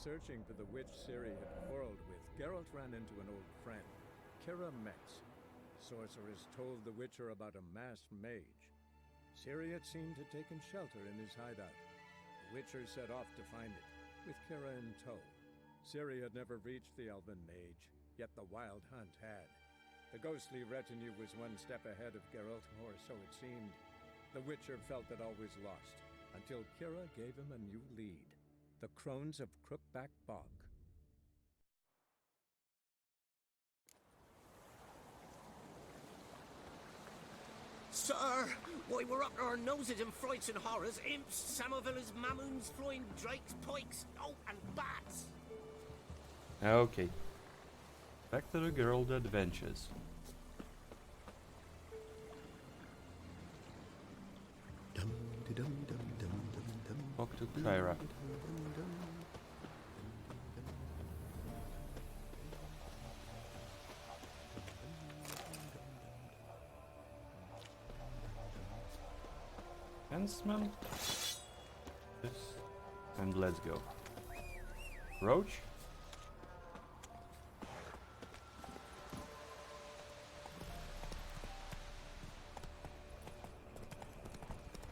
searching for the witch Ciri had quarreled with, Geralt ran into an old friend, Kira Metz. Sorceress told the Witcher about a masked mage. Ciri had seemed to have taken shelter in his hideout. The Witcher set off to find it, with Kira in tow. Ciri had never reached the elven mage, yet the wild hunt had. The ghostly retinue was one step ahead of Geralt, or so it seemed. The Witcher felt that all was lost, until Kira gave him a new lead. The Crones of Crookback Bog. Sir, why we're up to our noses in frights and horrors, imps, samovillas, mamoons, flying drakes, pikes, oh, and bats! Okay. Back to the Geralt adventures. Talk to Kyra. Huntsman. This. And let's go. Roach?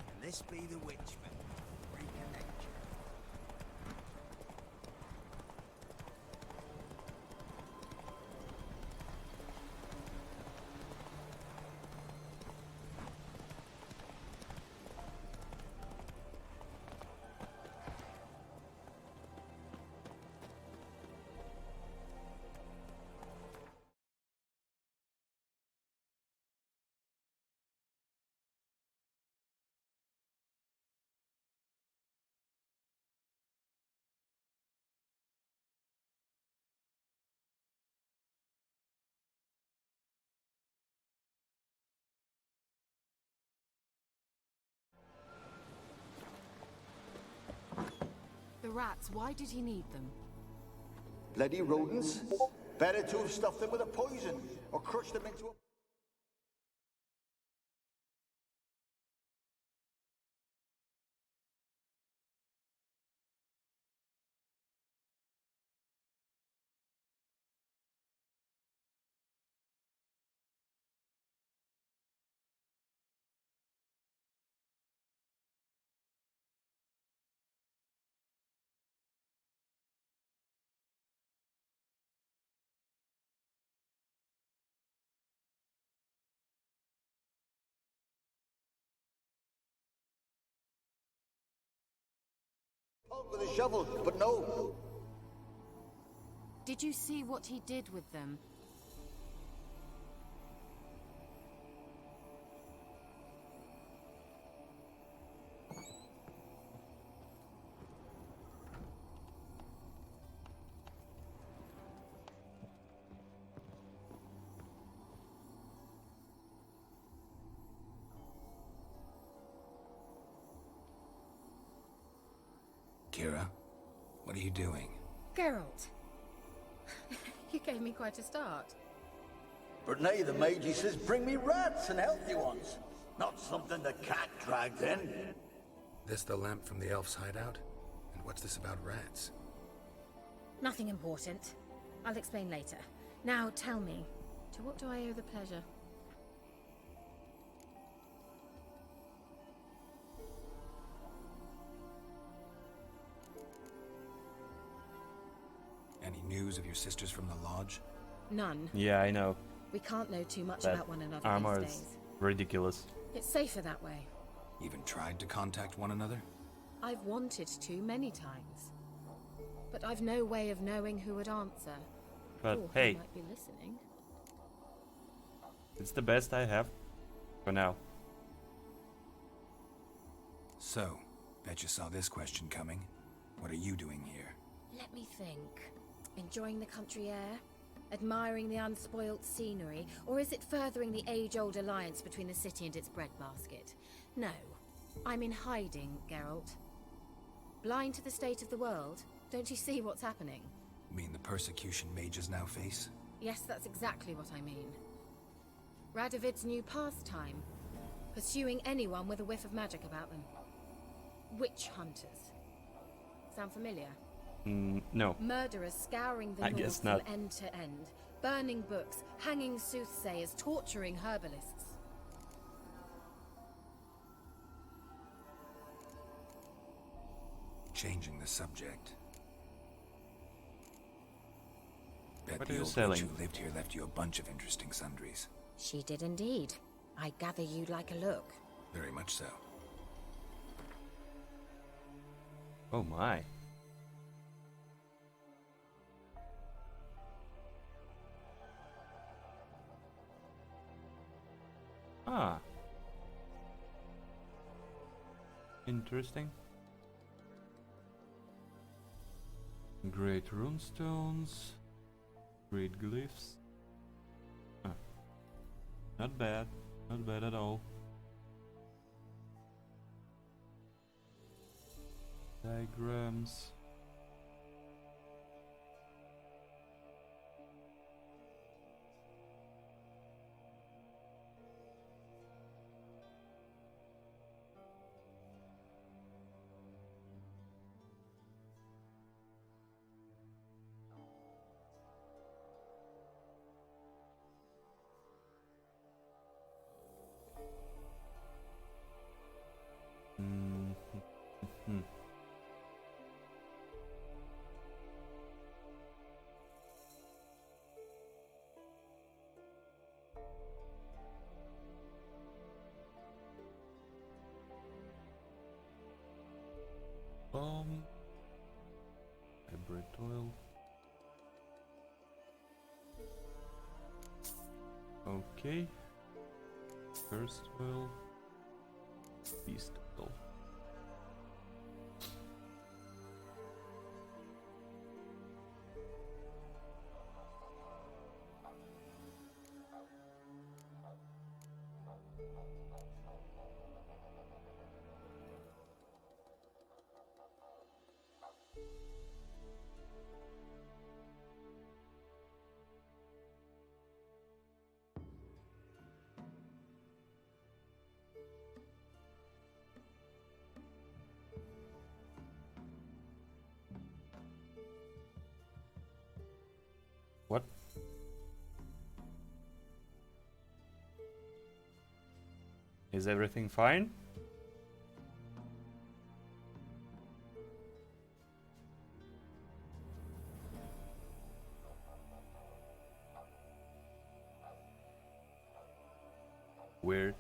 Can this be the Witchman? Reconnect you. The rats, why did he need them? Bloody rodents. Better to have stuffed them with a poison, or crushed them into a... with a shovel, but no. Did you see what he did with them? Kira, what are you doing? Geralt! You gave me quite a start. But nay, the mage, he says, bring me rats and healthy ones. Not something the cat dragged in. This the lamp from the elf's hideout? And what's this about rats? Nothing important. I'll explain later. Now tell me, to what do I owe the pleasure? Any news of your sisters from the lodge? None. Yeah, I know. We can't know too much That about one another armor these is days. ridiculous. It's safer that way. Even tried to contact one another? I've wanted to many times. But I've no way of knowing who would answer. But or hey, who might be listening. it's the best I have for now. So, bet you saw this question coming. What are you doing here? Let me think. Enjoying the country air? Admiring the unspoilt scenery? Or is it furthering the age-old alliance between the city and its breadbasket? No. I'm in hiding, Geralt. Blind to the state of the world? Don't you see what's happening? You mean the persecution mages now face? Yes, that's exactly what I mean. Radovid's new pastime. Pursuing anyone with a whiff of magic about them. Witch hunters. Sound familiar? No. Murderers scouring the I north guess from not. end to end, burning books, hanging soothsayers, torturing herbalists. Changing the subject. Bet What the are you old selling? witch who lived here left you a bunch of interesting sundries. She did indeed. I gather you'd like a look. Very much so. Oh my. Ah. Interesting. Great runestones. Great glyphs. Huh. Not bad. Not bad at all. Diagrams. Hybrid oil. Okay. First oil. Beast oil. What? Is everything fine? Weird.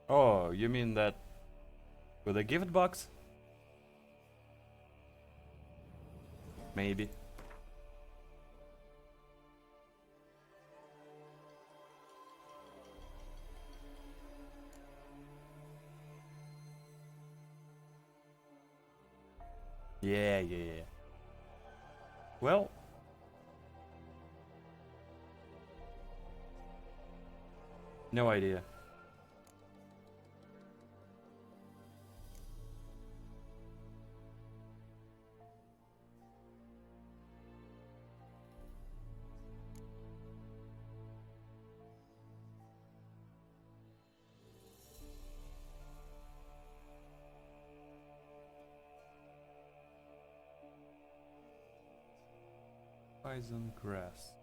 Oh, you mean that with a gift box? Maybe. Yeah. Well, no idea. Poison grass.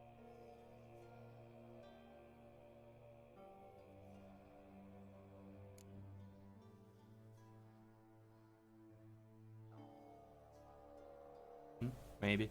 Maybe.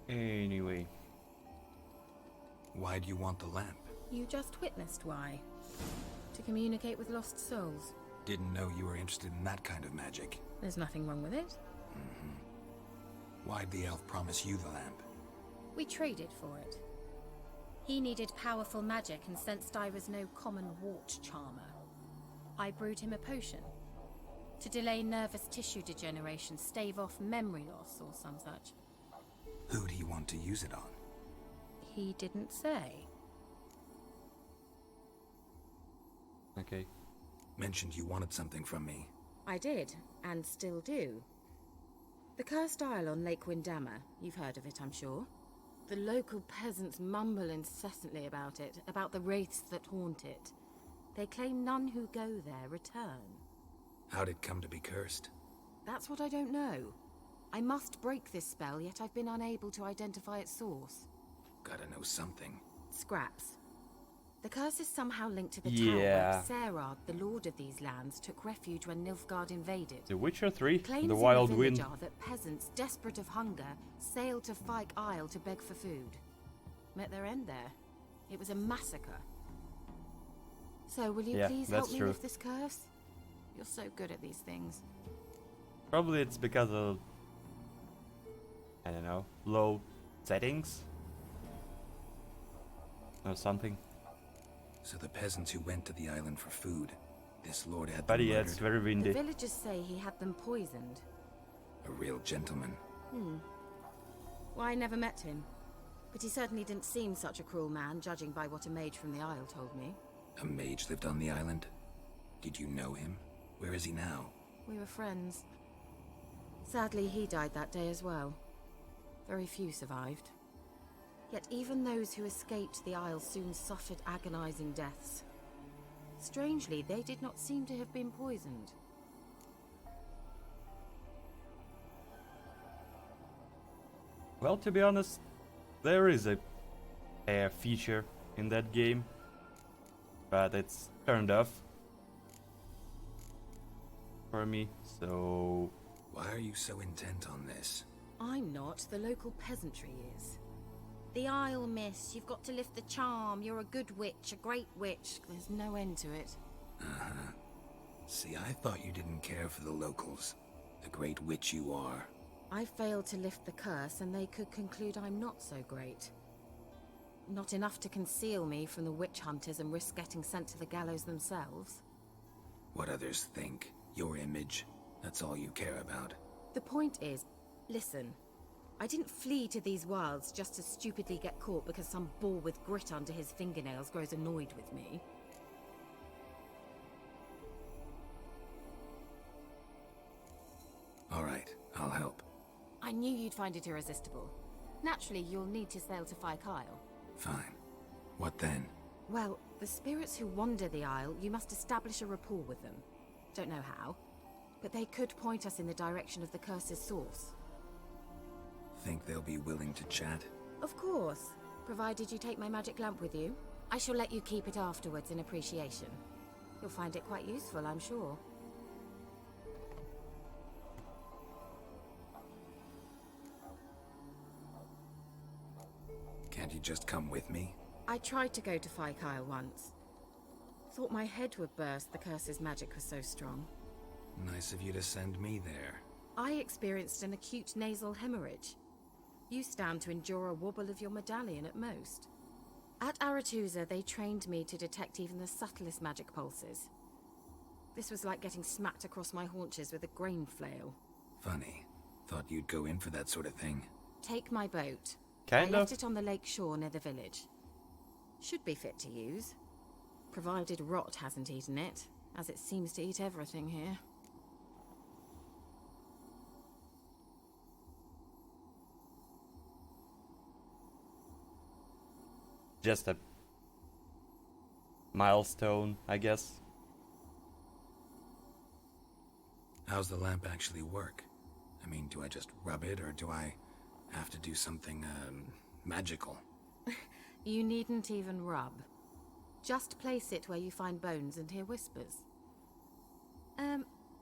Anyway. Why do you want the lamp? You just witnessed why. To communicate with lost souls. Didn't know you were interested in that kind of magic. There's nothing wrong with it. Why'd the elf promise you the lamp? We traded for it. He needed powerful magic and sensed I was no common wart charmer. I brewed him a potion. To delay nervous tissue degeneration, stave off memory loss or some such. Who do you want to use it on? He didn't say. Okay. Mentioned you wanted something from me. I did, and still do. The Cursed Isle on Lake Windammer. You've heard of it, I'm sure. The local peasants mumble incessantly about it, about the wraiths that haunt it. They claim none who go there return. How'd it come to be cursed? That's what I don't know. I must break this spell, yet I've been unable to identify its source. Gotta know something. Scraps. The curse is somehow linked to the Yeah. tower where Serad, the lord of these lands, took refuge when Nilfgaard invaded. The Witcher 3, Claims The in Wild the village Wind. are that peasants, desperate of hunger, sailed to Fyke Isle to beg for food. Met their end there. It was a massacre. So, will you Yeah, please that's help me true. lift this curse? You're so good at these things. Probably it's because of, I don't know, low settings? Or something. So the peasants who went to the island for food, this lord had But them yeah, it's murdered? very The windy. villagers say he had them poisoned. A real gentleman. Well, I never met him. But he certainly didn't seem such a cruel man, judging by what a mage from the Isle told me. A mage lived on the island? Did you know him? Where is he now? We were friends. Sadly, he died that day as well. Very few survived. Yet even those who escaped the Isle soon suffered agonizing deaths. Strangely, they did not seem to have been poisoned. Well, to be honest, there is a air feature in that game, but it's turned off for me, so Why are you so intent on this? I'm not, the local peasantry is. The Isle, miss, you've got to lift the charm. You're a good witch, a great witch. There's no end to it. See, I thought you didn't care for the locals. The great witch you are. I failed to lift the curse, and they could conclude I'm not so great. Not enough to conceal me from the witch hunters and risk getting sent to the gallows themselves. What others think. Your image. That's all you care about. The point is, listen, I didn't flee to these wilds just to stupidly get caught because some boar with grit under his fingernails grows annoyed with me. All right, I'll help. I knew you'd find it irresistible. Naturally, you'll need to sail to Fyke Isle. Fine. What then? Well, the spirits who wander the Isle, you must establish a rapport with them. Don't know how, but they could point us in the direction of the curse's source. Think they'll be willing to chat? Of course, provided you take my magic lamp with you. I shall let you keep it afterwards in appreciation. You'll find it quite useful, I'm sure. Can't you just come with me? I tried to go to Fyke Isle once. Thought my head would burst, the curse's magic was so strong. Nice of you to send me there. I experienced an acute nasal hemorrhage. You stand to endure a wobble of your medallion at most. At Aretusa, they trained me to detect even the subtlest magic pulses. This was like getting smacked across my haunches with a grain flail. Funny. Thought you'd go in for that sort of thing. Take my boat. kind I of. left it on the lake shore near the village. Should be fit to use. Provided rot hasn't eaten it, as it seems to eat everything here. Just a milestone, I guess. How's the lamp actually work? I mean, do I just rub it, or do I have to do something, magical? You needn't even rub. Just place it where you find bones and hear whispers.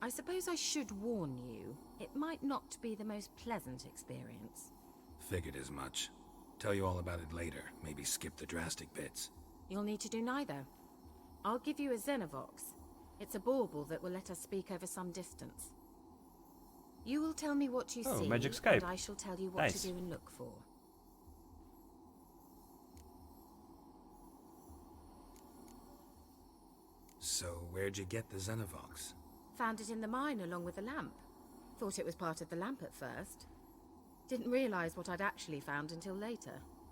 I suppose I should warn you, it might not be the most pleasant experience. Figured as much. Tell you all about it later. Maybe skip the drastic bits. You'll need to do neither. I'll give you a Xenovox. It's a bauble that will let us speak over some distance. You will tell me what you Oh, see, magic Skype. and I shall tell you what Nice. to do and look for. So where'd you get the Xenovox? Found it in the mine along with the lamp. Thought it was part of the lamp at first. Didn't realize what I'd actually found until later.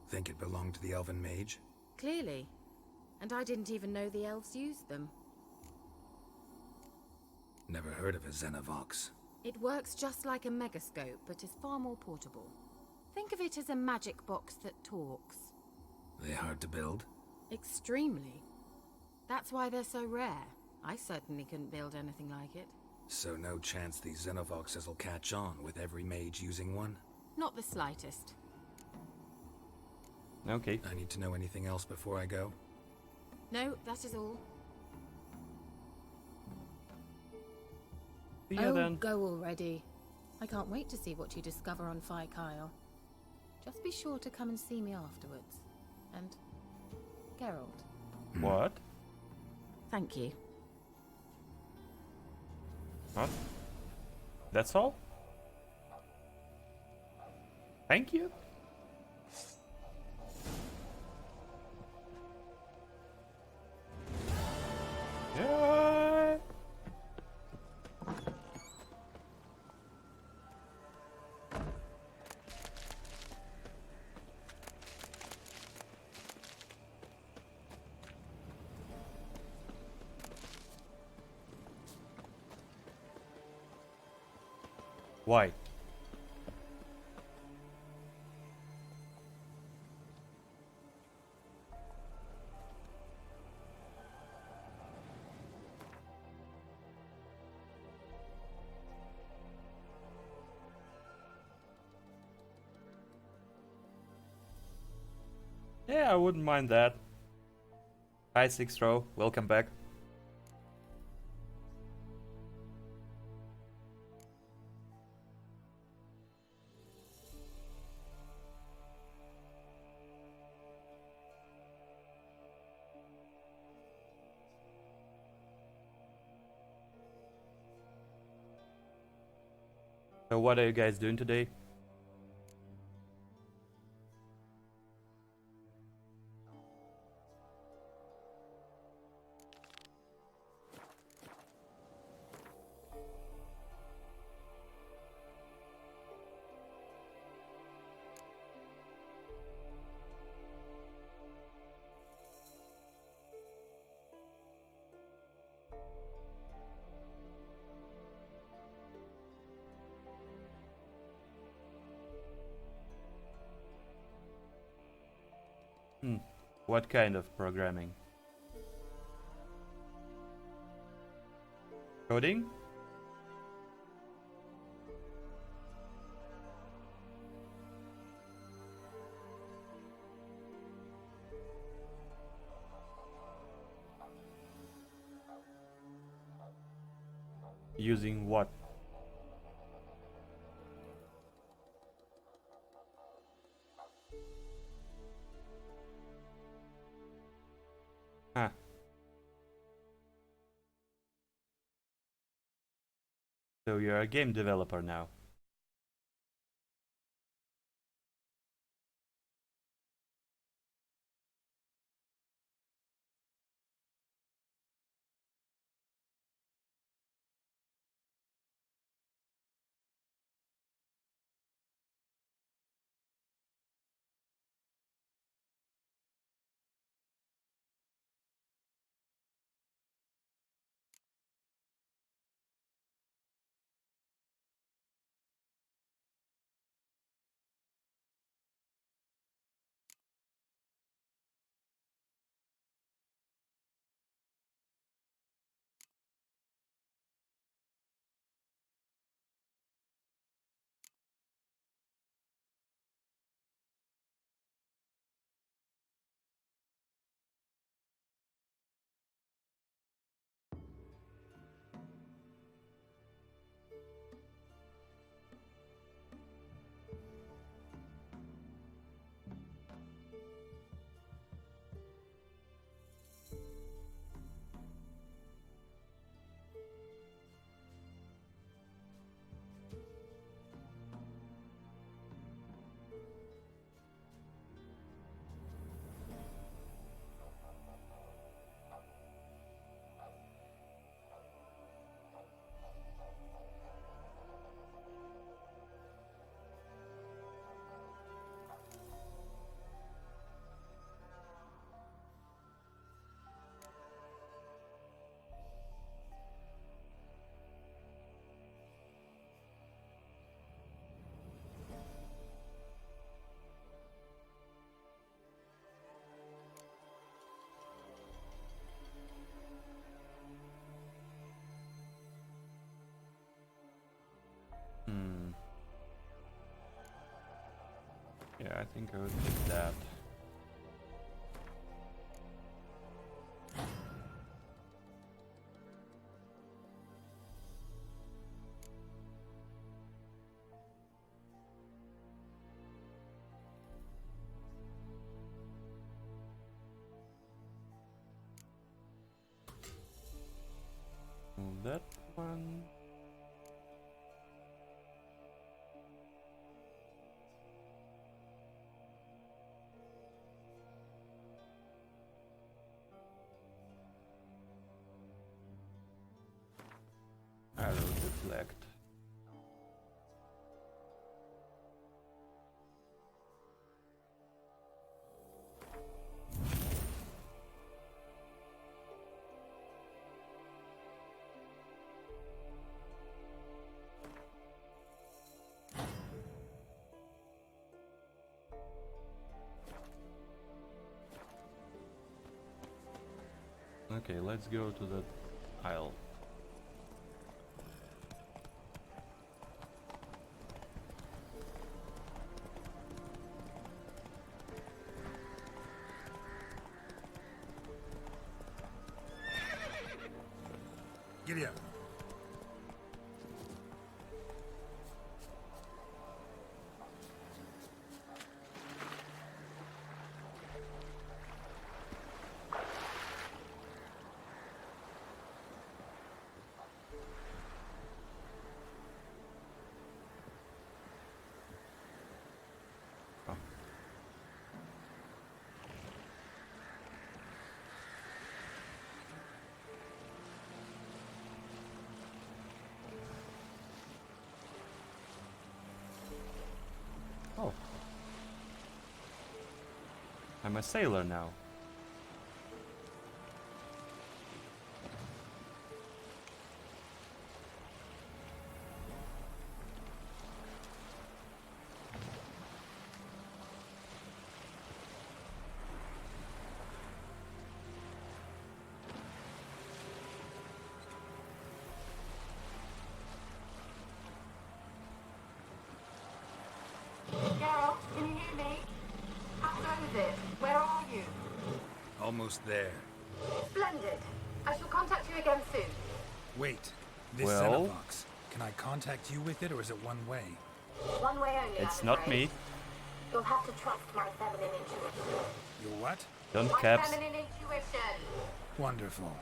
Think it belonged to the Elven Mage? Clearly. And I didn't even know the elves used them. Never heard of a Xenovox. It works just like a megascope, but is far more portable. Think of it as a magic box that talks. They hard to build? Extremely. That's why they're so rare. I certainly couldn't build anything like it. So no chance these Xenovoxes will catch on with every mage using one? Not the slightest. Okay. I need to know anything else before I go? No, that is all. See ya then. Go already. I can't wait to see what you discover on Phi Kyle. Just be sure to come and see me afterwards. And Geralt. What? Thank you. What? That's all? Thank you? Yeah. Why? Yeah, I wouldn't mind that. Hi, Sixth Row. Welcome back. So what are you guys doing today? What kind of programming? Coding? Using what? Huh. So you're a game developer now. Yeah, I think I would pick that. That one. Arrow deflect. Okay, let's go to that aisle. Giddy up. Oh. I'm a sailor now. Geralt, can you hear me? How goes it? Where are you? Almost there. Splendid. I shall contact you again soon. Wait. This Well? Xenovox. Can I contact you with it, or is it one way? One way only. It's I'm not afraid. me. You'll have to trust my feminine intuition. Your what? Don't My caps. feminine intuition. Wonderful.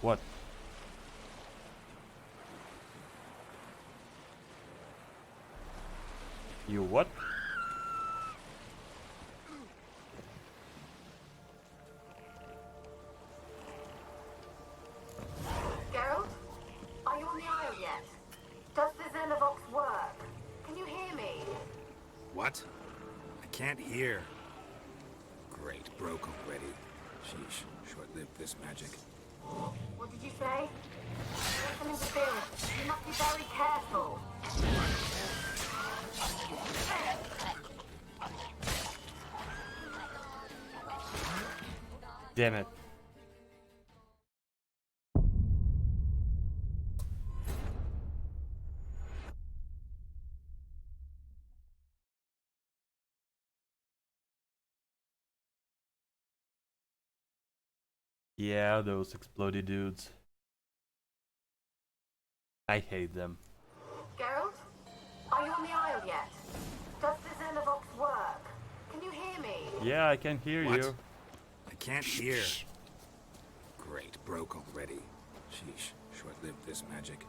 What? You what? Geralt, are you on the Isle yet? Does the Xenovox work? Can you hear me? What? I can't hear. Great, broke already. Sheesh, short-lived this magic. What did you say? There's some interference. You must be very careful. Damn it. Yeah, those explodey dudes. I hate them. Geralt, are you on the Isle yet? Does the Xenovox work? Can you hear me? Yeah, I can hear What? you. I can't hear. Great, broke already. Sheesh, short-lived this magic.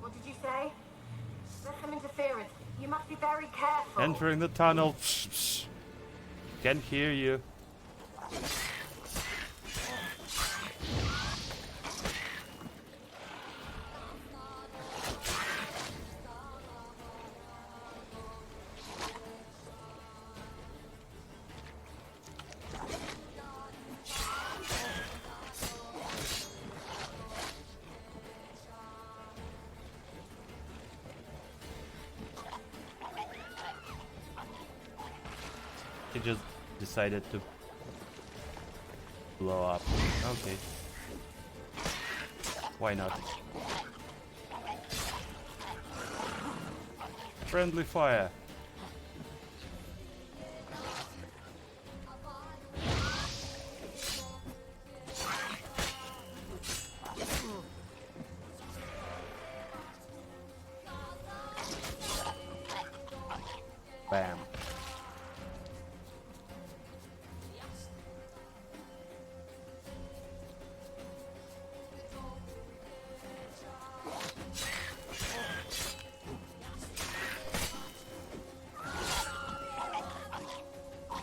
What did you say? There's some interference. You must be very careful. Entering the tunnel. Can hear you. He just decided to blow up. Okay. Why not? Friendly fire. Bam.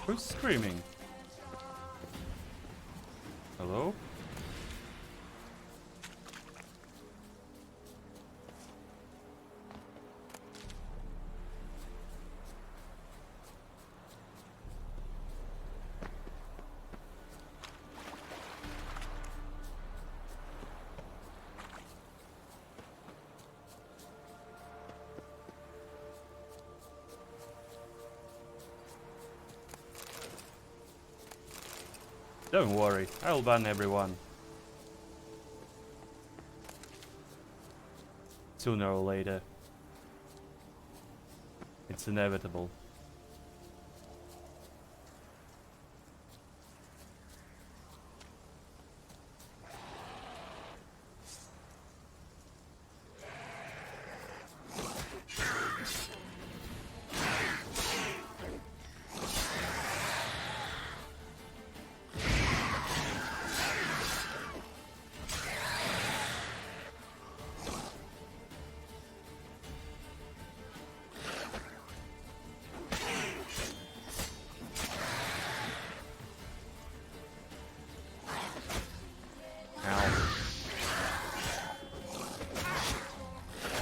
Who's screaming? Hello? Don't worry, I'll ban everyone. Sooner or later. It's inevitable.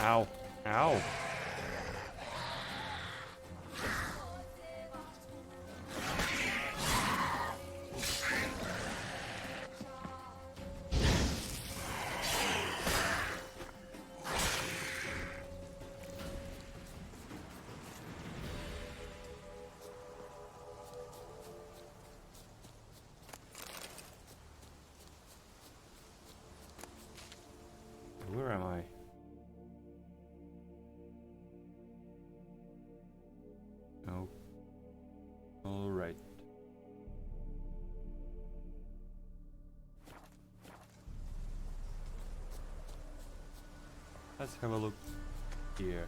Ow. Ow. Where am I? Oh. All right. Let's have a look here.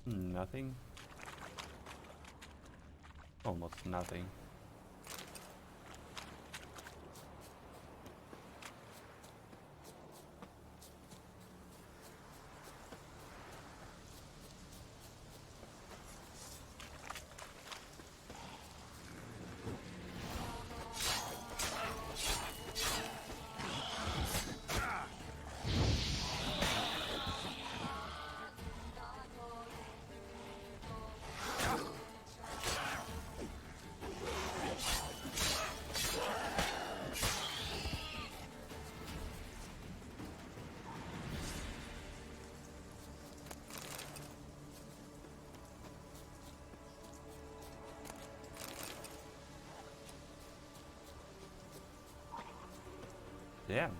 Nothing. Almost nothing. Damn.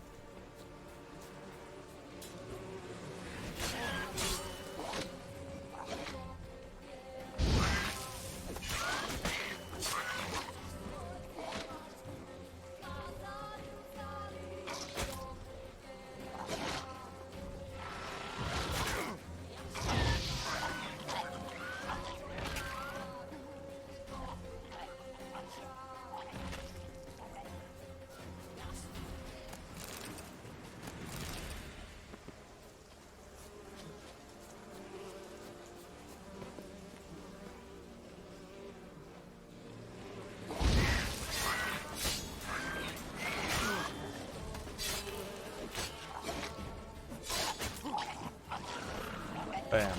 Bam.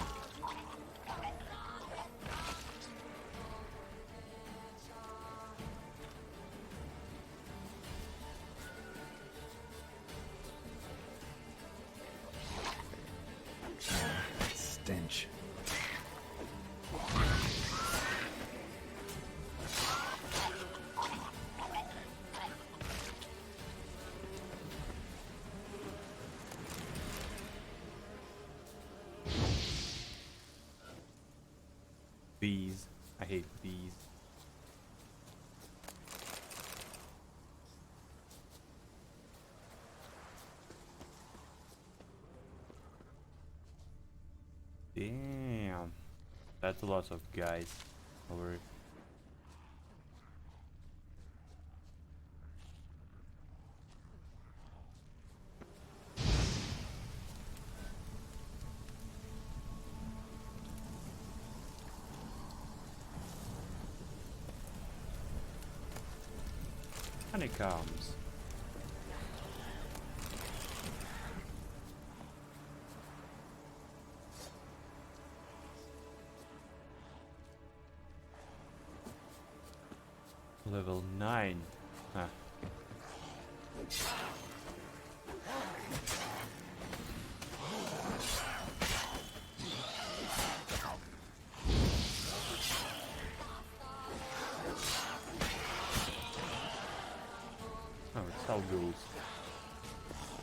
Stench. Bees. I hate bees. Damn. That's a lot of guys over it. Honeycombs. Level 9. Huh. Oh, it's how it goes.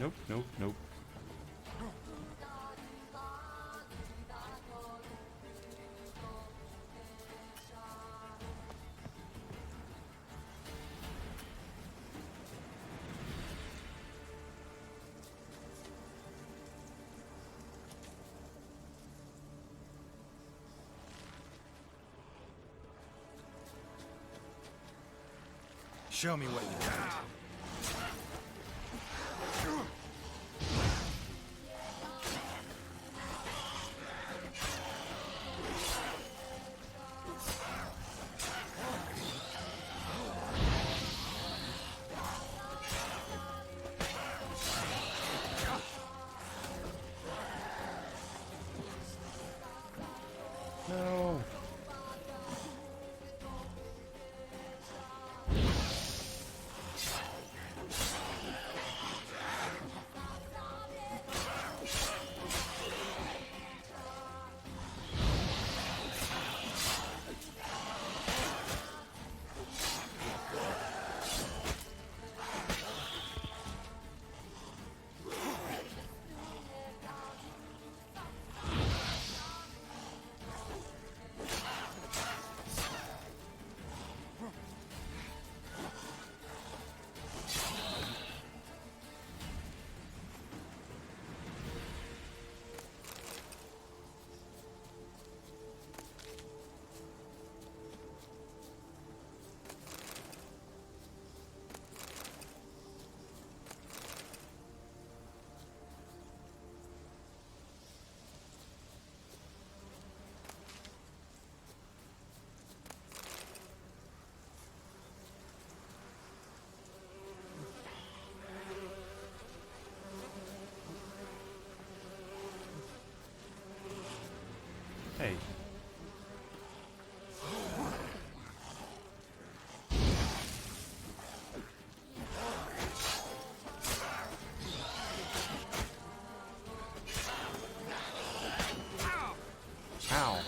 Nope, nope, nope. Show me what you got. No. Hey. Ow.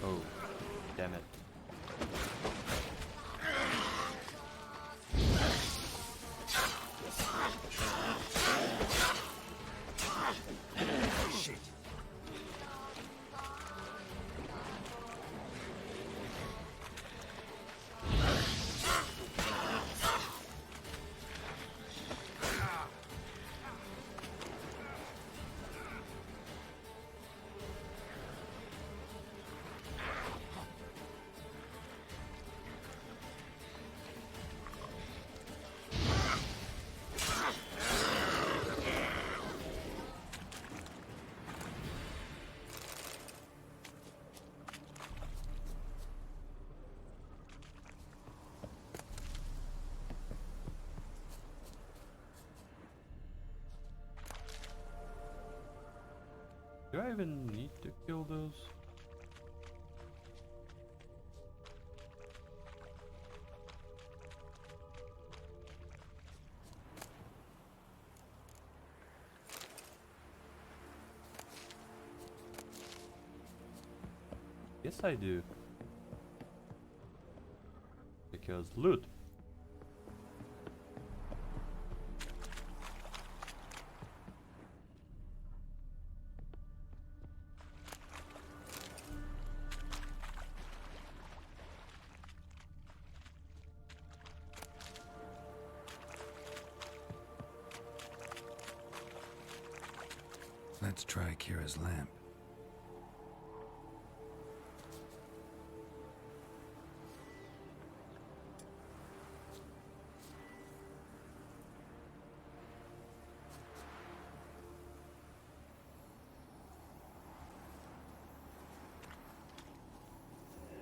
Oh, damn it. Shit. Do I even need to kill those? Yes, I do. Because loot. Let's try Kira's lamp.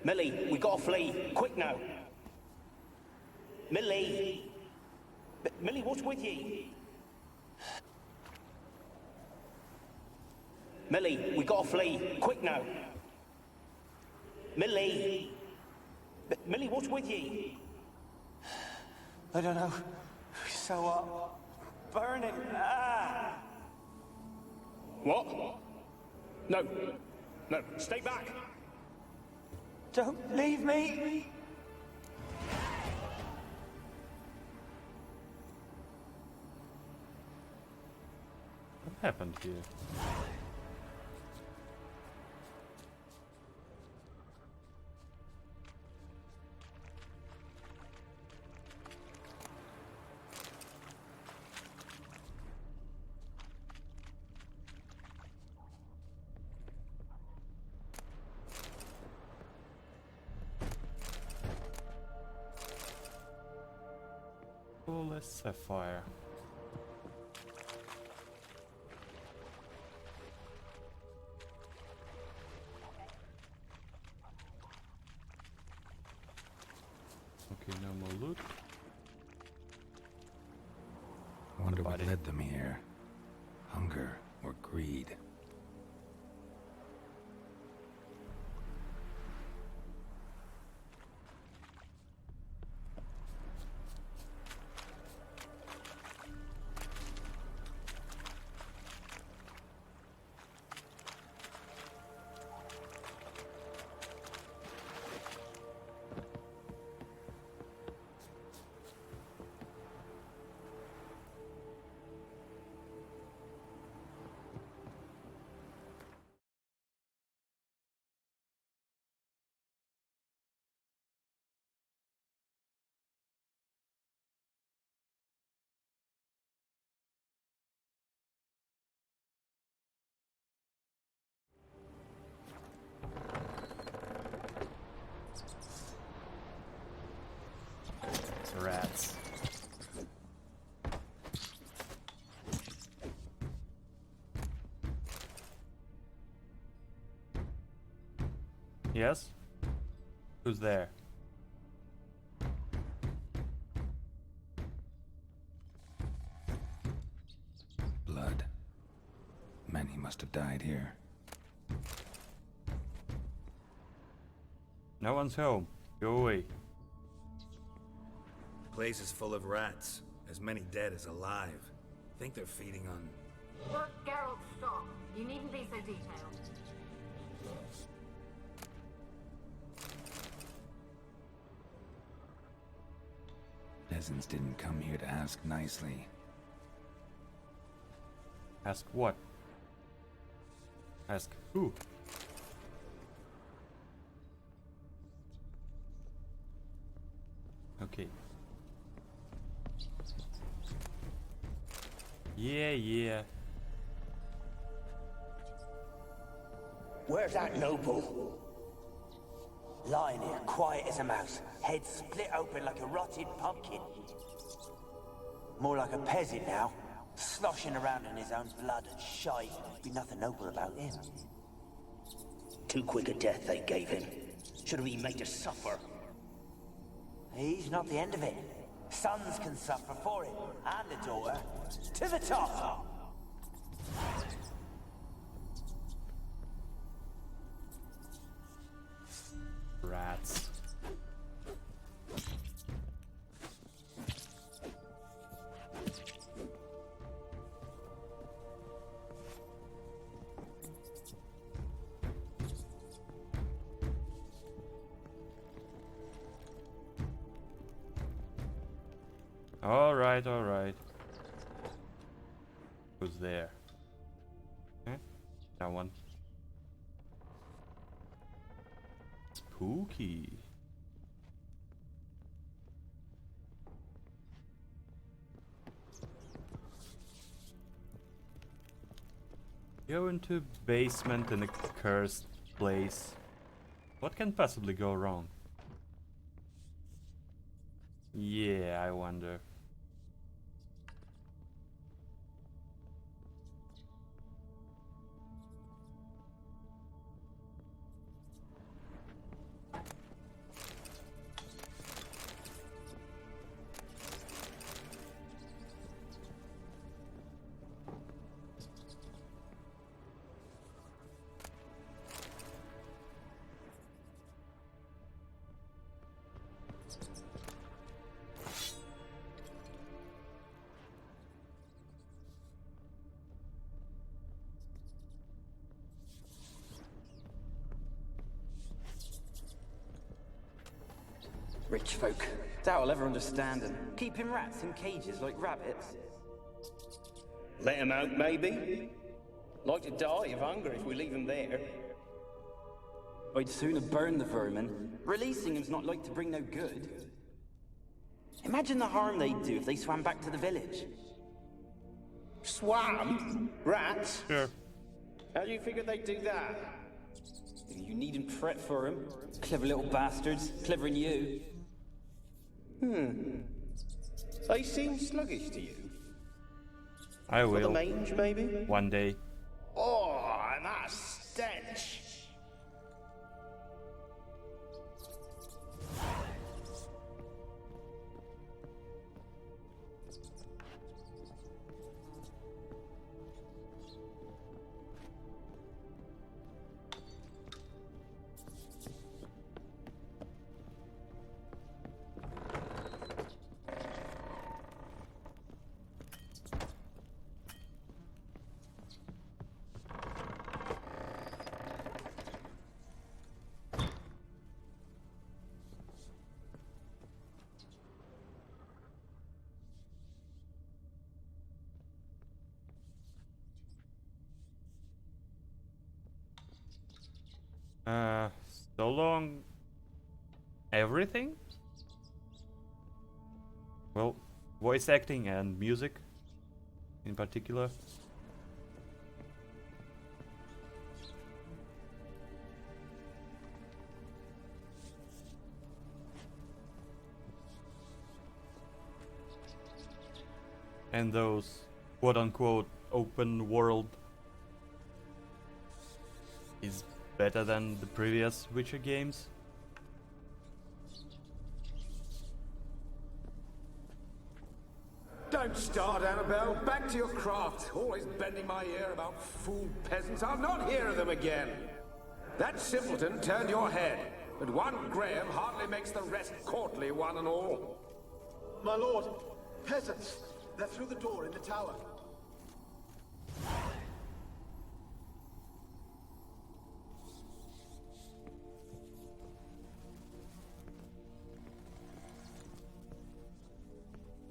Millie, we gotta flee. Quick now. Millie! Millie, what's with ye? Millie, we gotta flee. Quick now. Millie! Millie, what's with ye? I don't know. So what? Burning. Ah! What? No. No, stay back. Don't leave me! What happened here? Flawless sapphire. Okay, no more loot. I wonder what Body. led them here. Hunger or greed? It's rats. Yes? Who's there? Blood. Many must have died here. No one's home. Go away. Place is full of rats. As many dead as alive. Think they're feeding on... Look, Geralt, stop. You needn't be so detailed. peasants didn't come here to ask nicely. Ask what? Ask who? Okay. Yeah. Where's that noble? Lying here, quiet as a mouse, head split open like a rotted pumpkin. More like a peasant now, sloshing around in his own blood and shite. Be nothing noble about him. Too quick a death they gave him. Should have been made to suffer. He's not the end of it. Sons can suffer for him, and a daughter. To the top! Rats. Alright. Who's there? Eh? That one. Spooky. Go into basement in a cursed place. What can possibly go wrong? Yeah, I wonder. Rich folk. Doubt I'll ever understand them. Keeping rats in cages like rabbits. Let 'em out, maybe? Like to die of hunger if we leave 'em there. I'd sooner burn the vermin. Releasing them's not like to bring no good. Imagine the harm they'd do if they swam back to the village. Swam? Rats? Sure. How do you figure they'd do that? You needn't fret for them. Clever little bastards. Clever than you. They seem sluggish to you. I For the will. mange, maybe? One day. Oh, and that stench! So long. Everything? Well, voice acting and music in particular. And those quote-unquote open world is better than the previous Witcher games. Don't start, Annabelle. Back to your craft. Always bending my ear about fool peasants. I'll not hear of them again. That simpleton turned your head, but one Graham hardly makes the rest courtly, one and all. My lord, peasants. They're through the door in the tower.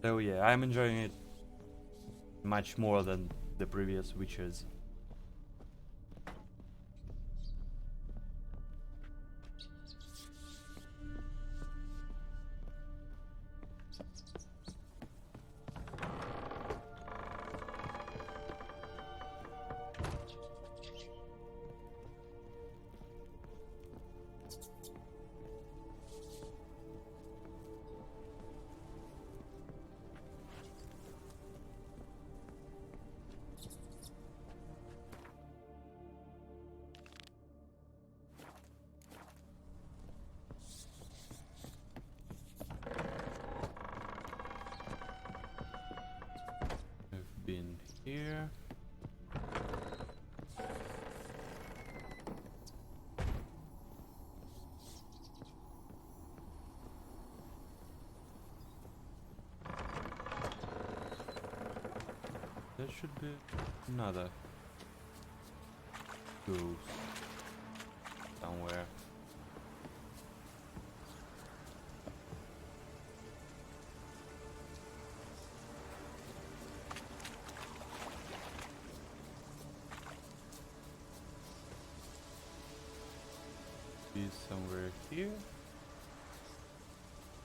So yeah, I'm enjoying it much more than the previous Witchers. I've been here. There should be another ghost somewhere. Be somewhere here?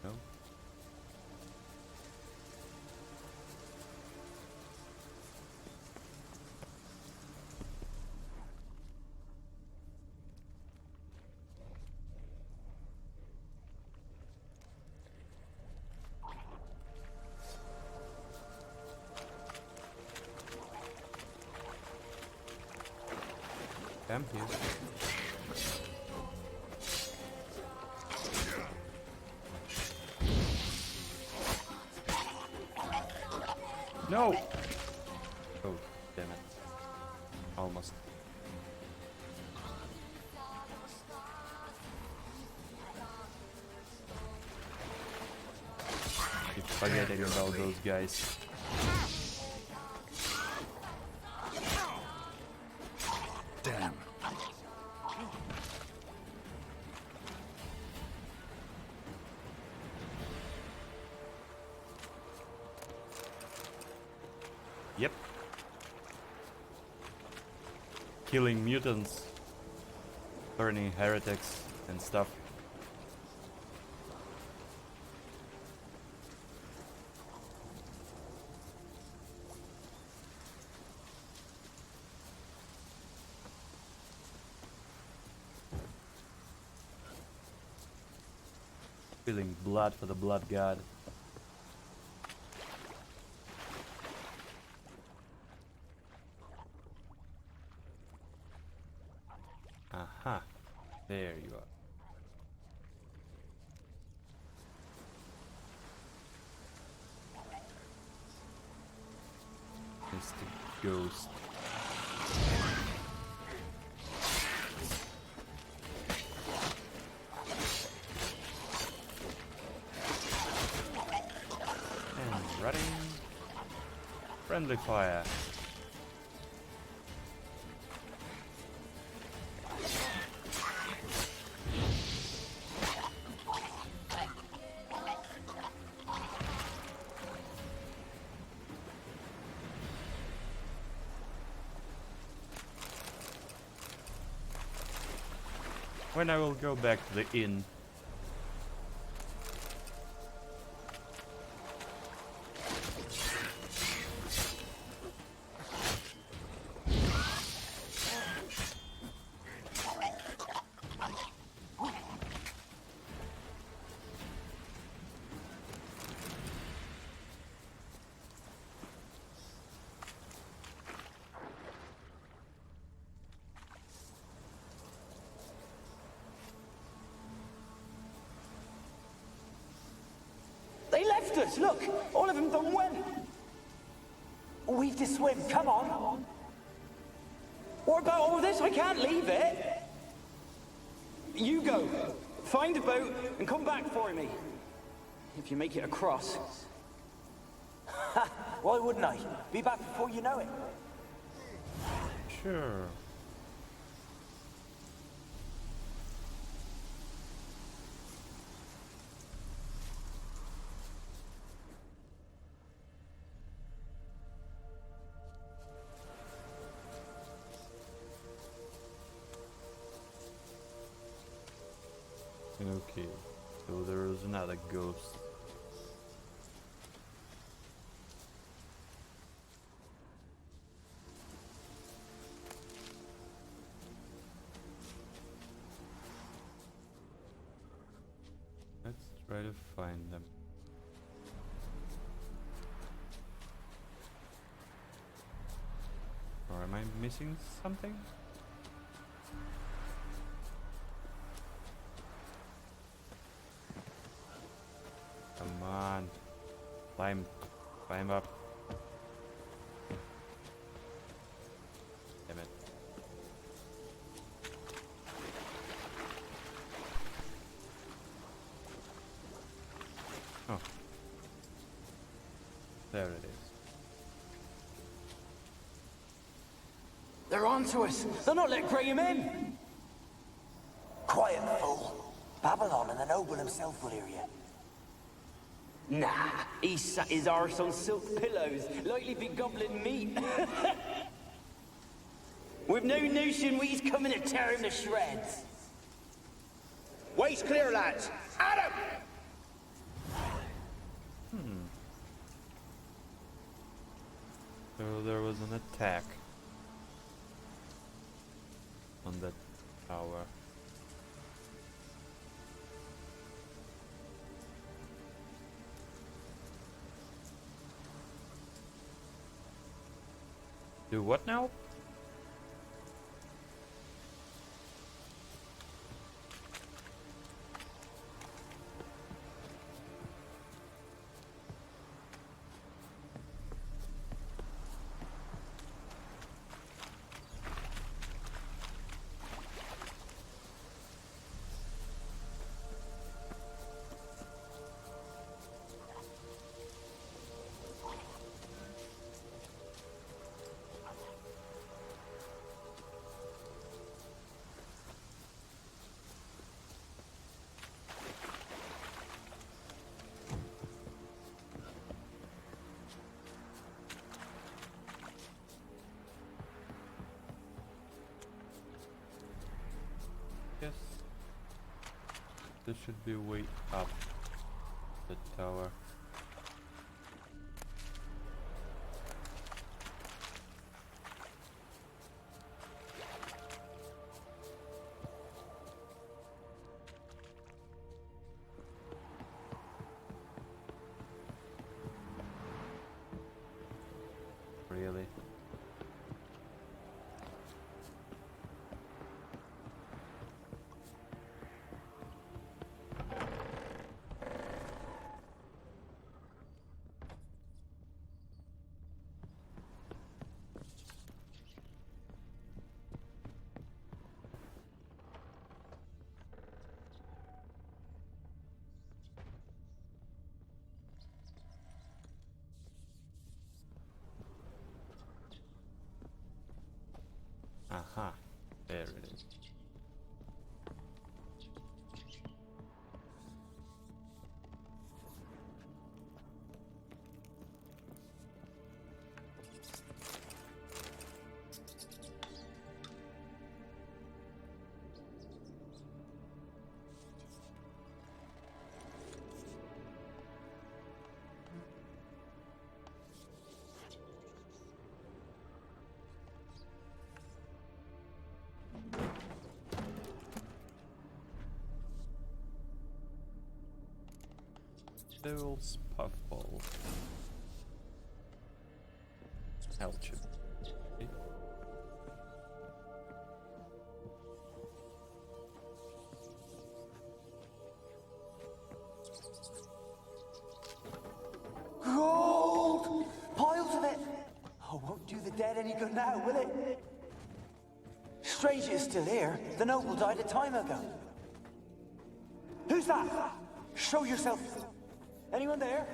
No. Camp here. No! Oh, damn it. Almost. Keep forgetting about those guys. Damn. Yep. Killing mutants, burning heretics and stuff. Spilling blood for the blood god. Aha, there you are. Mr. Ghost. And running. Friendly fire. When I will go back to the inn. They left us, look! All of them done went. We've to swim, come on! What about all this? I can't leave it! You go. Find a boat and come back for me. If you make it across. Ha! Why wouldn't I? Be back before you know it. Sure. Okay, so there is another ghost. Let's try to find them. Or am I missing something? Come on. Climb up. Damn it. Oh. There it is. They're onto us. They'll not let Graham in. Quiet, fool. Babylon and the noble himself will hear you. Nah, he sat his arse on silk pillows, likely be gobbling meat. With no notion we's coming to tear him to shreds. Waist clear, lads. Adam! So there was an attack on that tower. Do what now? Yes. This should be way up the tower. Really? Aha, there it is. Devil's Puffball. Elchip. Okay. Gold! Piles of it! Oh, won't do the dead any good now, will it? Strange it's still here. The noble died a time ago. Who's that? Show yourself. Anyone there?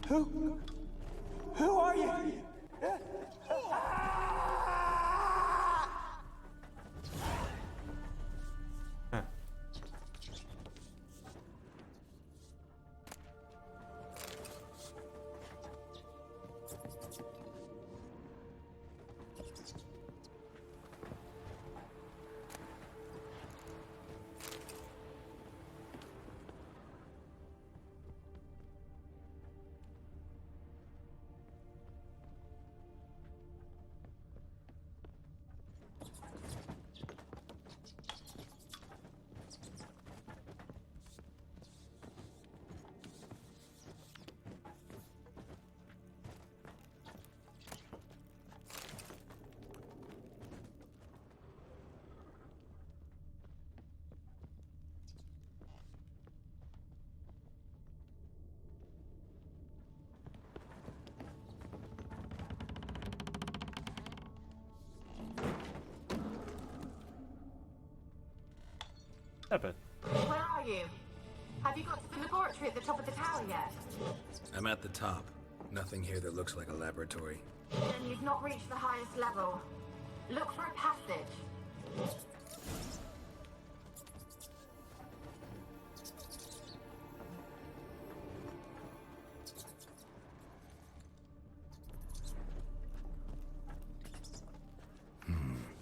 Who? Who are you? Shepard. Where are you? Have you got to the laboratory at the top of the tower yet? I'm at the top. Nothing here that looks like a laboratory. Then you've not reached the highest level. Look for a passage.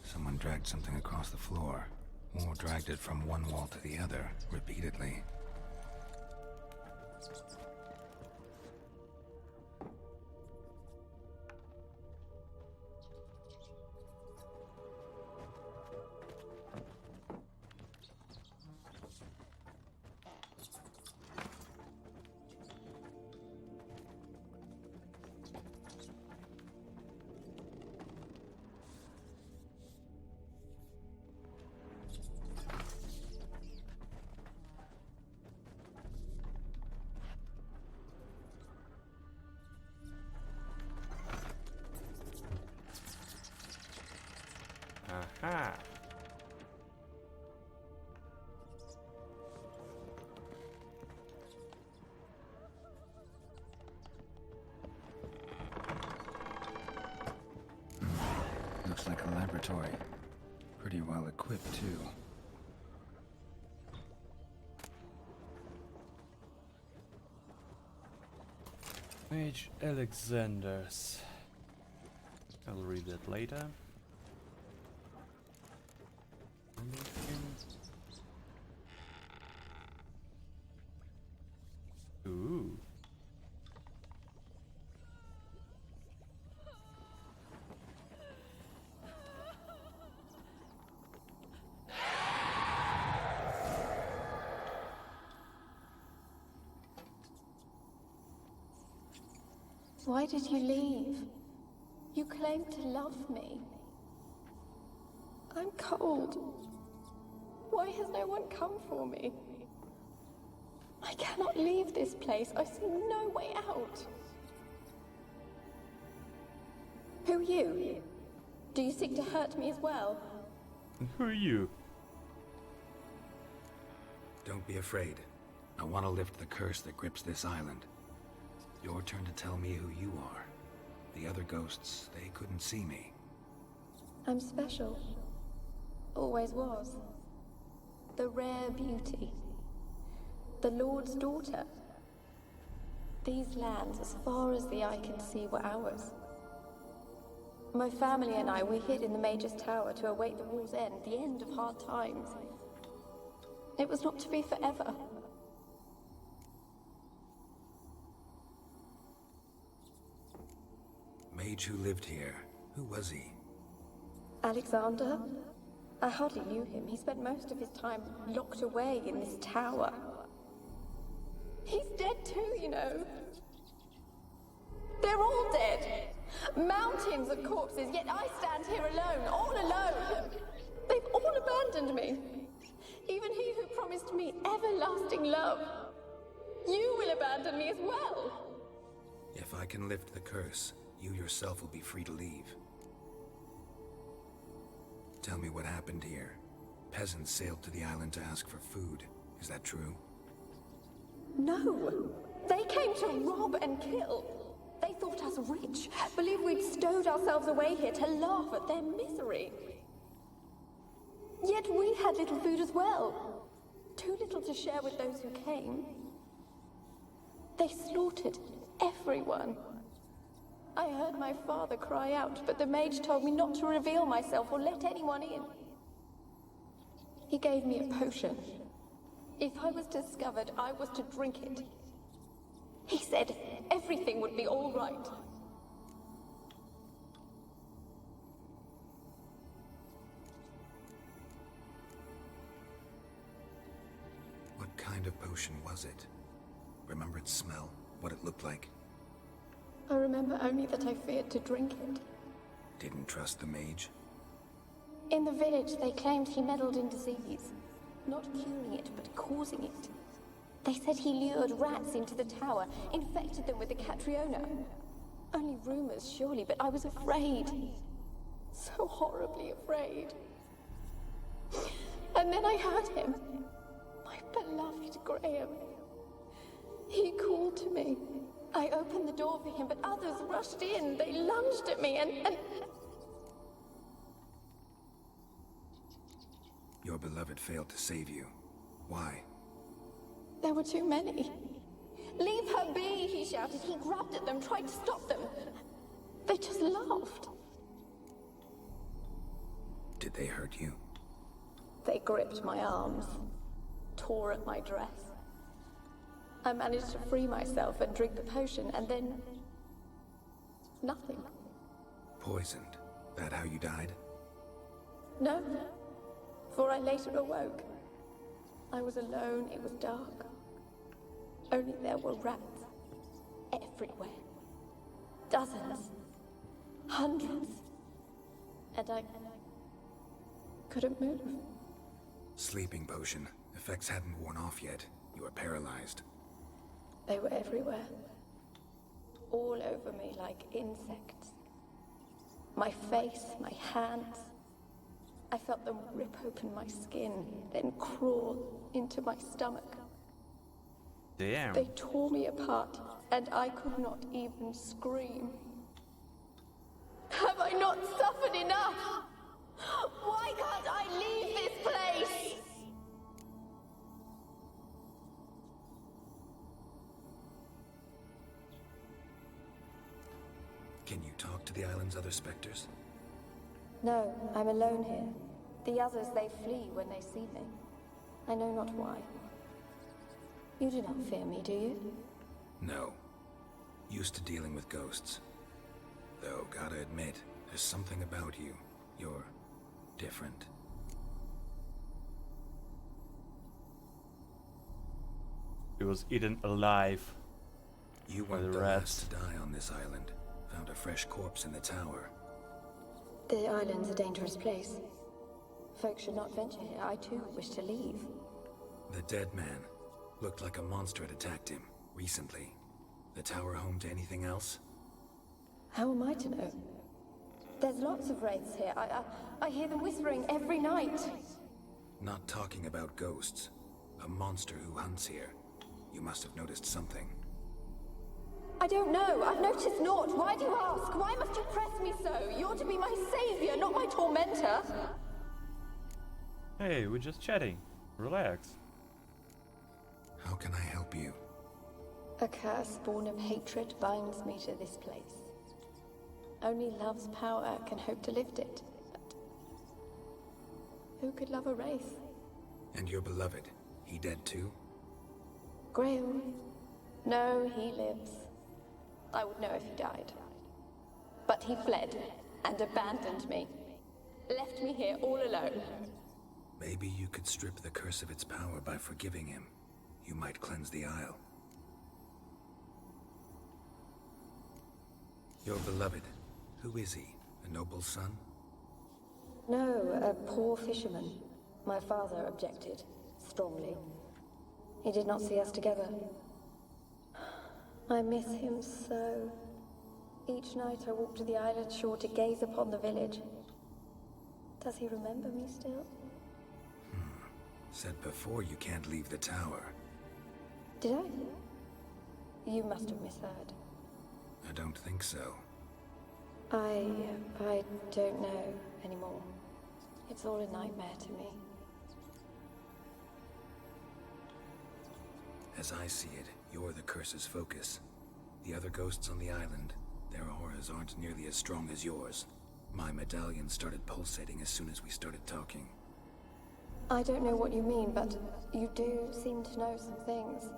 Someone dragged something across the floor, or dragged it from one wall to the other, repeatedly. Aha. Looks like a laboratory. Pretty well equipped, too. Mage Alexander's. I'll read it later. Ooh. Why did you leave? You claimed to love me. I'm cold. Why has no one come for me? I cannot leave this place. I see no way out. Who are you? Do you seek to hurt me as well? Who are you? Don't be afraid. I want to lift the curse that grips this island. Your turn to tell me who you are. The other ghosts, they couldn't see me. I'm special. Always was. The rare beauty. The Lord's daughter. These lands, as far as the eye can see, were ours. My family and I, we hid in the Mage's Tower to await the war's end, the end of hard times. It was not to be forever. Mage who lived here. Who was he? Alexander? I hardly knew him. He spent most of his time locked away in this tower. He's dead too, you know. They're all dead. Mountains of corpses, yet I stand here alone, all alone. They've all abandoned me. Even he who promised me everlasting love. You will abandon me as well. If I can lift the curse, you yourself will be free to leave. Tell me what happened here. Peasants sailed to the island to ask for food. Is that true? No. They came to rob and kill. They thought us rich, believed we'd stowed ourselves away here to laugh at their misery. Yet we had little food as well. Too little to share with those who came. They slaughtered everyone. I heard my father cry out, but the mage told me not to reveal myself or let anyone in. He gave me a potion. If I was discovered, I was to drink it. He said everything would be all right. What kind of potion was it? Remember its smell? What it looked like? I remember only that I feared to drink it. Didn't trust the mage? In the village, they claimed he meddled in disease. Not curing it, but causing it. They said he lured rats into the tower, infected them with the Catriona. Only rumors, surely, but I was afraid. So horribly afraid. And then I heard him. beloved Graham. He called to me. I opened the door for him, but others rushed in. They lunged at me and... Your beloved failed to save you. Why? There were too many. Leave her be, he shouted. He grabbed at them, tried to stop them. They just laughed. Did they hurt you? They gripped my arms, tore at my dress. I managed to free myself and drink the potion, and then... nothing. Poisoned? That how you died? No, for I later awoke. I was alone, it was dark. Only there were rats everywhere. Dozens. Hundreds. And I couldn't move. Sleeping potion. Effects hadn't worn off yet. You were paralyzed. They were everywhere. All over me like insects. My face, my hands. I felt them rip open my skin, then crawl into my stomach. Damn. They tore me apart, and I could not even scream. Have I not suffered enough? Why can't I leave this place? Can you talk to the island's other specters? No, I'm alone here. The others, they flee when they see me. I know not why. You do not fear me, do you? No. Used to dealing with ghosts. Though, gotta admit, there's something about you. You're different. He was eaten alive. You by weren't the the rats. last to die on this island. Found a fresh corpse in the tower. The island's a dangerous place. Folks should not venture here. I too wish to leave. The dead man. Looked like a monster had attacked him, recently. The tower home to anything else? How am I to know? There's lots of wraiths here. I hear them whispering every night. Not talking about ghosts. A monster who hunts here. You must have noticed something. I don't know. I've noticed naught. Why do you ask? Why must you press me so? You're to be my savior, not my tormentor. Hey, we're just chatting. Relax. How can I help you? A curse born of hatred binds me to this place. Only love's power can hope to lift it. But who could love a wraith? And your beloved, he dead too? Graham? No, he lives. I would know if he died. But he fled and abandoned me. Left me here all alone. Maybe you could strip the curse of its power by forgiving him. You might cleanse the Isle. Your beloved, who is he? A noble son? No, a poor fisherman. My father objected, strongly. He did not see us together. I miss him so. Each night I walk to the island shore to gaze upon the village. Does he remember me still? Said before you can't leave the tower. Did I? You must have misheard. I don't think so. I don't know anymore. It's all a nightmare to me. As I see it, you're the curse's focus. The other ghosts on the island, their auras aren't nearly as strong as yours. My medallion started pulsating as soon as we started talking. I don't know what you mean, but you do seem to know some things.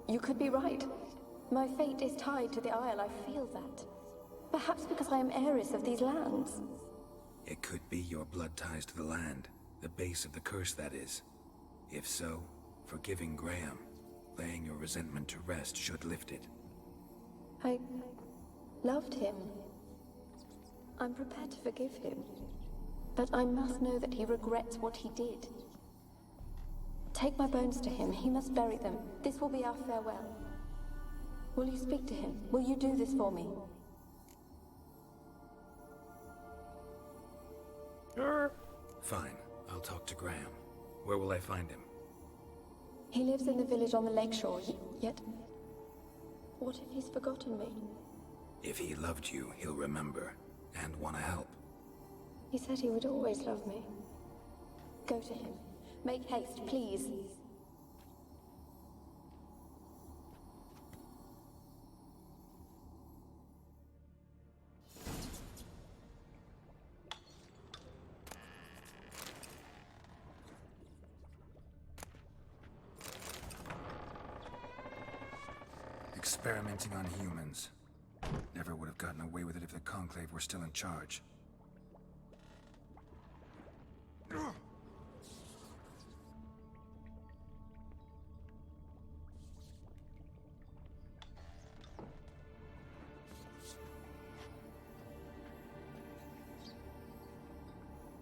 You could be right. My fate is tied to the Isle, I feel that. Perhaps because I am heiress of these lands. It could be your blood ties to the land, the base of the curse, that is. If so, forgiving Graham, laying your resentment to rest should lift it. I loved him. I'm prepared to forgive him. But I must know that he regrets what he did. Take my bones to him. He must bury them. This will be our farewell. Will you speak to him? Will you do this for me? Sure. Fine. I'll talk to Graham. Where will I find him? He lives in the village on the lakeshore, yet... What if he's forgotten me? If he loved you, he'll remember, and want to help. He said he would always love me. Go to him. Make haste, please. Experimenting on humans. Never would have gotten away with it if the Conclave were still in charge.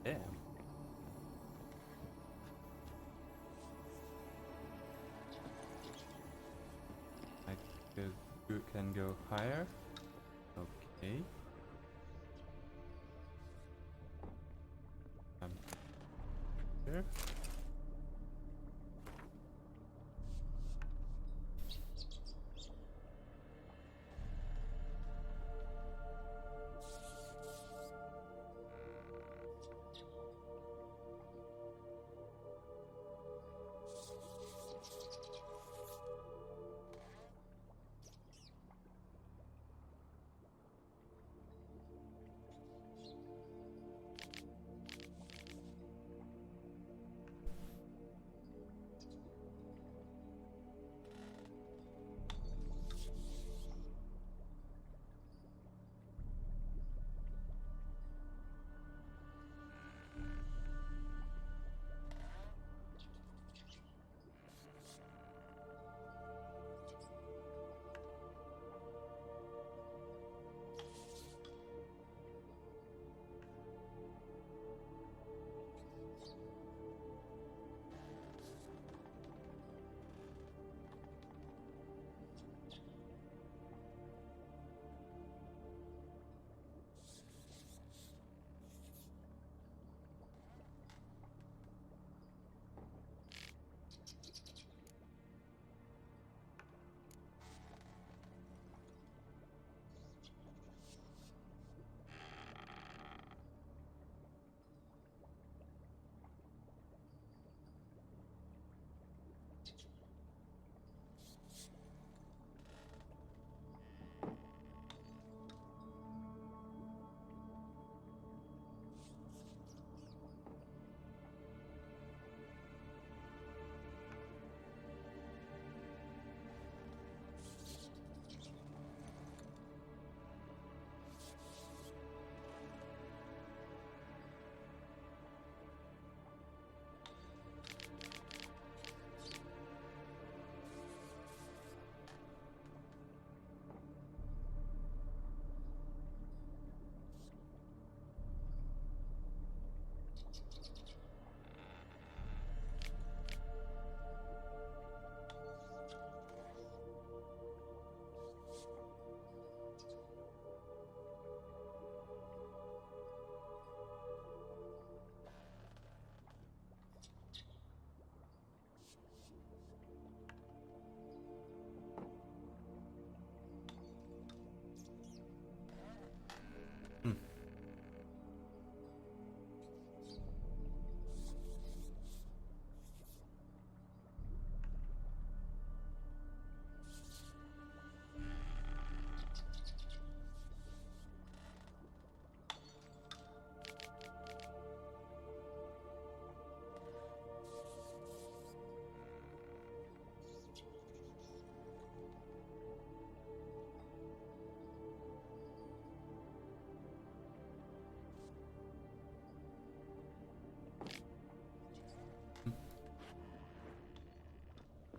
Damn. You can go higher. Okay. Here.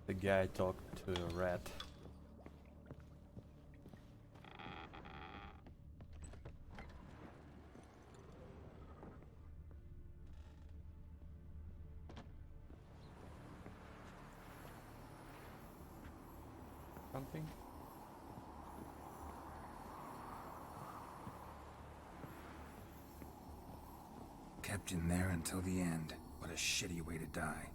The guy talked to a rat. Something? Kept in there until the end. What a shitty way to die.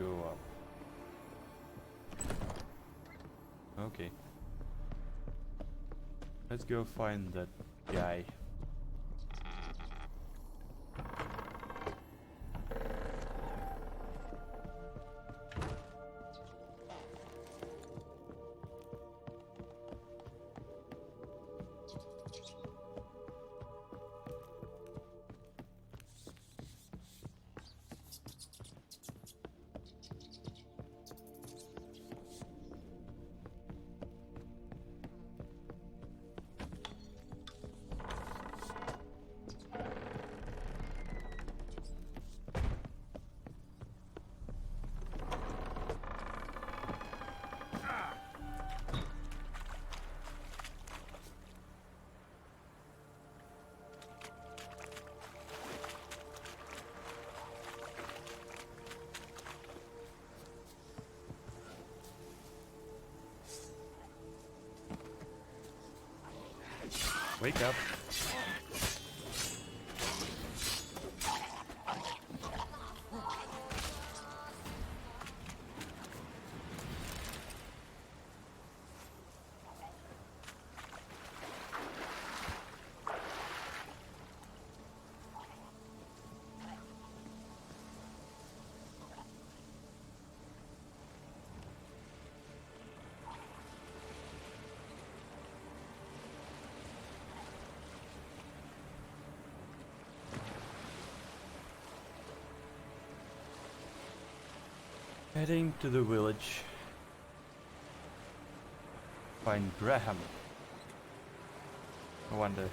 go up. Okay. Let's go find that guy. Wake up. Heading to the village. Find Graham. I wonder.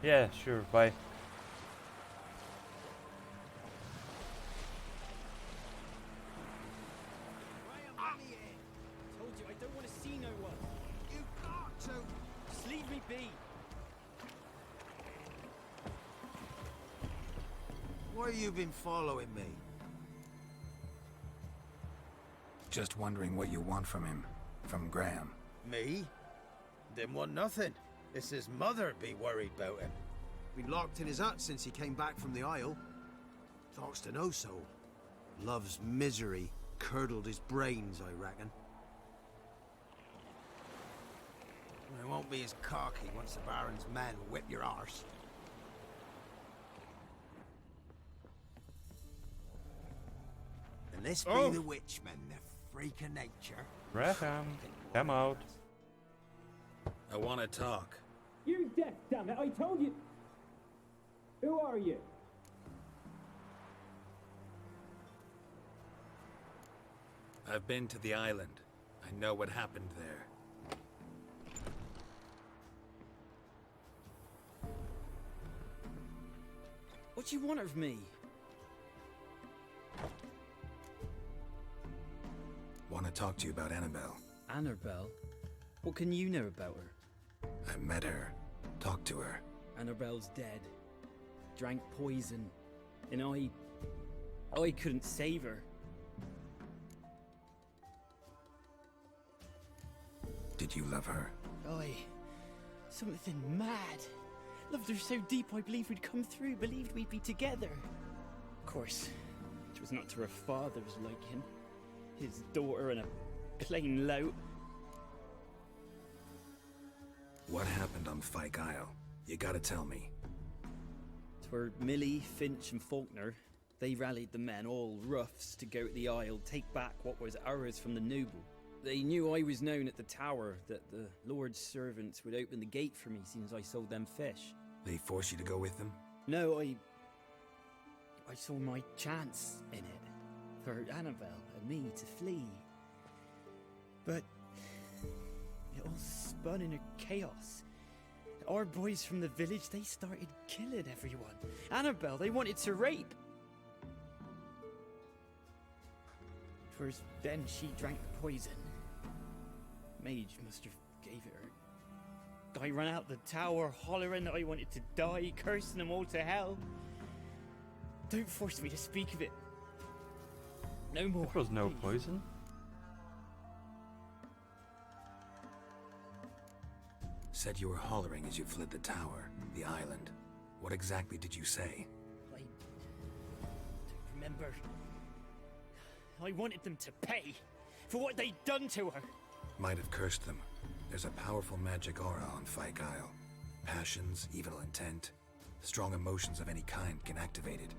Yeah, sure, bye. Told you, I don't want to see no one. You've got to. Just leave me be. Why you been following me? Just wondering what you want from him. From Graham. Me? Didn't want nothing. It's his mother be worried about him. Been locked in his hut since he came back from the Isle. Talks to no soul. Love's misery curdled his brains, I reckon. It won't be as cocky once the Baron's men whip your arse. And this be the witchman, the freak of nature. Graham, come out. I want to talk. You're deaf, damn it! I told you. Who are you? I've been to the island. I know what happened there. What do you want of me? Want to talk to you about Annabelle. Annabelle? What can you know about her? I met her. Talked to her. Annabelle's dead. Drank poison. And I couldn't save her. Did you love her? Something mad. Loved her so deep I believed we'd come through, believed we'd be together. Of course, it was not to her father's liking. His daughter and a plain lout. What happened on Fyke Isle? You gotta tell me. 'Twere Millie, Finch and Faulkner. They rallied the men, all roughs, to go to the Isle, take back what was ours from the noble. They knew I was known at the tower, that the Lord's servants would open the gate for me soon as I sold them fish. They forced you to go with them? No, I saw my chance in it. For Annabelle and me to flee. But it all spun in a chaos. Our boys from the village, they started killing everyone. Annabelle, they wanted to rape. First, then she drank the poison. Mage must have gave it her. I ran out the tower, hollering that I wanted to die, cursing them all to hell. Don't force me to speak of it. No more. There was no please. poison. Said you were hollering as you fled the tower, the island. What exactly did you say? I don't remember. I wanted them to pay for what they'd done to her. Might have cursed them. There's a powerful magic aura on Fyke Isle. Passions, evil intent, strong emotions of any kind can activate it.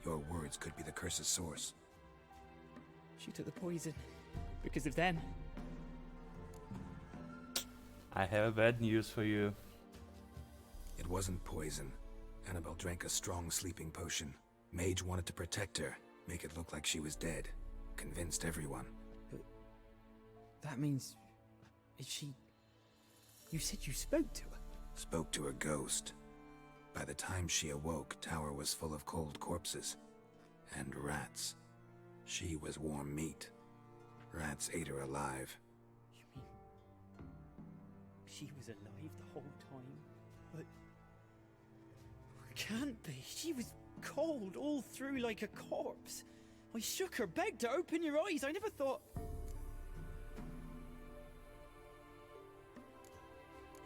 Your words could be the curse's source. She took the poison because of them. I have bad news for you. It wasn't poison. Annabelle drank a strong sleeping potion. Mage wanted to protect her, make it look like she was dead. Convinced everyone. That means... is she... You said you spoke to her? Spoke to a ghost. By the time she awoke, Tower was full of cold corpses. And rats. She was warm meat. Rats ate her alive. You mean... she was alive the whole time? But... can't be. She was cold all through like a corpse. I shook her, begged her, open your eyes. I never thought...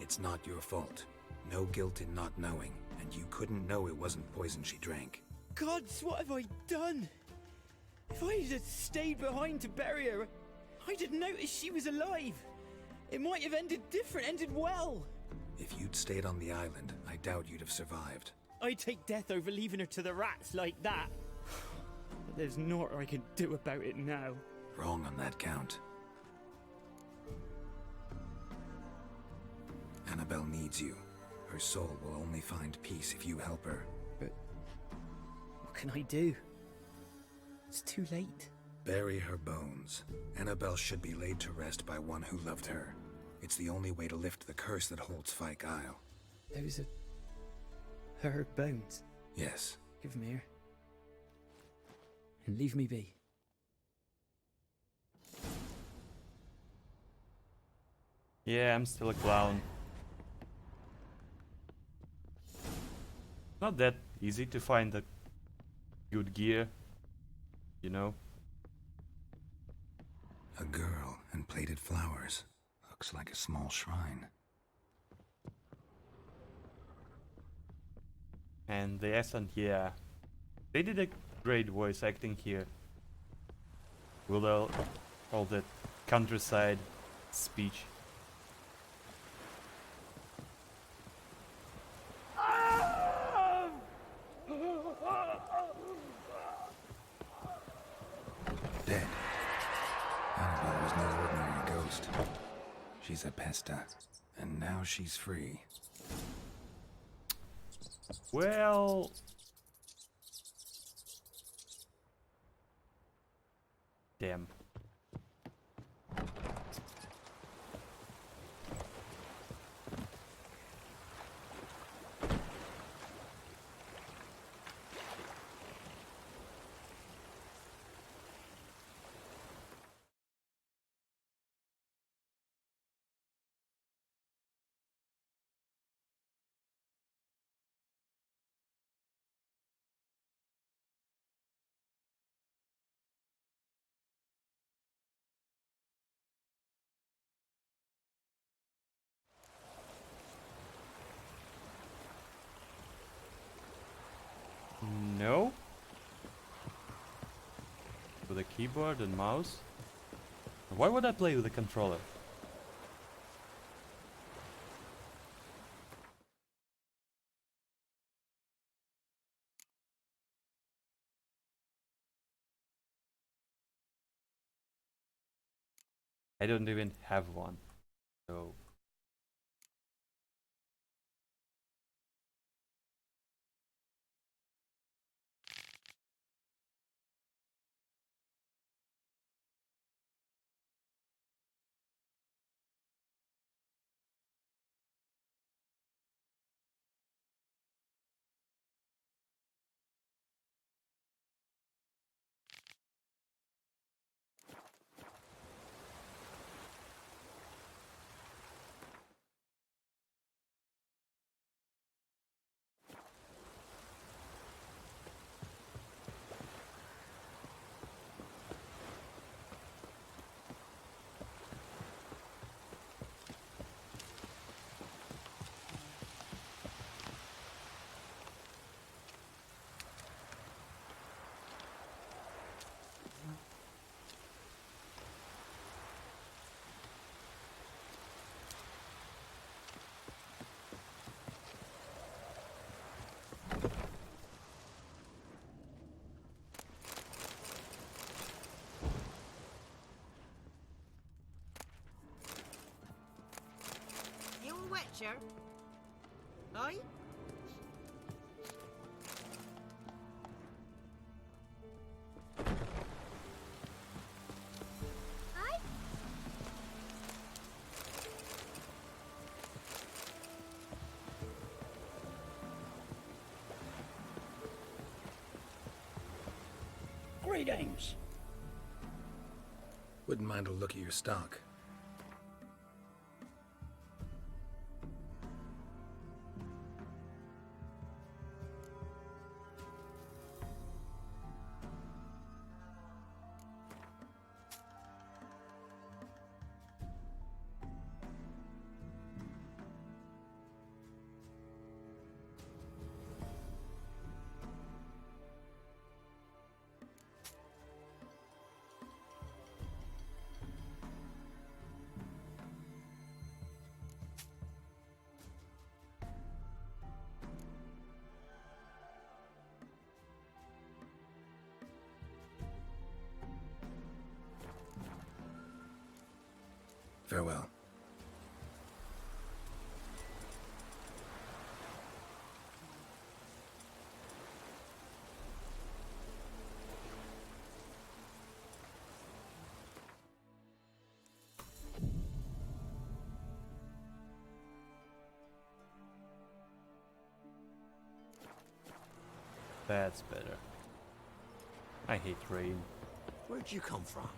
It's not your fault. No guilt in not knowing, and you couldn't know it wasn't poison she drank. Gods, what have I done? If I had stayed behind to bury her, I didn't notice she was alive. It might have ended different, ended well. If you'd stayed on the island, I doubt you'd have survived. I'd take death over leaving her to the rats like that. But there's naught I can do about it now. Wrong on that count. Annabelle needs you. Her soul will only find peace if you help her. But what can I do? It's too late. Bury her bones. Annabelle should be laid to rest by one who loved her. It's the only way to lift the curse that holds Fyke Isle. Those are... her bones? Yes. Give them here. And leave me be. Yeah, I'm still a clown. Not that easy to find the good gear, you know. A girl and plated flowers. Looks like a small shrine. And the accent, yeah. They did a great voice acting here. With all that countryside speech. Dead. Annabelle was no ordinary ghost. She's a Pesta, and now she's free. Well... damn. No? With a keyboard and mouse? Why would I play with a controller? I don't even have one, so... Witcher. Aye? Aye? Greetings. Wouldn't mind a look at your stock. Farewell. That's better. I hate rain. Where'd you come from?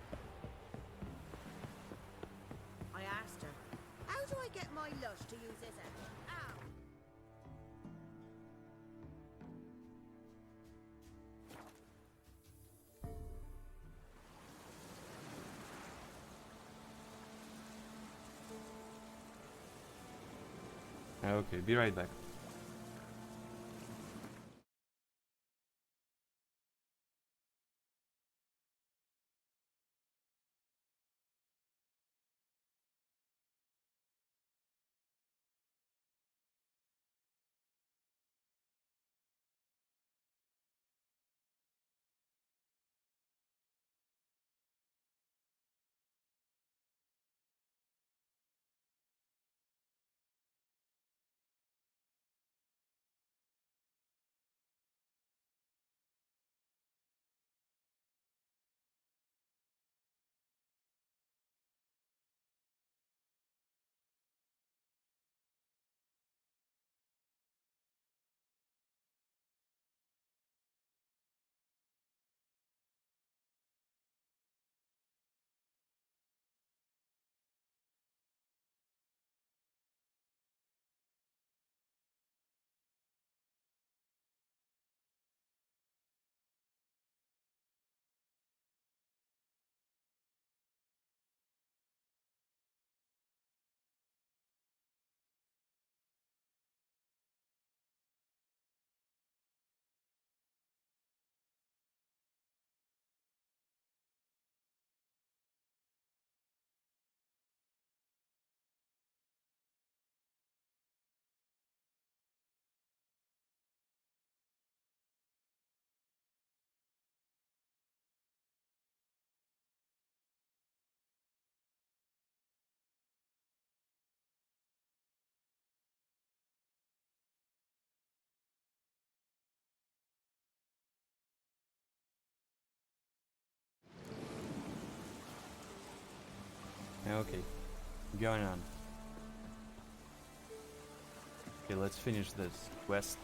I asked her, how do I get my lush to use this out? Ow! Okay, be right back. Okay, going on. Okay, let's finish this quest.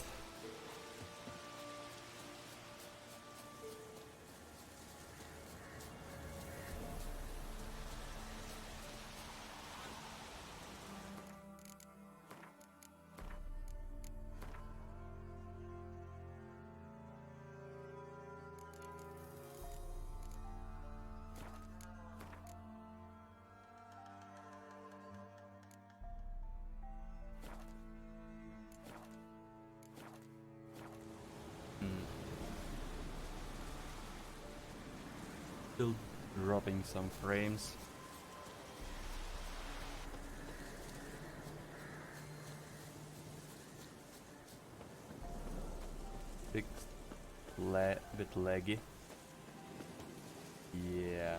Still dropping some frames. Bit laggy. Yeah.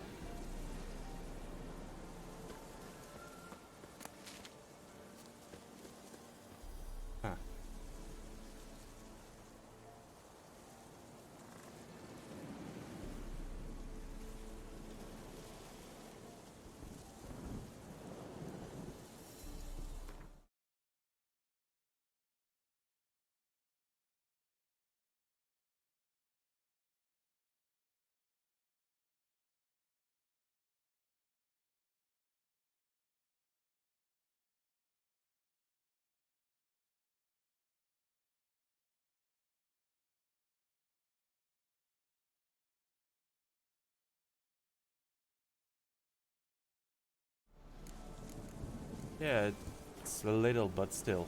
Yeah, it's a little, but still.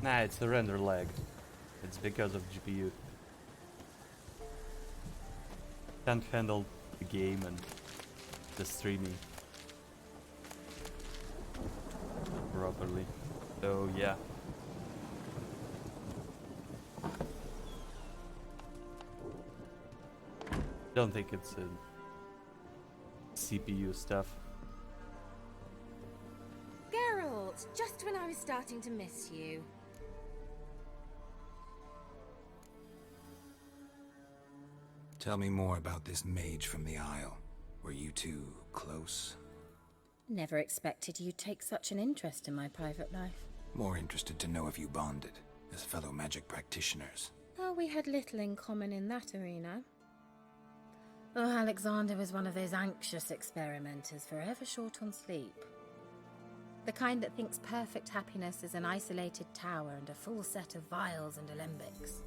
Nah, it's the render lag. It's because of GPU. Can't handle the game and the streaming properly. So yeah. Don't think it's a CPU stuff. Geralt, just when I was starting to miss you. Tell me more about this mage from the Isle. Were you two close? Never expected you'd take such an interest in my private life. More interested to know if you bonded, as fellow magic practitioners. Oh, we had little in common in that arena. Oh, Alexander was one of those anxious experimenters, forever short on sleep. The kind that thinks perfect happiness is an isolated tower and a full set of vials and alembics.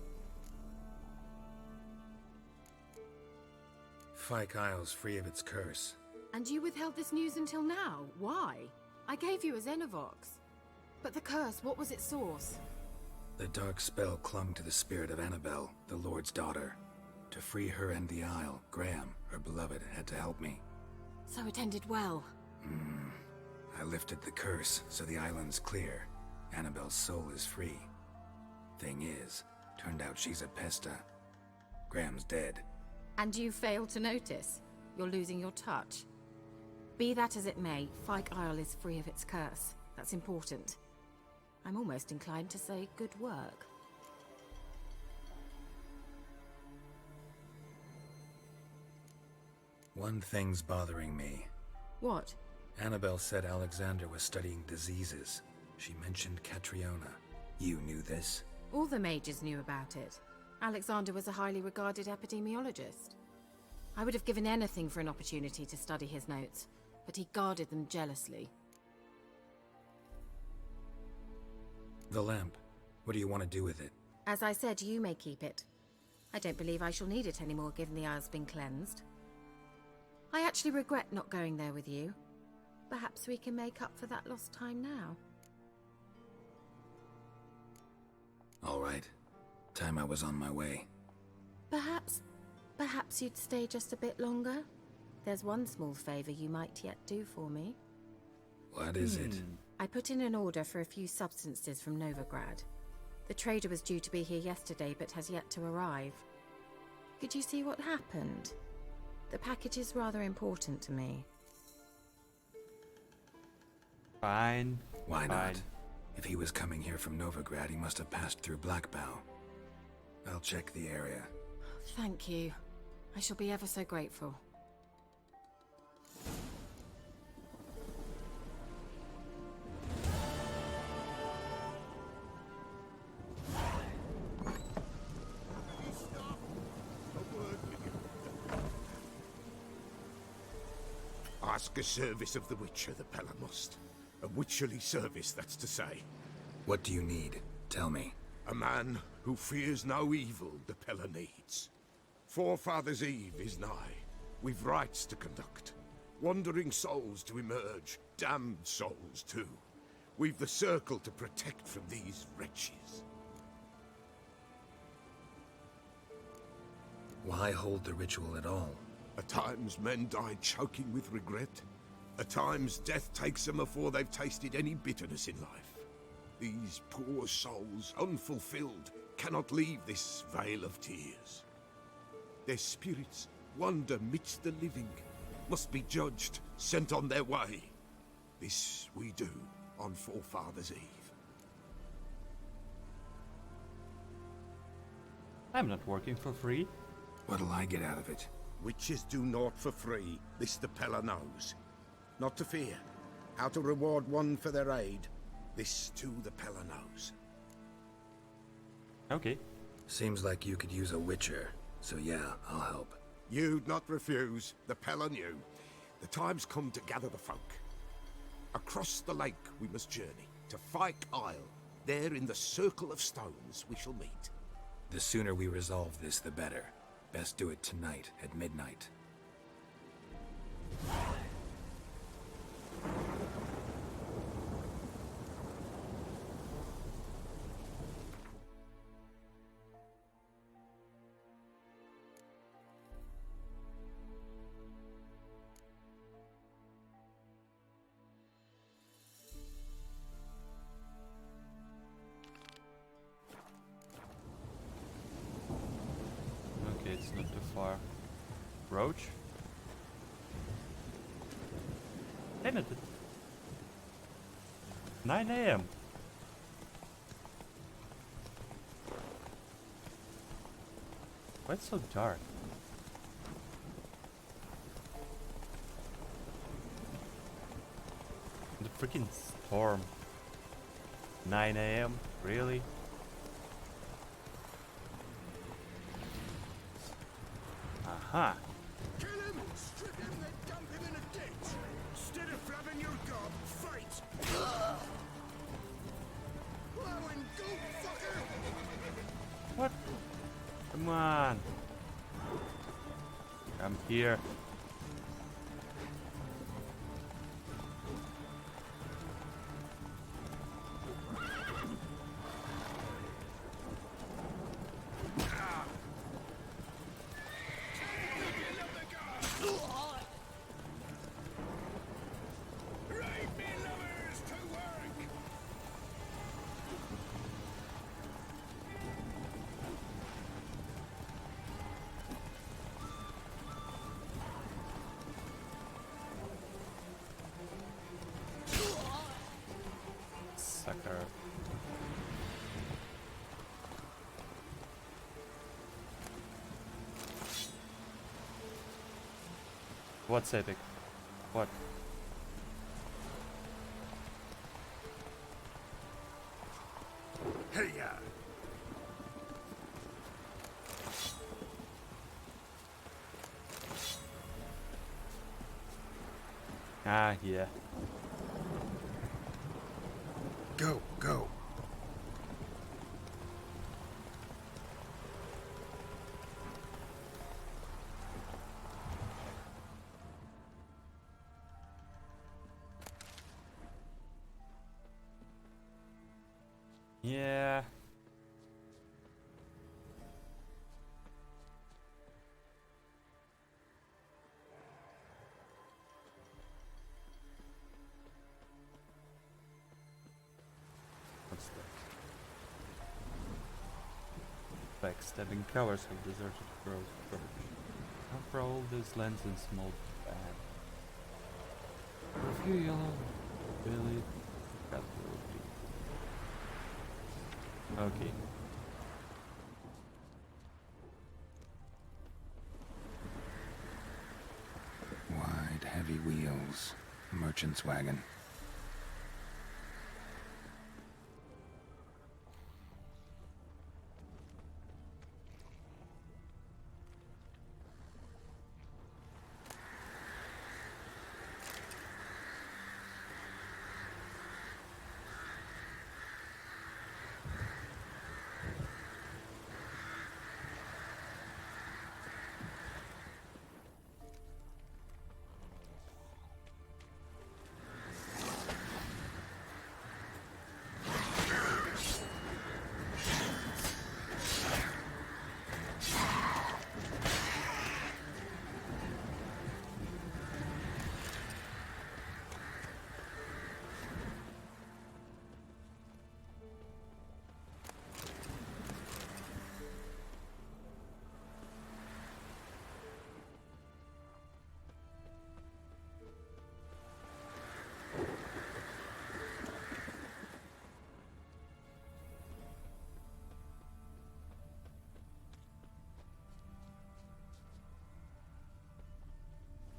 Fyke Isle's free of its curse. And you withheld this news until now? Why? I gave you a Xenovox. But the curse, what was its source? The dark spell clung to the spirit of Annabelle, the Lord's daughter. To free her and the Isle, Graham, her beloved, had to help me. So it ended well. I lifted the curse, so the island's clear. Annabelle's soul is free. Thing is, turned out she's a Pesta. Graham's dead. And you failed to notice? You're losing your touch. Be that as it may, Fyke Isle is free of its curse. That's important. I'm almost inclined to say good work. One thing's bothering me. What? Annabelle said Alexander was studying diseases. She mentioned Catriona. You knew this? All the mages knew about it. Alexander was a highly regarded epidemiologist. I would have given anything for an opportunity to study his notes, but he guarded them jealously. The lamp. What do you want to do with it? As I said, you may keep it. I don't believe I shall need it anymore, given the Isle's been cleansed. I actually regret not going there with you. Perhaps we can make up for that lost time now. All right. Time I was on my way. Perhaps you'd stay just a bit longer? There's one small favor you might yet do for me. What is it? I put in an order for a few substances from Novigrad. The trader was due to be here yesterday, but has yet to arrive. Could you see what happened? The package is rather important to me. Fine. Why not? If he was coming here from Novigrad, he must have passed through Blackbough. I'll check the area. Thank you. I shall be ever so grateful. Ask a service of the Witcher, the Pella must. A witcherly service, that's to say. What do you need? Tell me. A man who fears no evil the Pella needs. Forefathers' Eve is nigh. We've rites to conduct. Wandering souls to emerge. Damned souls, too. We've the circle to protect from these wretches. Why hold the ritual at all? At times men die choking with regret. At times death takes them before they've tasted any bitterness in life. These poor souls, unfulfilled, cannot leave this vale of tears. Their spirits wander midst the living, must be judged, sent on their way. This we do on Forefathers' Eve. I'm not working for free. What'll I get out of it? Witches do naught for free, this the Pella knows. Not to fear. How to reward one for their aid. This too the Pella knows. Okay. Seems like you could use a witcher, so yeah, I'll help. You'd not refuse. The Pella knew. The time's come to gather the folk. Across the lake we must journey, to Fyke Isle. There in the Circle of Stones we shall meet. The sooner we resolve this, the better. Best do it tonight, at midnight. Okay, it's not too far. Roach? Damn it! 9 AM. Why it's so dark? The freaking storm. 9 AM? Really? Aha! Kill him! Strip him, then dump him in a ditch! Instead of flapping your gob, fight! Plowing goat fucker! What? Come on! I'm here. Sucker. What's epic? What? Hey, ya! Ah, yeah. Go, go. Yeah. What's that? Backstabbing cowards have deserted Crow's Perch. Now for all these lands in small band. For a few yellow, Billy, that will be. Okay. Wide, heavy wheels. Merchant's wagon.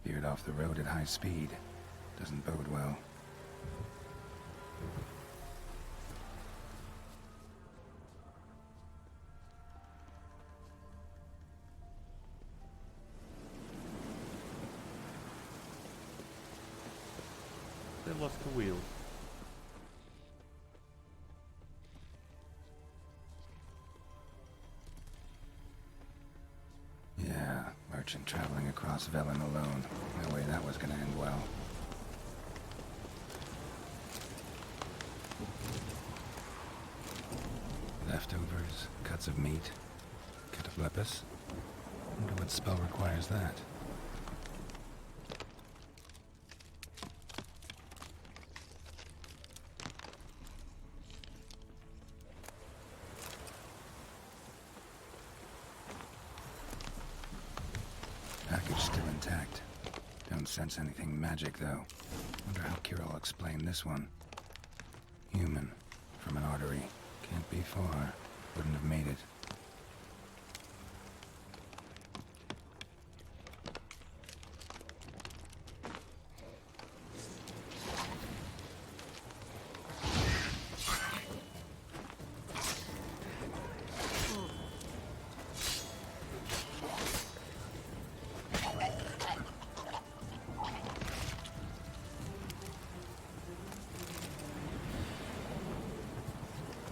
Veered off the road at high speed. Doesn't bode well. They lost the wheel. Yeah, merchant traveling across Velen alone. No way that was gonna end well. Leftovers, cuts of meat, cataplepis. Wonder what spell requires that. Package still intact. Don't sense anything magic, though. Wonder how Kira will explain this one. Human. From an artery. Can't be far. Wouldn't have made it.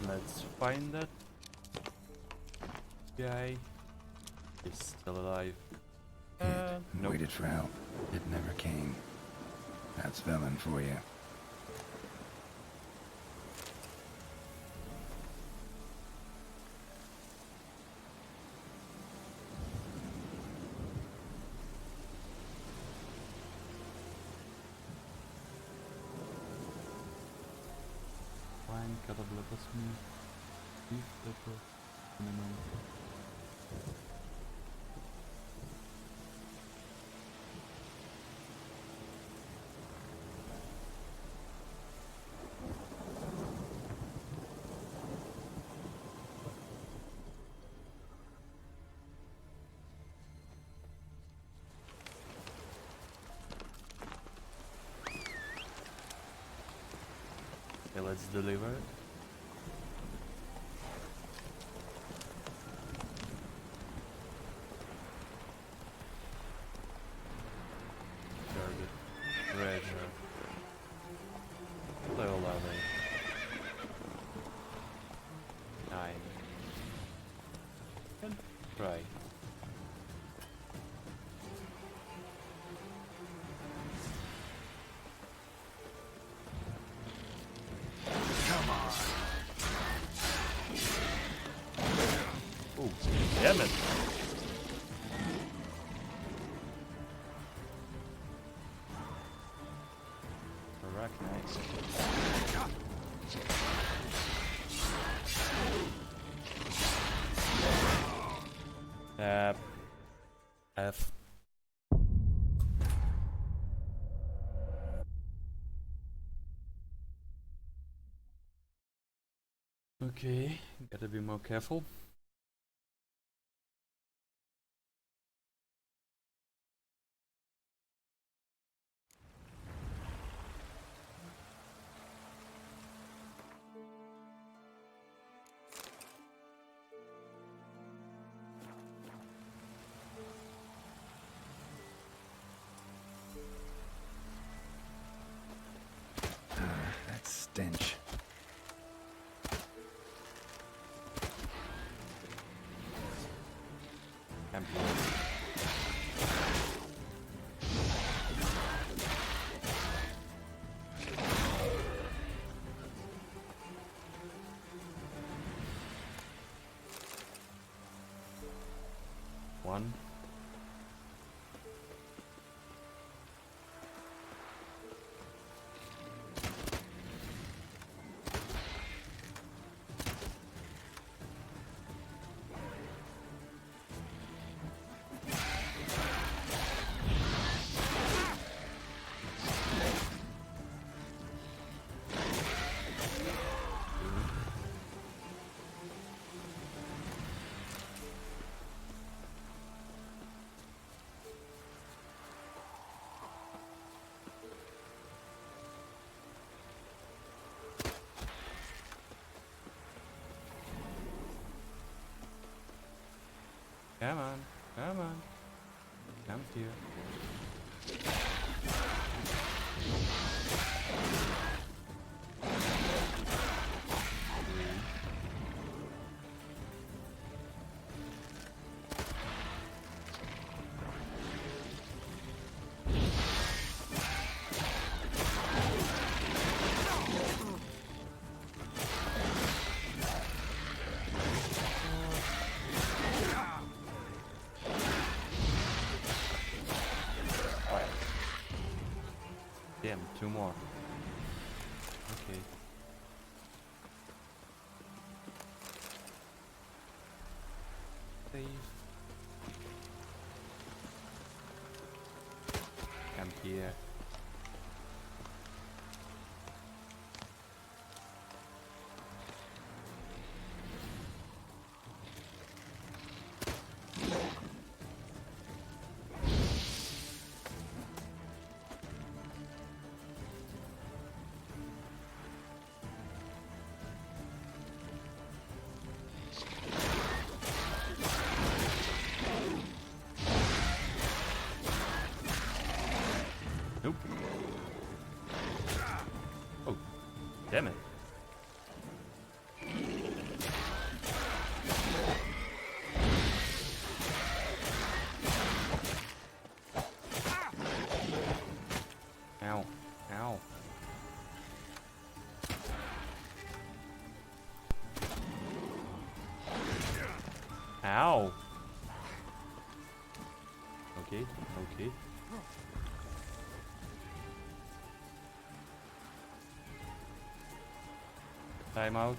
Let's find that guy. He's still alive. Nope. Waited for help. It never came. That's Velen for you. Wine, cataplepis meat, beef pepper, cinnamon. Okay, let's deliver it. Target. Treasure. What all are they? 9. Can try. Oh, damn it! Arachnites. F. Okay, gotta be more careful. That stench. One. Come on, come on. Come here. 2 more. Okay. Save. Come here. Nope. Oh, damn it. Ow. Ow. Ow. Okay, okay. Time out.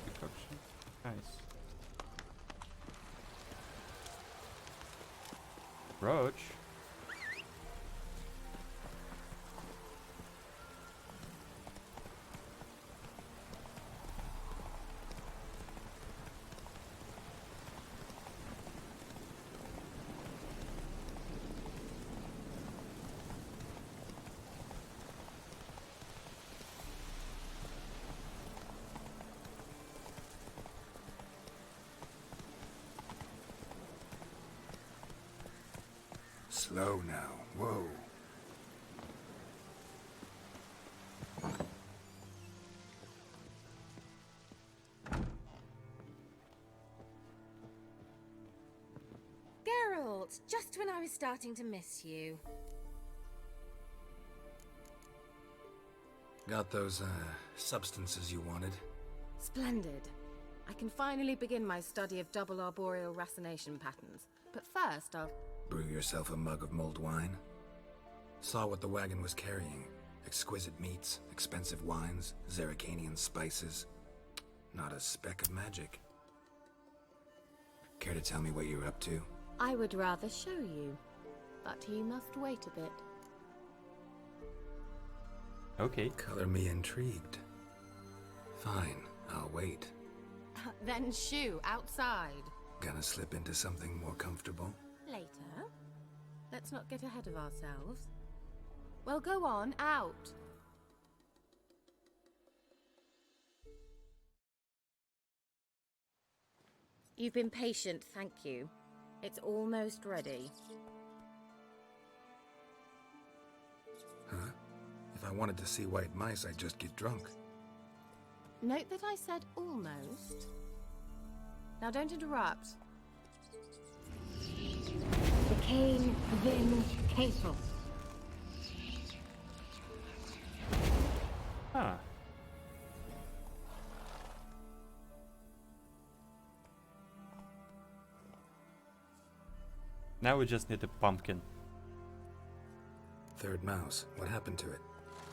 Decoction. Nice. Roach. Slow now. Whoa. Geralt, just when I was starting to miss you. Got those, substances you wanted? Splendid. I can finally begin my study of double arboreal racination patterns. But first, I'll... Brew yourself a mug of mulled wine? Saw what the wagon was carrying. Exquisite meats, expensive wines, Zerrikanian spices. Not a speck of magic. Care to tell me what you're up to? I would rather show you, but you must wait a bit. Okay. Color me intrigued. Fine, I'll wait. Then shoo, outside. Gonna slip into something more comfortable? Later. Let's not get ahead of ourselves. Well, go on, out. You've been patient, thank you. It's almost ready. Huh? If I wanted to see white mice, I'd just get drunk. Note that I said almost. Now don't interrupt. The cane Vin Castle. Huh. Now we just need a pumpkin. third mouse. What happened to it?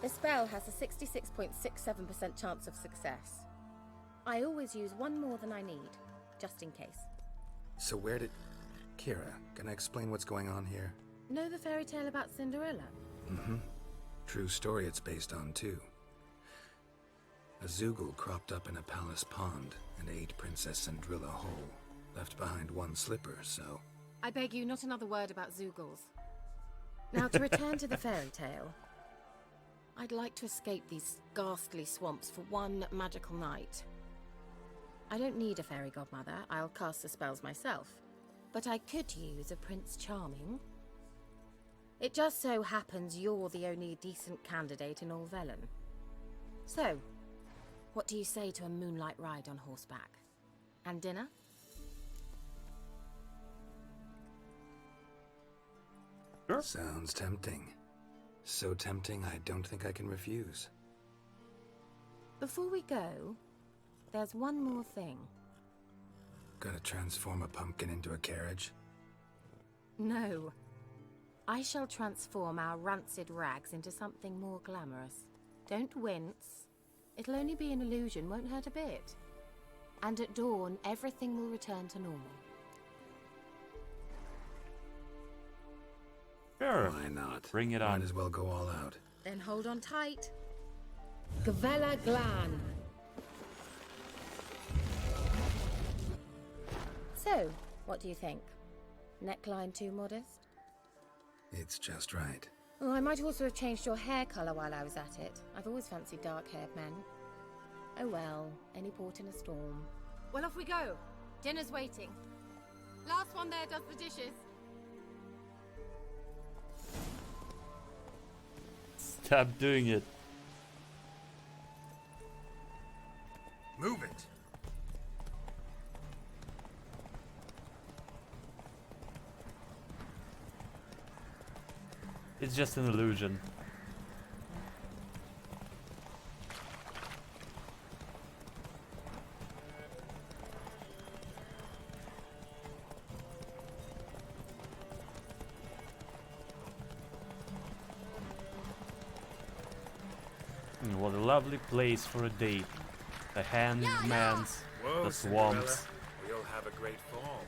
The spell has a 66.67% chance of success. I always use one more than I need, just in case. So where did... Kira, can I explain what's going on here? Know the fairy tale about Cinderella? Mm-hmm. True story it's based on, too. A Zoogle cropped up in a palace pond and ate Princess Cinderella whole. Left behind one slipper, so... I beg you, not another word about Zoogles. Now, to return to the fairy tale. I'd like to escape these ghastly swamps for one magical night. I don't need a fairy godmother, I'll cast the spells myself. But I could use a Prince Charming. It just so happens you're the only decent candidate in all Velen. So, what do you say to a moonlight ride on horseback? And dinner? Sure. Sounds tempting. So tempting, I don't think I can refuse. Before we go, there's one more thing. Gotta transform a pumpkin into a carriage? No. I shall transform our rancid rags into something more glamorous. Don't wince. It'll only be an illusion, won't hurt a bit. And at dawn, everything will return to normal. Sure. Why not? Bring it on. Might as well go all out. Then hold on tight. Gavella Glan. So, what do you think? Neckline too modest? It's just right. Oh, I might also have changed your hair colour while I was at it. I've always fancied dark-haired men. Oh well, any port in a storm. Well, off we go. Dinner's waiting. Last one there does the dishes. Stop doing it. Move it! It's just an illusion. What a lovely place for a date. The handmans, Whoa, the swamps. Cinderella. We'll have a great fall.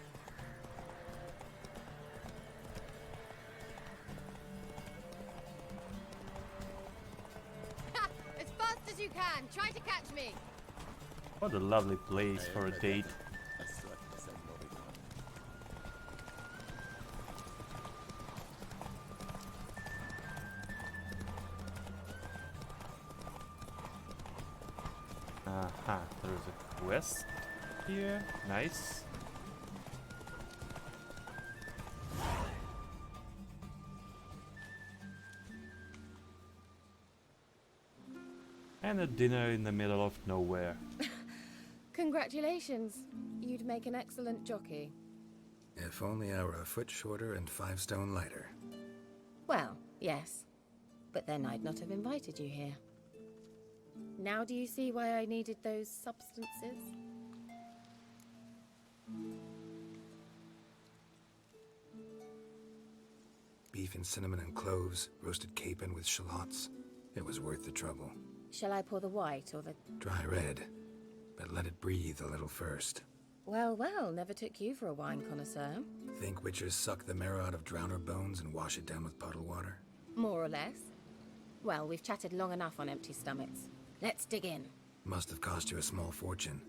As fast as you can. Try to catch me. What a lovely place for a date. Aha, there's a quest here. Nice. And a dinner in the middle of nowhere. Congratulations. You'd make an excellent jockey. If only I were a foot shorter and 5 stone lighter. Well, yes. But then I'd not have invited you here. Now do you see why I needed those substances? Beef and cinnamon and cloves, roasted capon with shallots. It was worth the trouble. Shall I pour the white or the... Dry red, but let it breathe a little first. Well, well, never took you for a wine connoisseur. Think witchers suck the marrow out of drowner bones and wash it down with puddle water? More or less. Well, we've chatted long enough on empty stomachs. Let's dig in. Must have cost you a small fortune.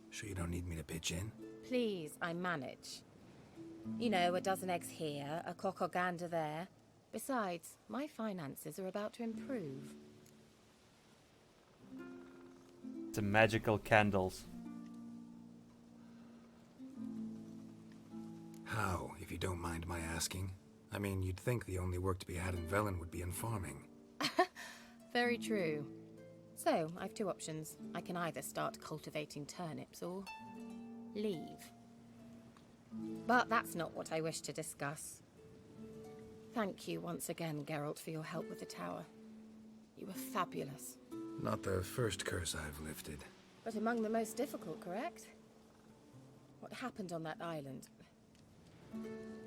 Sure you don't need me to pitch in? Please, I manage. You know, a dozen eggs here, a cock or gander there. Besides, my finances are about to improve. The magical candles. How, if you don't mind my asking? I mean, you'd think the only work to be had in Velen would be in farming. Very true. So, I've two options. I can either start cultivating turnips or leave. But that's not what I wish to discuss. Thank you once again, Geralt, for your help with the tower. You were fabulous. Not the first curse I've lifted. But among the most difficult, correct? What happened on that island?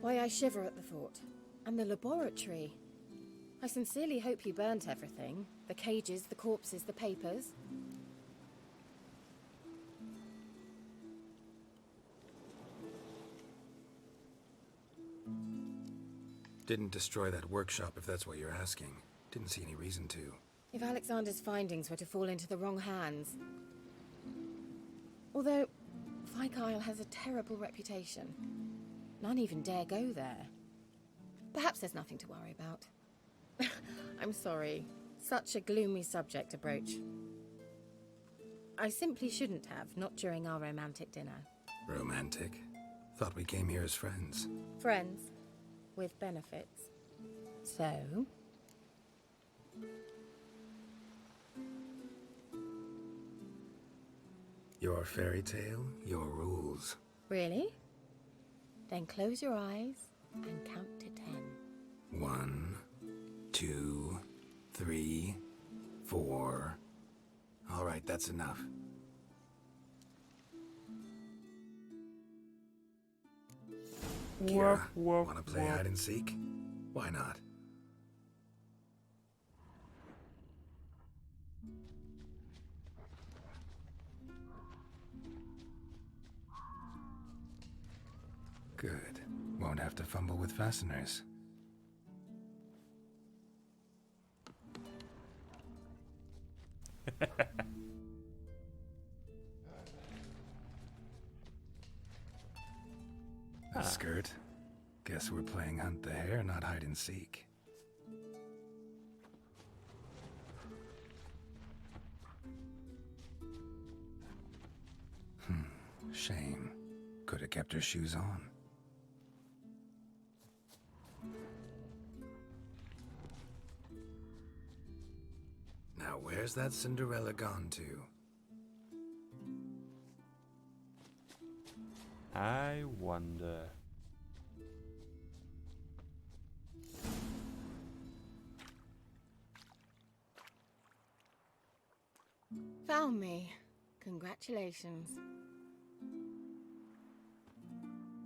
Why, I shiver at the thought. And the laboratory. I sincerely hope you burnt everything. The cages, the corpses, the papers. Didn't destroy that workshop, if that's what you're asking. Didn't see any reason to. If Alexander's findings were to fall into the wrong hands... Although, Fyke Isle has a terrible reputation. None even dare go there. Perhaps there's nothing to worry about. I'm sorry. Such a gloomy subject to broach. I simply shouldn't have, not during our romantic dinner. Romantic? Thought we came here as friends. Friends. With benefits. So... Your fairy tale, your rules. Really? Then close your eyes and count to 10. 1, 2, 3, 4. All right, that's enough. Kira, wanna play hide and seek? Why not? Good. Won't have to fumble with fasteners. A skirt. Guess we're playing hunt the hare, not hide and seek. Shame. Could have kept her shoes on. Now where's that Cinderella gone to? I wonder. Found me. Congratulations.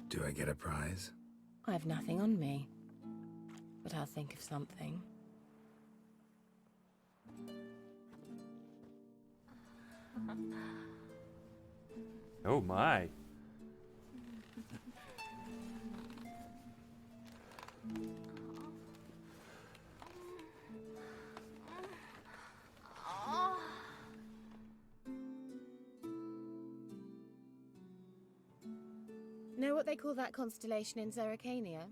Do I get a prize? I've nothing on me. But I'll think of something. Oh my. Know what they call that constellation in Zerrikania?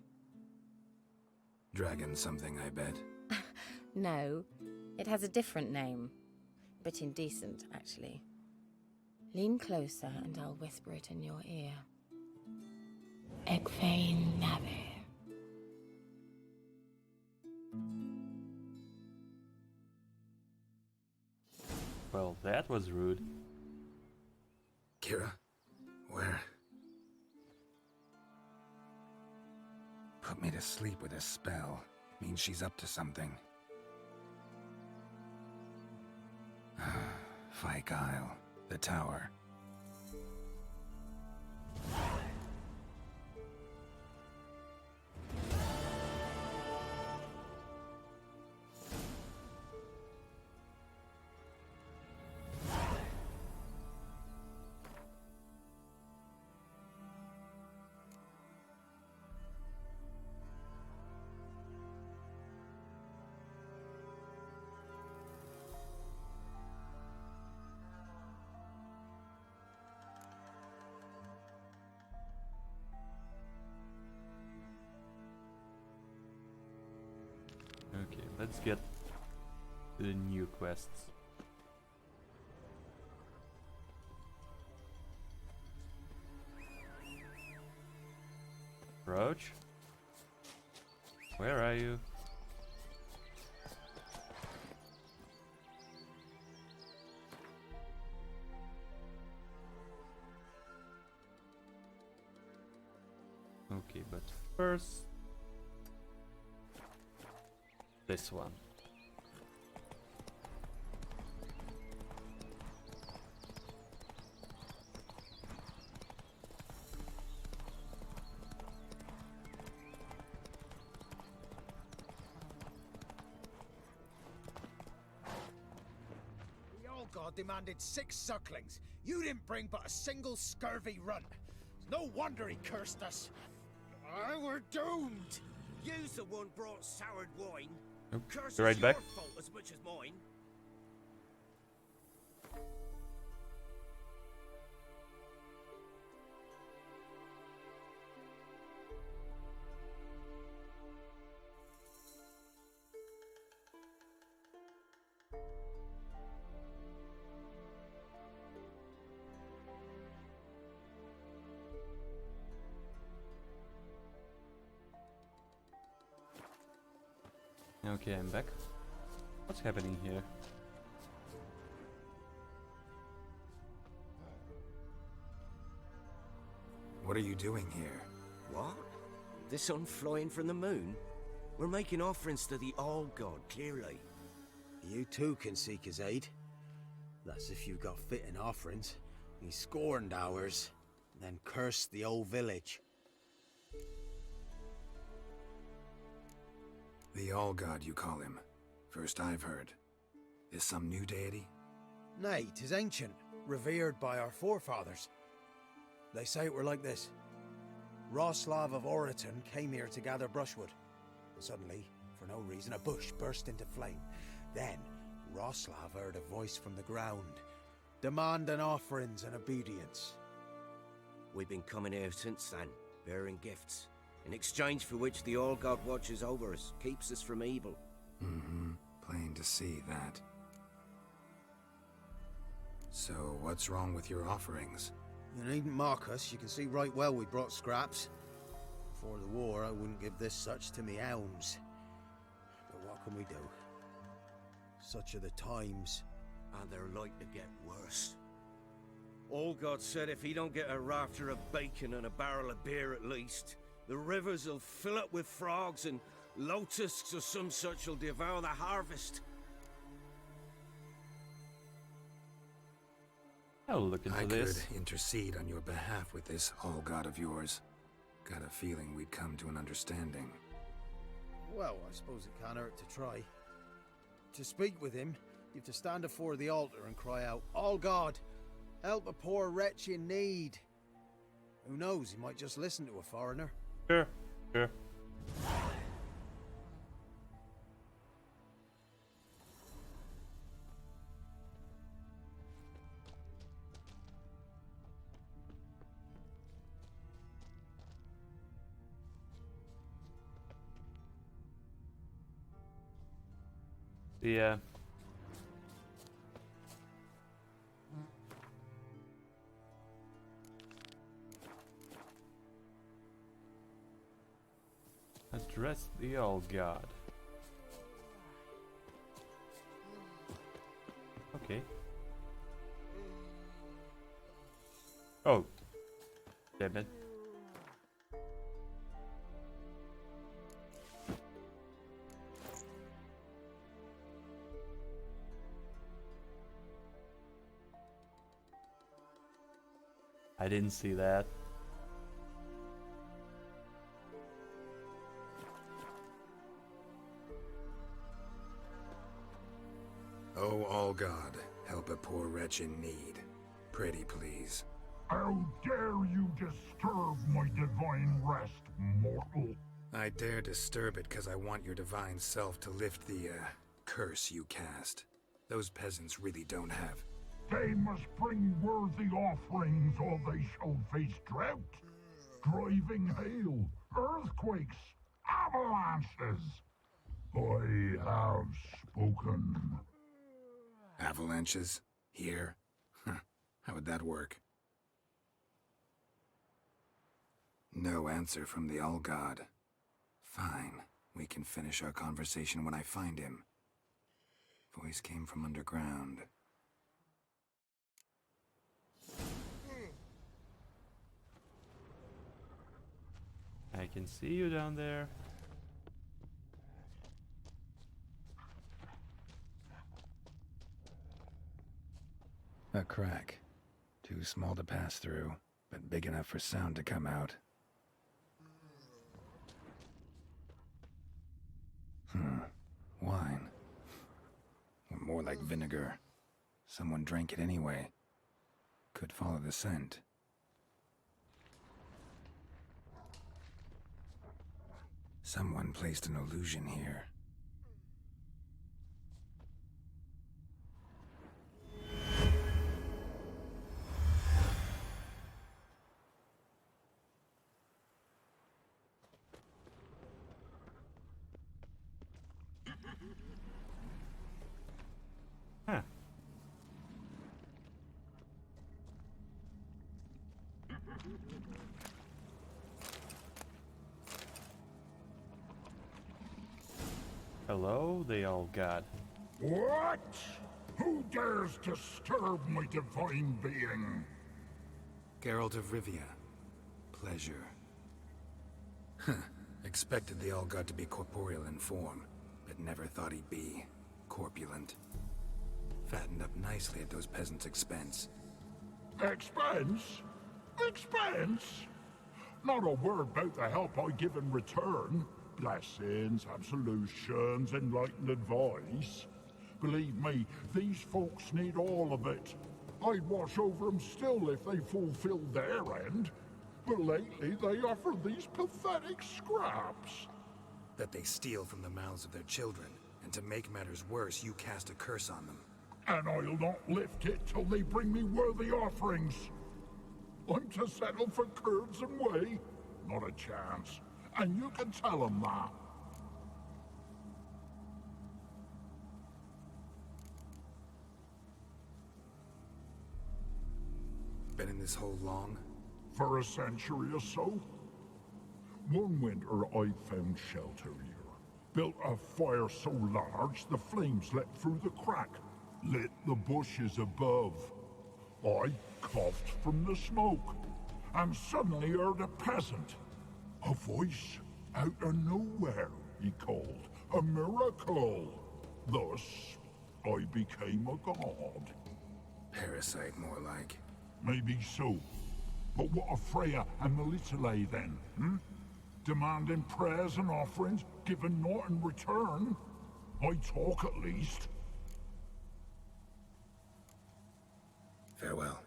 Dragon something, I bet. No, it has a different name. But indecent, actually. Lean closer and I'll whisper it in your ear. Egfain Navir. Well, that was rude. Kira, where? Put me to sleep with a spell. Means she's up to something. Fyke Isle, the tower. Okay, let's get to the new quests. Roach? Where are you? Okay, but first this one. God demanded 6 sucklings. You didn't bring but a single scurvy runt. No wonder he cursed us. We're doomed. You's the one brought soured wine. Nope. Curse Be right is back. your fault as much as mine. Okay, I'm back. What's happening here? What are you doing here? What? The sun flying from the moon? We're making offerings to the All-God, clearly. You too can seek his aid. That's if you've got fitting offerings. He scorned ours, then cursed the old village. The All-God, you call him. First I've heard. Is some new deity? Nay, 'tis ancient, revered by our forefathers. They say it were like this. Roslav of Oriton came here to gather brushwood. And suddenly, for no reason, a bush burst into flame. Then, Roslav heard a voice from the ground, demanding offerings and obedience. We've been coming here since then, bearing gifts, in exchange for which the All-God watches over us, keeps us from evil. Mm-hmm. Plain to see that. So, what's wrong with your offerings? You needn't mock us. You can see right well we brought scraps. Before the war, I wouldn't give this such to me hounds. But what can we do? Such are the times. And they're like to get worse. All-God said if he don't get a rafter of bacon and a barrel of beer at least, the rivers will fill up with frogs and locusts or some such will devour the harvest. I'll look into this. I could intercede on your behalf with this All-God of yours. Got a feeling we'd come to an understanding. Well, I suppose it can't hurt to try. To speak with him, you have to stand before the altar and cry out, "All God, help a poor wretch in need." Who knows, he might just listen to a foreigner. Sure, sure. Yeah. Address the All-God. Okay. Oh. Damn it. I didn't see that. Oh, All-God, help a poor wretch in need. Pretty please. How dare you disturb my divine rest, mortal? I dare disturb it because I want your divine self to lift the, curse you cast. Those peasants really don't have. They must bring worthy offerings or they shall face drought, driving hail, earthquakes, avalanches. I have spoken. Avalanches? Here? Huh. How would that work? No answer from the All-God. Fine. We can finish our conversation when I find him. Voice came from underground. I can see you down there. A crack. Too small to pass through, but big enough for sound to come out. Wine. Or more like vinegar. Someone drank it anyway. Could follow the scent. Someone placed an illusion here. Huh. Hello, they all got. What? Who dares disturb my divine being? Geralt of Rivia. Pleasure. Expected the All-God to be corporeal in form, but never thought he'd be corpulent. Fattened up nicely at those peasants' expense. Expense? Expense? Not a word about the help I give in return. Blessings, absolutions, enlightened advice. Believe me, these folks need all of it. I'd watch over them still if they fulfilled their end. But lately they offer these pathetic scraps. That they steal from the mouths of their children, and to make matters worse, you cast a curse on them. And I'll not lift it till they bring me worthy offerings. I'm to settle for curds and whey? Not a chance. And you can tell them that. Been in this hole long? For a century or so. One winter I found shelter here. Built a fire so large the flames leapt through the crack. Lit the bushes above. I coughed from the smoke, and suddenly heard a peasant. A voice out of nowhere, he called. A miracle. Thus, I became a god. Parasite, more like. Maybe so. But what of Freya and Melitele then, hmm? Demanding prayers and offerings, giving naught in return? I talk at least. Farewell.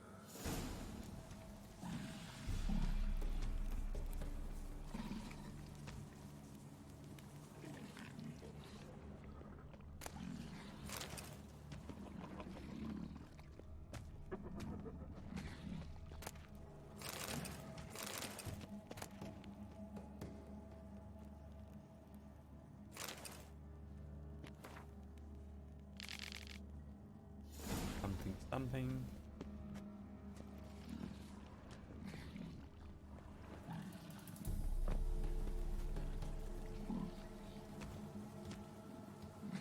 Something.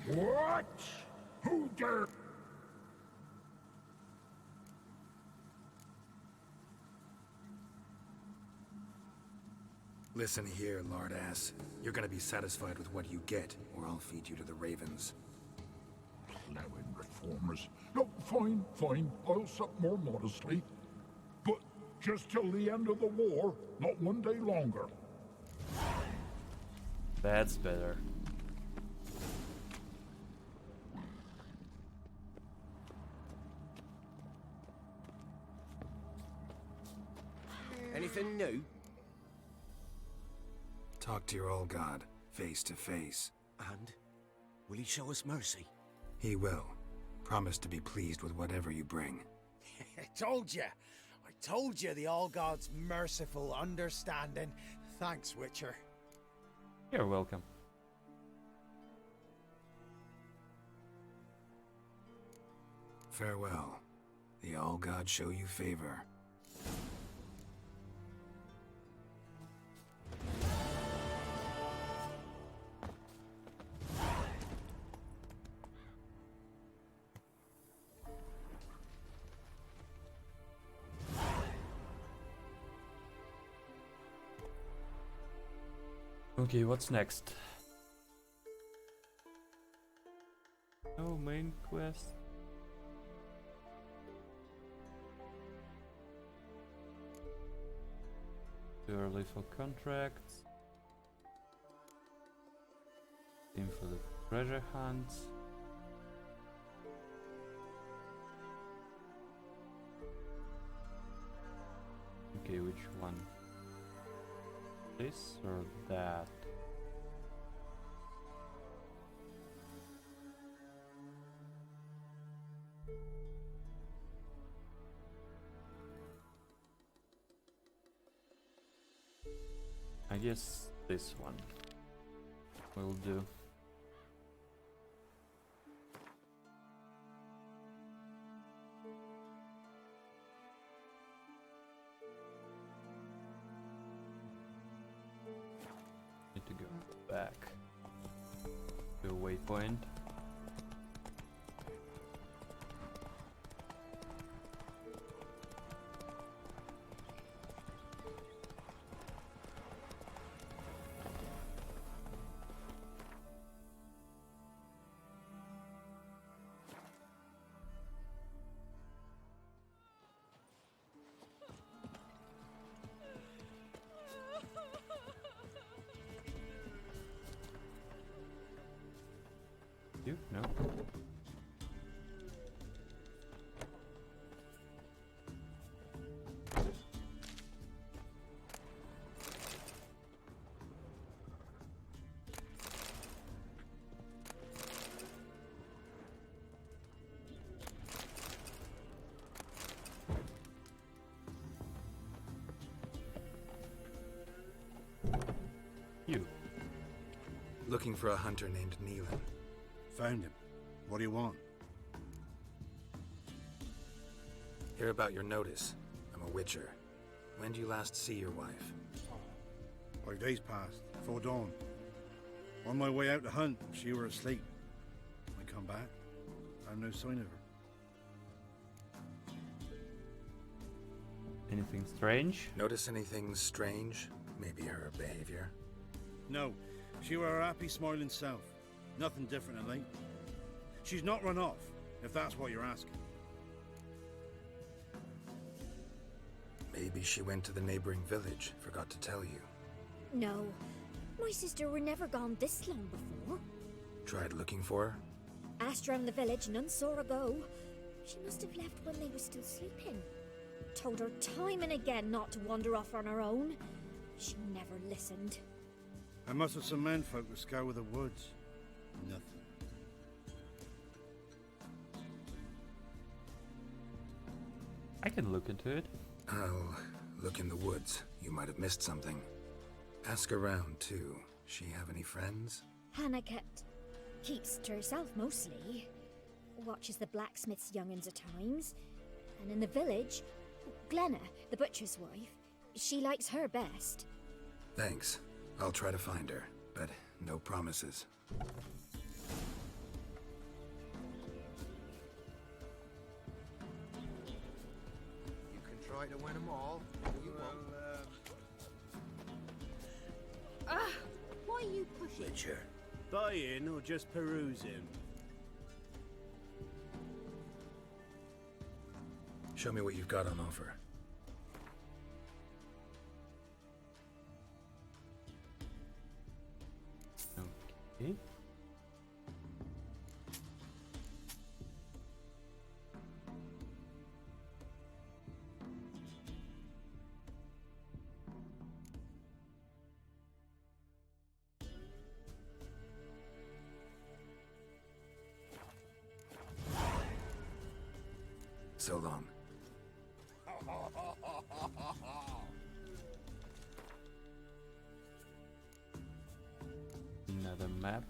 What? Who dare? Listen here, Lardass. You're gonna be satisfied with what you get, or I'll feed you to the ravens. Plowing reformers. No, fine, fine. I'll sup more modestly. But just till the end of the war, not one day longer. That's better. Anything new? Talk to your old god, face to face. And? Will he show us mercy? He will. Promise to be pleased with whatever you bring. I told you the All-God's merciful, understanding. Thanks, Witcher. You're welcome. Farewell. The All-God show you favor. Okay, what's next? Oh, main quest. Too early for contracts. Team for the treasure hunt. Which one? This or that? I guess this one will do. Need to go back to a waypoint. You? No. You. Looking for a hunter named Neelan. Found him. What do you want? Hear about your notice. I'm a witcher. When did you last see your wife? 5 days passed, before dawn. On my way out to hunt, she were asleep. I come back, I've no sign of her. Anything strange? Notice anything strange? Maybe her behavior? No, she were her happy, smiling self. Nothing different than late. She's not run off, if that's what you're asking. Maybe she went to the neighboring village, forgot to tell you. No, my sister were never gone this long before. Tried looking for her? Asked round the village, none saw her go. She must have left when they were still sleeping. Told her time and again not to wander off on her own. She never listened. I must have some menfolk to scour the woods. Nothing. I can look into it. I'll look in the woods. You might have missed something. Ask around, too. She have any friends? Hannah keeps to herself mostly. Watches the blacksmith's young'uns at times. And in the village, Glenna, the butcher's wife, she likes her best. Thanks. I'll try to find her, but no promises. You can try to win them all. You won't. Why are you pushing? Witcher. Buying or just perusing? Show me what you've got on offer. Okay. So long. Another map.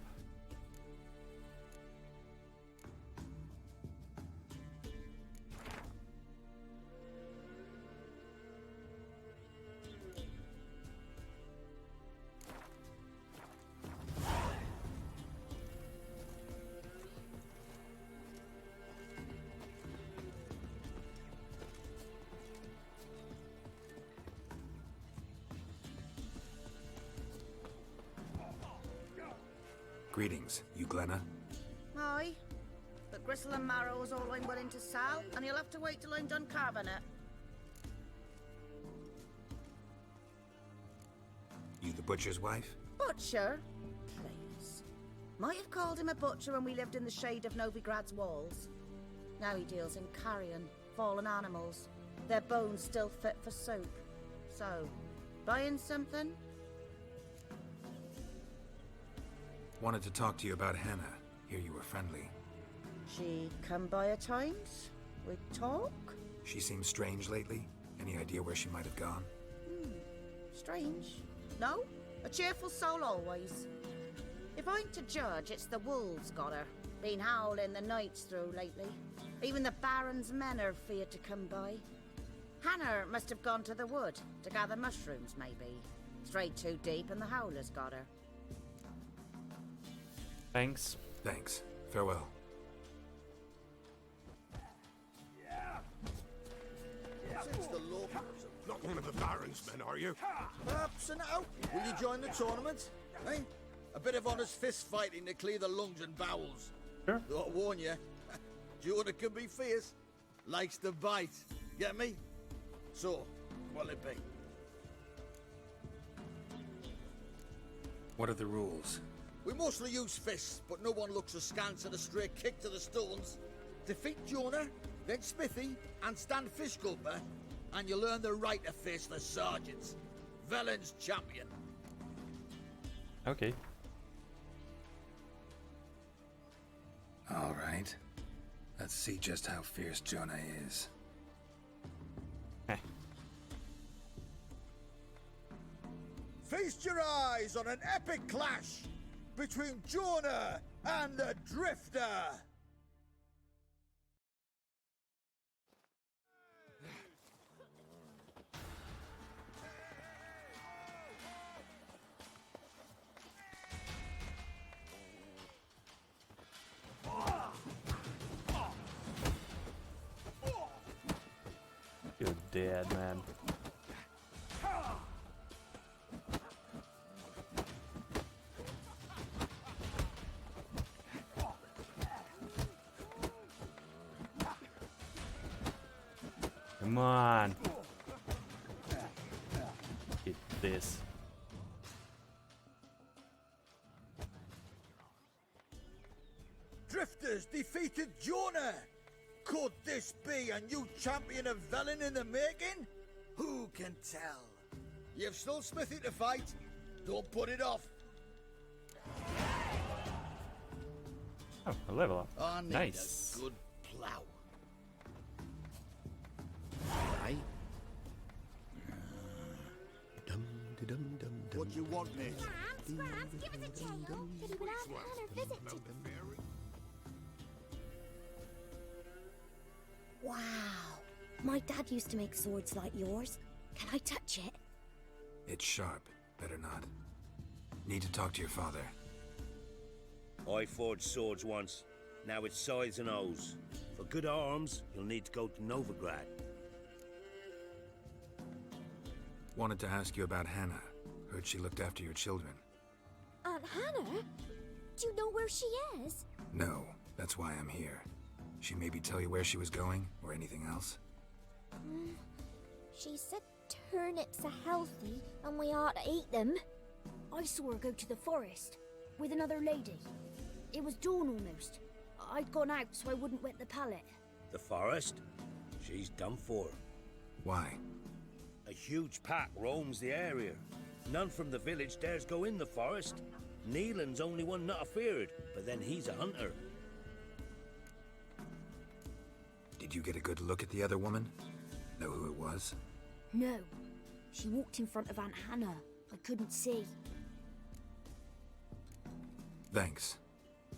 Greetings, you Glenna? Aye. But gristle and marrow is all I'm willing to sell, and you'll have to wait till I'm done carving it. You the butcher's wife? Butcher? Please. Might have called him a butcher when we lived in the shade of Novigrad's walls. Now he deals in carrion, fallen animals. Their bones still fit for soup. So, buying something? Wanted to talk to you about Hannah. Hear you were friendly. She come by at times? We talk? She seems strange lately. Any idea where she might have gone? Strange. No? A cheerful soul always. If I'm to judge, it's the wolves got her. Been howling the nights through lately. Even the Baron's men are feared to come by. Hannah must have gone to the wood to gather mushrooms, maybe. Strayed too deep and the howlers got her. Thanks. Thanks. Farewell. Since the law... Not one of the Baron's men, are you? Perhaps now. Will you join the tournament? Eh? A bit of honest fist fighting to clear the lungs and bowels. Sure. Though I warn you, Jonah can be fierce. Likes to bite. Get me? So, what'll it be? What are the rules? We mostly use fists, but no one looks askance at a stray kick to the stones. Defeat Jonah, then Smithy, and stand Fishgulper, and you'll earn the right to face the sergeants. Velen's champion. Okay. All right. Let's see just how fierce Jonah is. Feast your eyes on an epic clash between Jonah and the Drifter. You're dead, man. Come on. Hit this. Drifters defeated Jonah. Could this be a new champion of Velen in the making? Who can tell? You've still Smithy to fight. Don't put it off. Oh, a level up. I need Nice. a good plow. Right. What you want, mate? Scraps, give us a tale that he would have Hannah visit to... Wow. My dad used to make swords like yours. Can I touch it? It's sharp. Better not. Need to talk to your father. I forged swords once. Now it's scythes and O's. For good arms, you'll need to go to Novigrad. Wanted to ask you about Hannah. Heard she looked after your children. Aunt Hannah? Do you know where she is? No, that's why I'm here. She maybe tell you where she was going, or anything else? She said turnips are healthy and we ought to eat them. I saw her go to the forest with another lady. It was dawn almost. I'd gone out so I wouldn't wet the pallet. The forest? She's done for. Why? A huge pack roams the area. None from the village dares go in the forest. Neelan's only one not afeared, but then he's a hunter. Did you get a good look at the other woman? Know who it was? No. She walked in front of Aunt Hannah. I couldn't see. Thanks.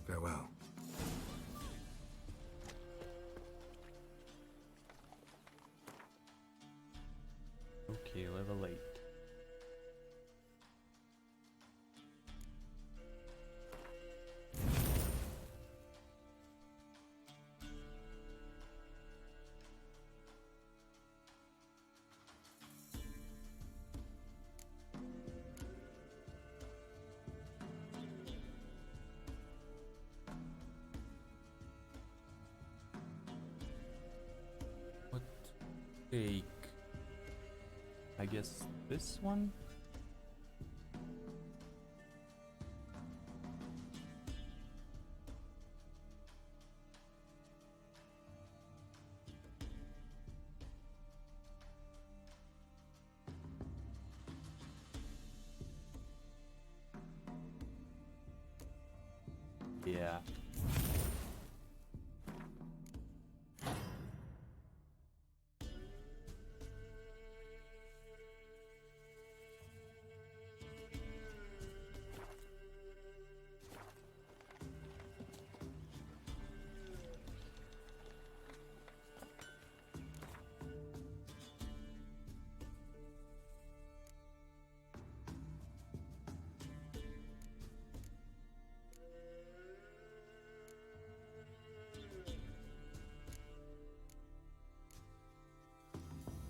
Farewell. Okay, level 8. What take? I guess this one? Yeah.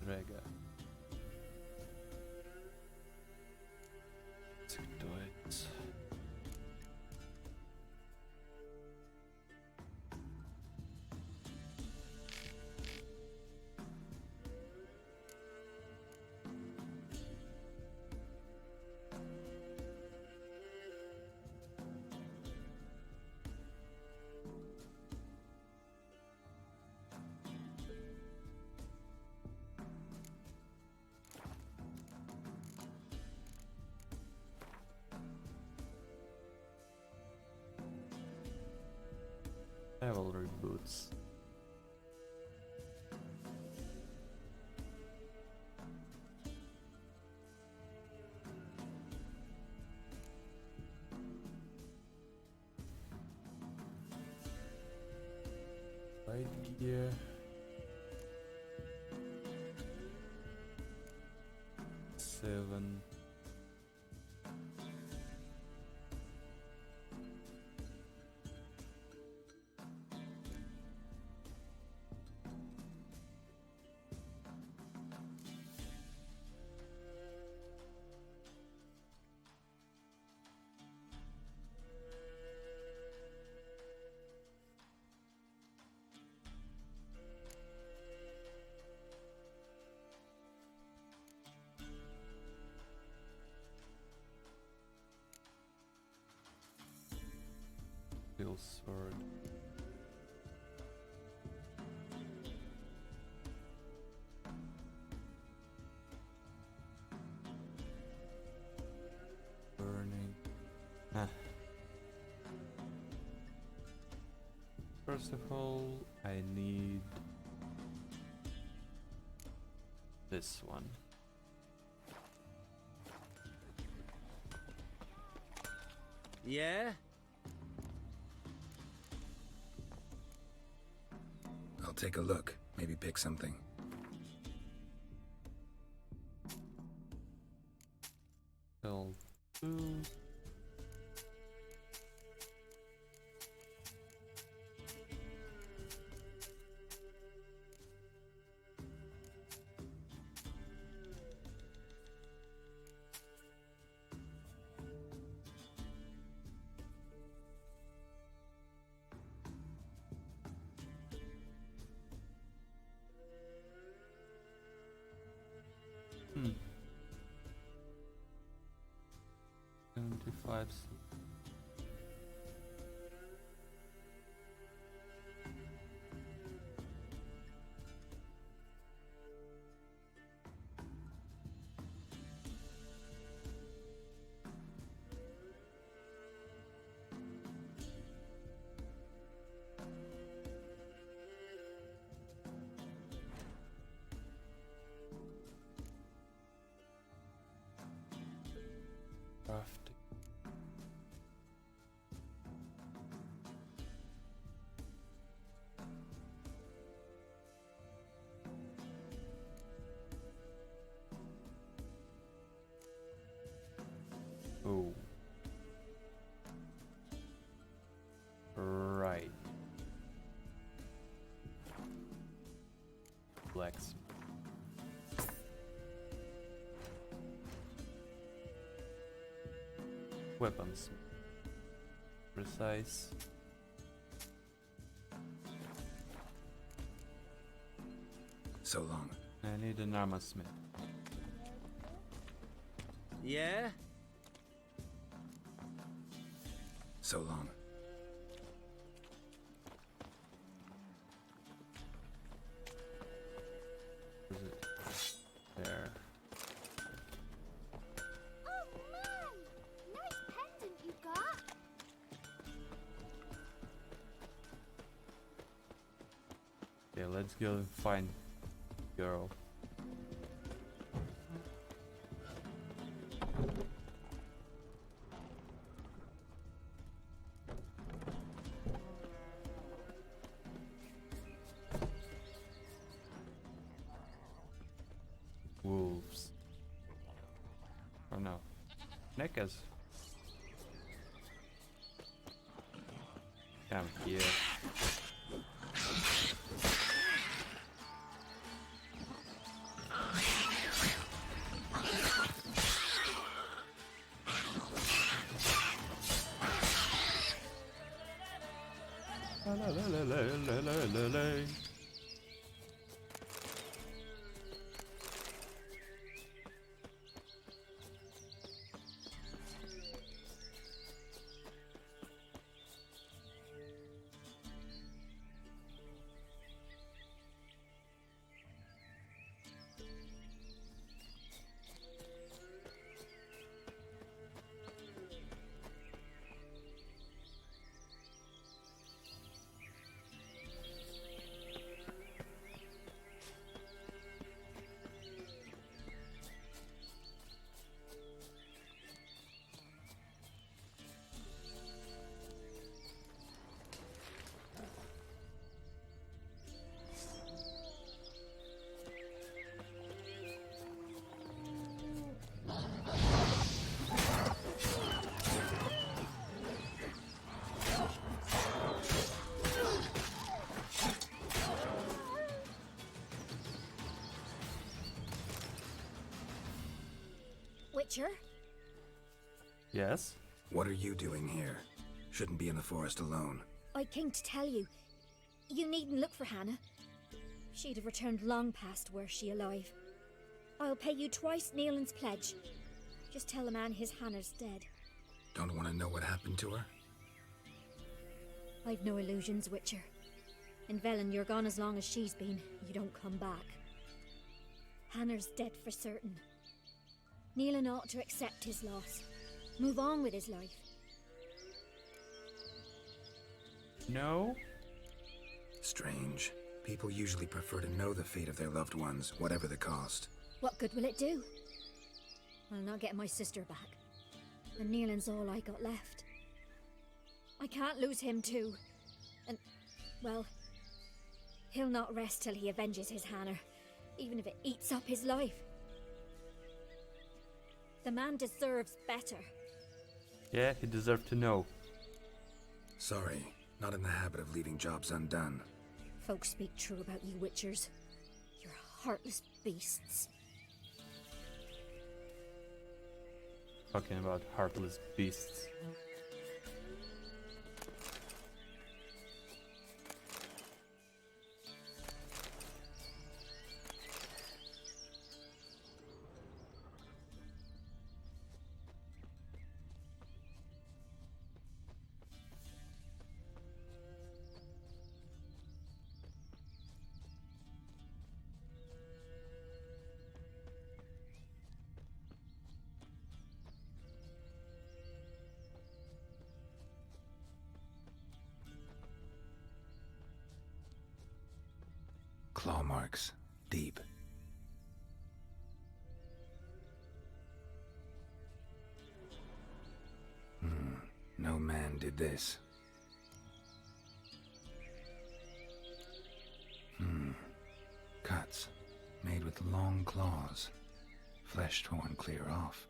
Rega. Deutsch. Cavalry boots. Light gear. Seven. Steel sword. Burning. First of all, I need this one. Yeah? I'll take a look. Maybe pick something. L2. Hmm. 75. Crafting. Oh. Right. Blacksmith. Weapons. Precise. So long. I need an armor smith. Yeah? So long. Is it there? Oh man! Nice pendant you got. Okay, let's go and find girl. Wolves. Oh no. Neckers. Come here. La la la la la la la la. Witcher? Yes? What are you doing here? Shouldn't be in the forest alone. I came to tell you. You needn't look for Hannah. She'd have returned long past were she alive. I'll pay you twice Nealon's pledge. Just tell the man his Hannah's dead. Don't want to know what happened to her? I've no illusions, Witcher. In Velen, you're gone as long as she's been. You don't come back. Hannah's dead for certain. Nealon ought to accept his loss. Move on with his life. No? Strange. People usually prefer to know the fate of their loved ones, whatever the cost. What good will it do? I'll not get my sister back. And Nealon's all I got left. I can't lose him too. And, well, he'll not rest till he avenges his Hannah, even if it eats up his life. The man deserves better. Yeah, he deserved to know. Sorry, not in the habit of leaving jobs undone. Folks speak true about you, Witchers. You're heartless beasts. Talking about heartless beasts. Claw marks. Deep. No man did this. Cuts. Made with long claws. Flesh torn clear off.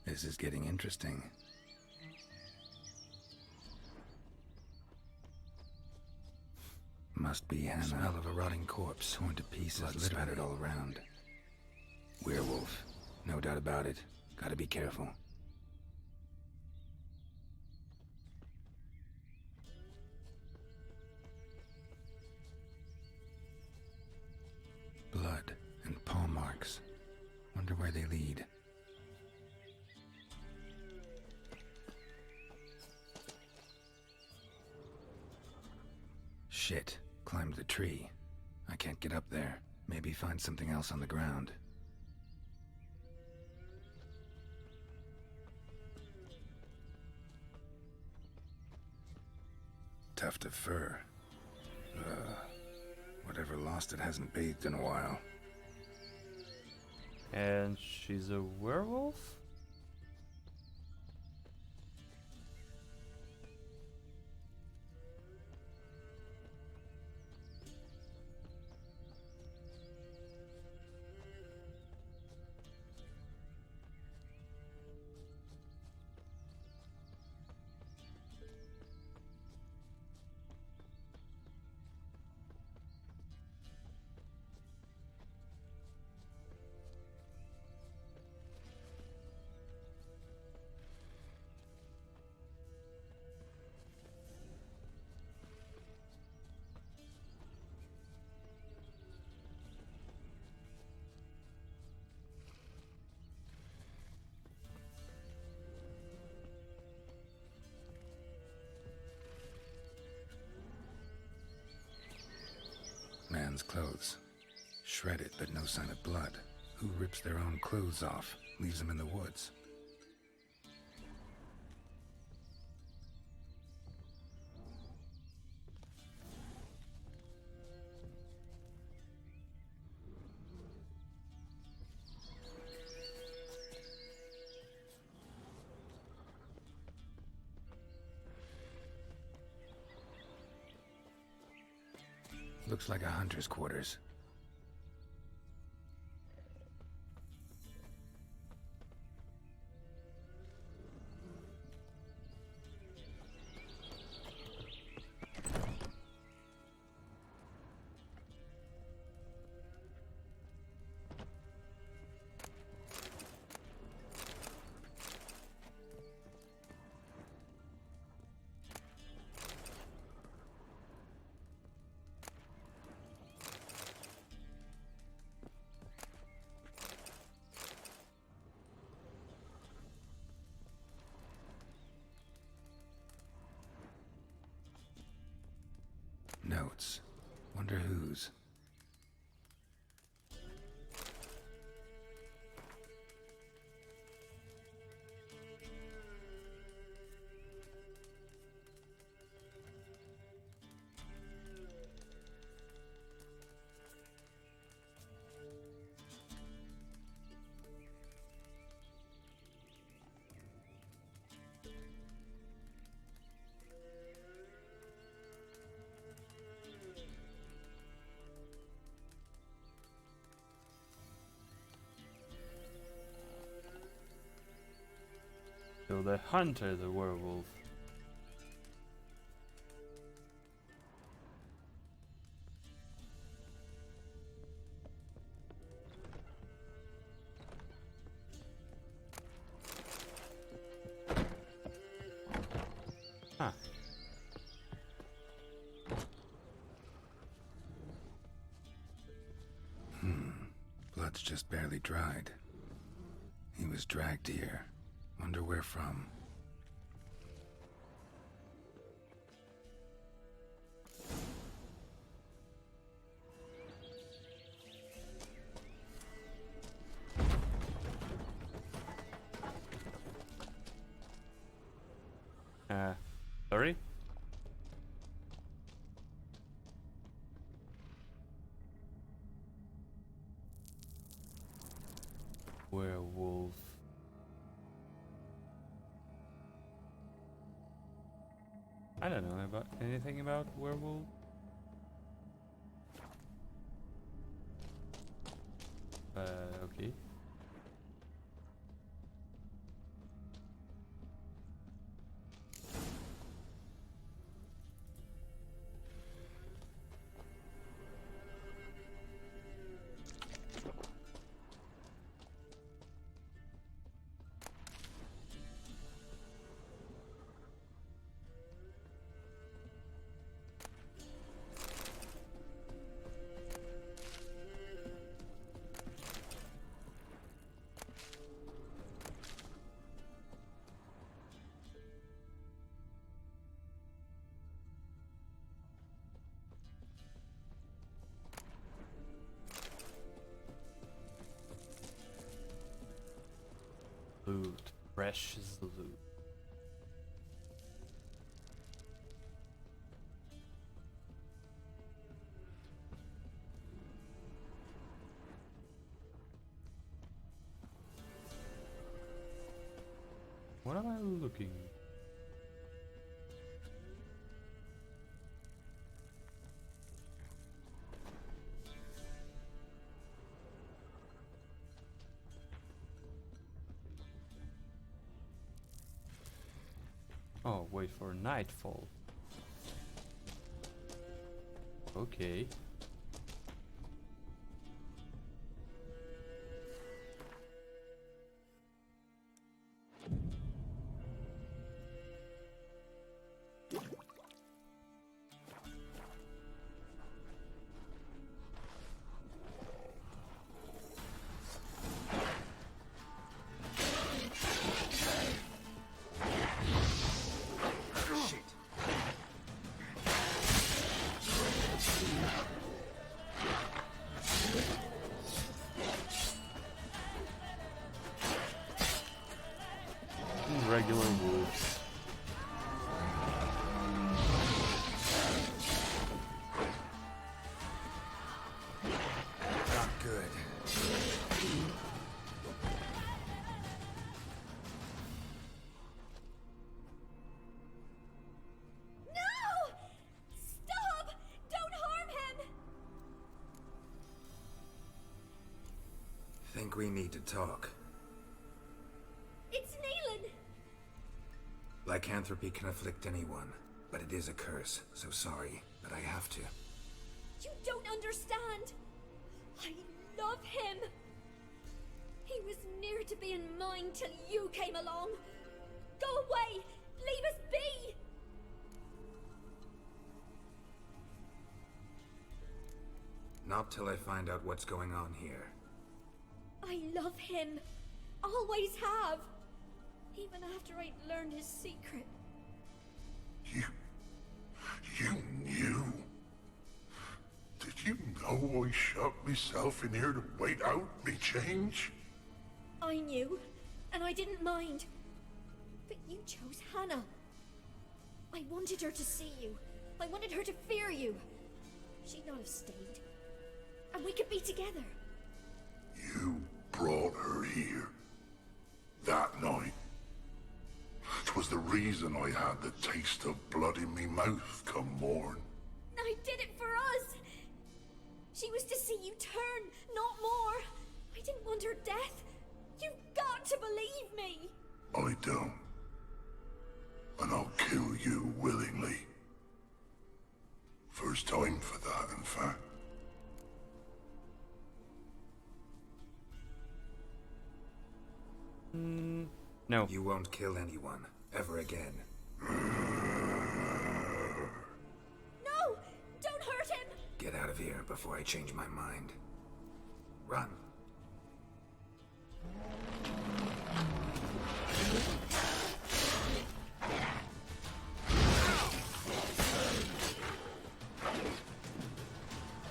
This is getting interesting. Must be Hannah. Smell of a rotting corpse, torn to pieces, blood spattered all around. Werewolf, no doubt about it. Gotta be careful. Blood and paw marks. Wonder where they lead. Shit. Climbed the tree. I can't get up there. Maybe find something else on the ground. tuft of fur. Whatever lost it hasn't bathed in a while. And she's a werewolf? Man's clothes. Shredded, but no sign of blood. Who rips their own clothes off, leaves them in the woods? Looks like a hunter's quarters. Notes. Wonder whose. So the hunter, the werewolf. Huh. Blood's just barely dried. He was dragged here. Wonder where from. Sorry? Werewolf. I don't know about anything about werewolf. Okay. Loot. Precious loot. looking. Oh, wait for nightfall. Okay. Regular wolves. Not good. No! Stop! Don't harm him! Think we need to talk. It's Neelan! Lycanthropy can afflict anyone, but it is a curse, so sorry, but I have to. You don't understand! I love him! He was near to being mine till you came along! Go away! Leave us be! Not till I find out what's going on here. I love him! Always have! Even after I'd learned his secret. You knew? Did you know I shut myself in here to wait out me change? I knew, and I didn't mind. But you chose Hannah. I wanted her to see you. I wanted her to fear you. She'd not have stayed. And we could be together. You brought her here. That night. 'Twas the reason I had the taste of blood in me mouth come morn. I did it for us. She was to see you turn, not more. I didn't want her death. You've got to believe me. I don't. And I'll kill you willingly. First time for that, in fact. No. You won't kill anyone, ever again. No! Don't hurt him! Get out of here before I change my mind. Run.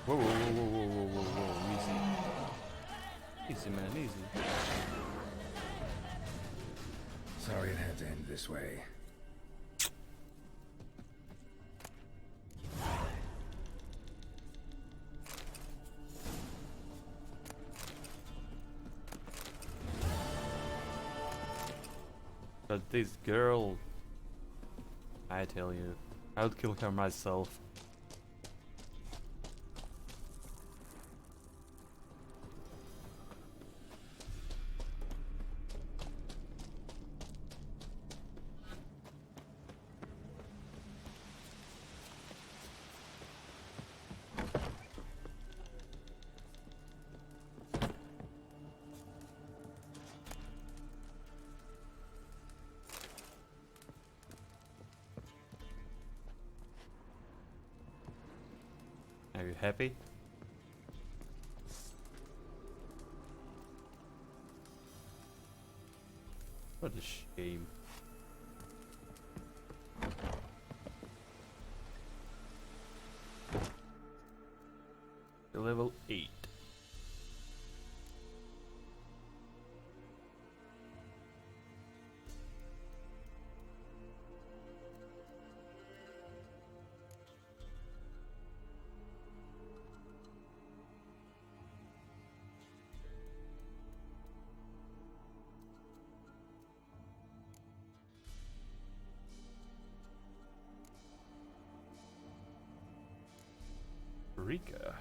Whoa, whoa, whoa, whoa, whoa, whoa, whoa, whoa, easy. Easy, man, easy. Sorry it had to end this way. But this girl, I tell you, I would kill her myself. Are you happy? What a shame. Level 8. Rika.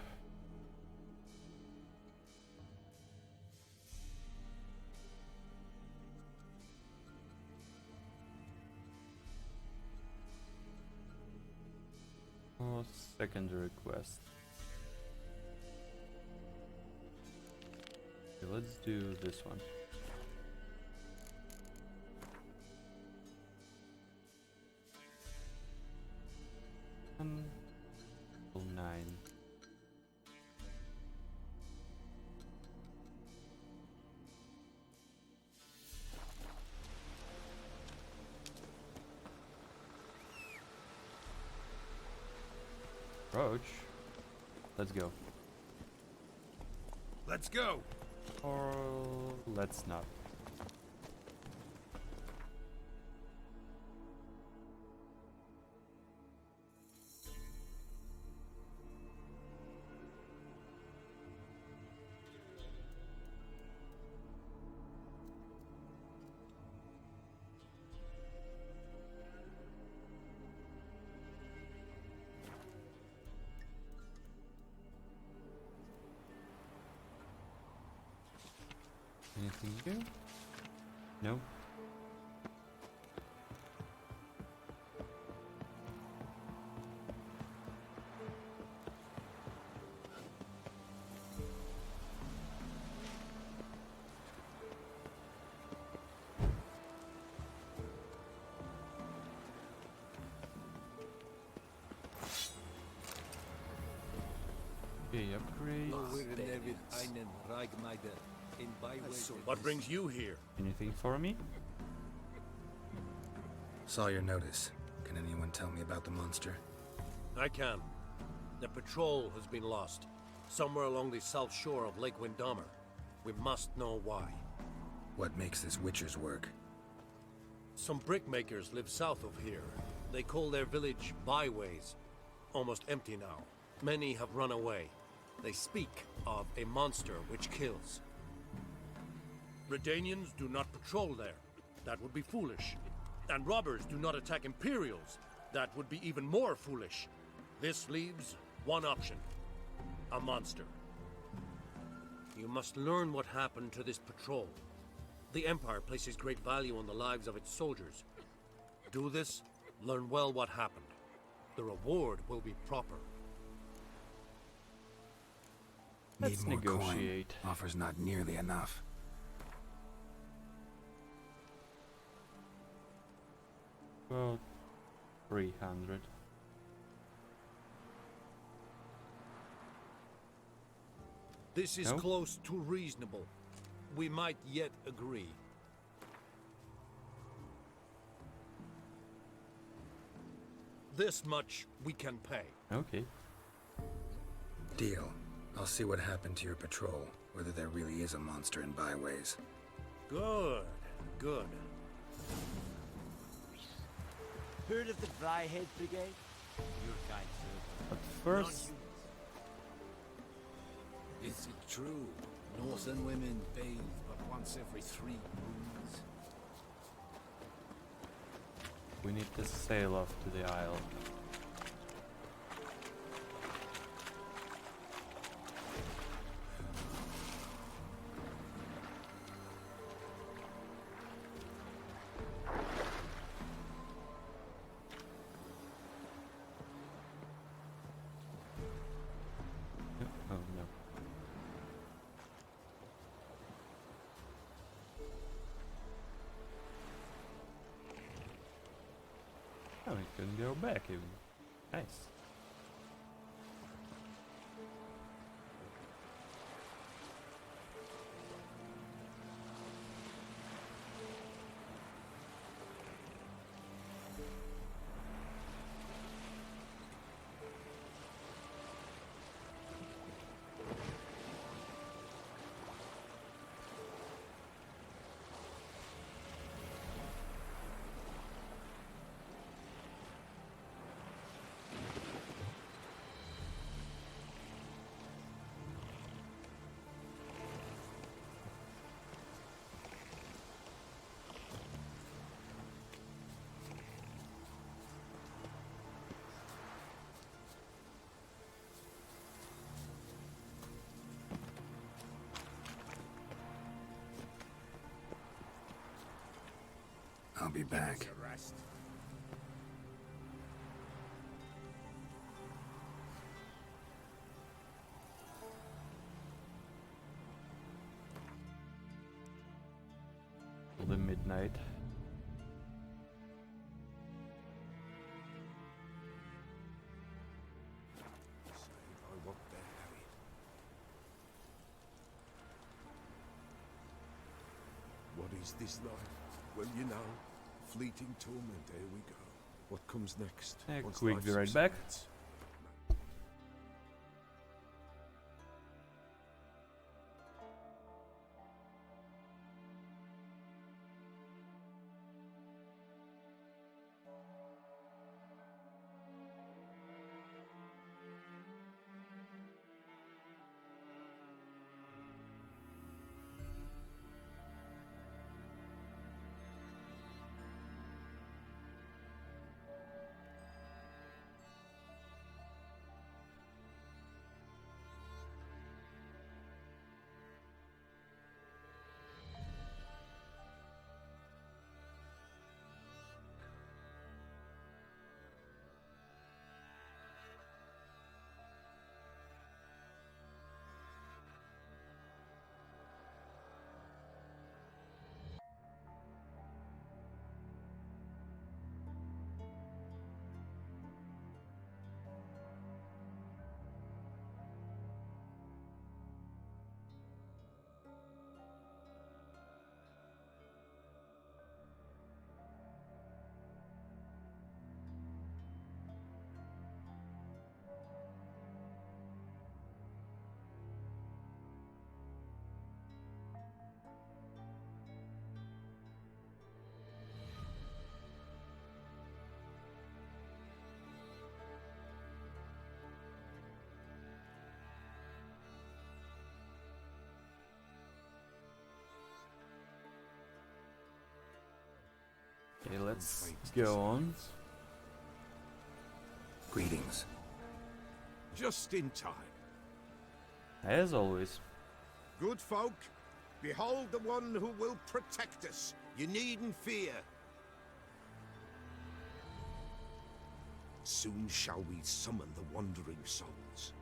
Oh, secondary quest. Okay, let's do this one. Level 9. Approach. Let's go. Let's go. Or let's not. Anything here? No. Okay, upgrade. What brings you here? Anything for me? Saw your notice. Can anyone tell me about the monster? I can. The patrol has been lost. Somewhere along the south shore of Lake Windammer. We must know why. What makes this Witcher's work? Some brickmakers live south of here. They call their village byways. Almost empty now. Many have run away. They speak of a monster which kills. Redanians do not patrol there. That would be foolish. And robbers do not attack Imperials. That would be even more foolish. This leaves one option. A monster. You must learn what happened to this patrol. The Empire places great value on the lives of its soldiers. Do this, learn well what happened. The reward will be proper. Let's Need more negotiate. Coin. Offer's not nearly enough. Well, 300. This is No? close to reasonable. We might yet agree. This much we can pay. Okay. Deal. I'll see what happened to your patrol, whether there really is a monster in byways. Good, good. Heard of the Dryhead Brigade? Your kind, sir. But first, Is it true? Northern women bathe but once every 3 moons. we need to sail off to the isle. Oh no. Oh, we can go back even. Nice. I'll be back. Till the midnight. I want their Harry. What is this life? Well, you know, fleeting torment, here we go. What comes next? Once Quick, life be right back. subsides? Okay, let's go on. Greetings. Just in time. As always. Good folk, behold the one who will protect us. You needn't fear. Soon shall we summon the wandering souls.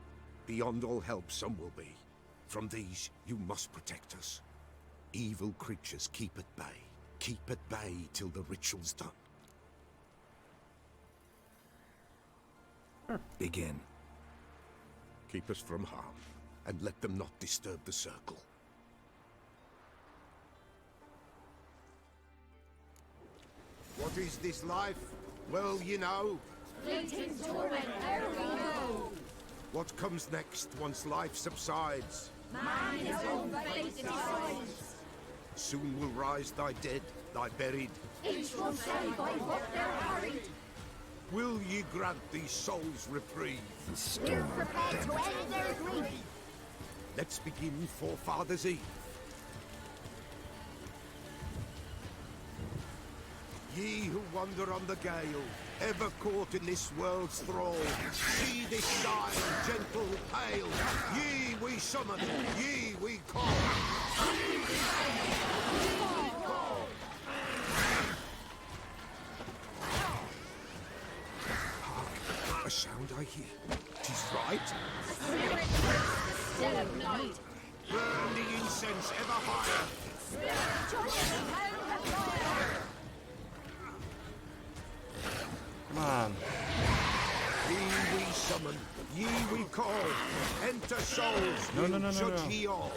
Beyond all help some will be. From these you must protect us. Evil creatures keep at bay. Keep at bay till the ritual's done. Begin. Keep us from harm, and let them not disturb the circle. What is this life? Well, you know. Fleeting torment, ere we go. What comes next once life subsides? Man his own fate decides. Soon will rise thy dead, thy buried. Each will say by what they're harried. Will ye grant these souls reprieve? We're prepared to end their grief. Let's begin Forefathers' Eve. Ye who wander on the gale, ever caught in this world's thrall, see this dying, gentle, pale. Ye we summon, ye we call. Hark, a sound I hear. 'Tis right. Spirit breaks the still of night. Burn the incense ever higher. Spirit joins the hell of fire. Come on. Ye we summon, ye we call. Enter souls, No. judge ye all.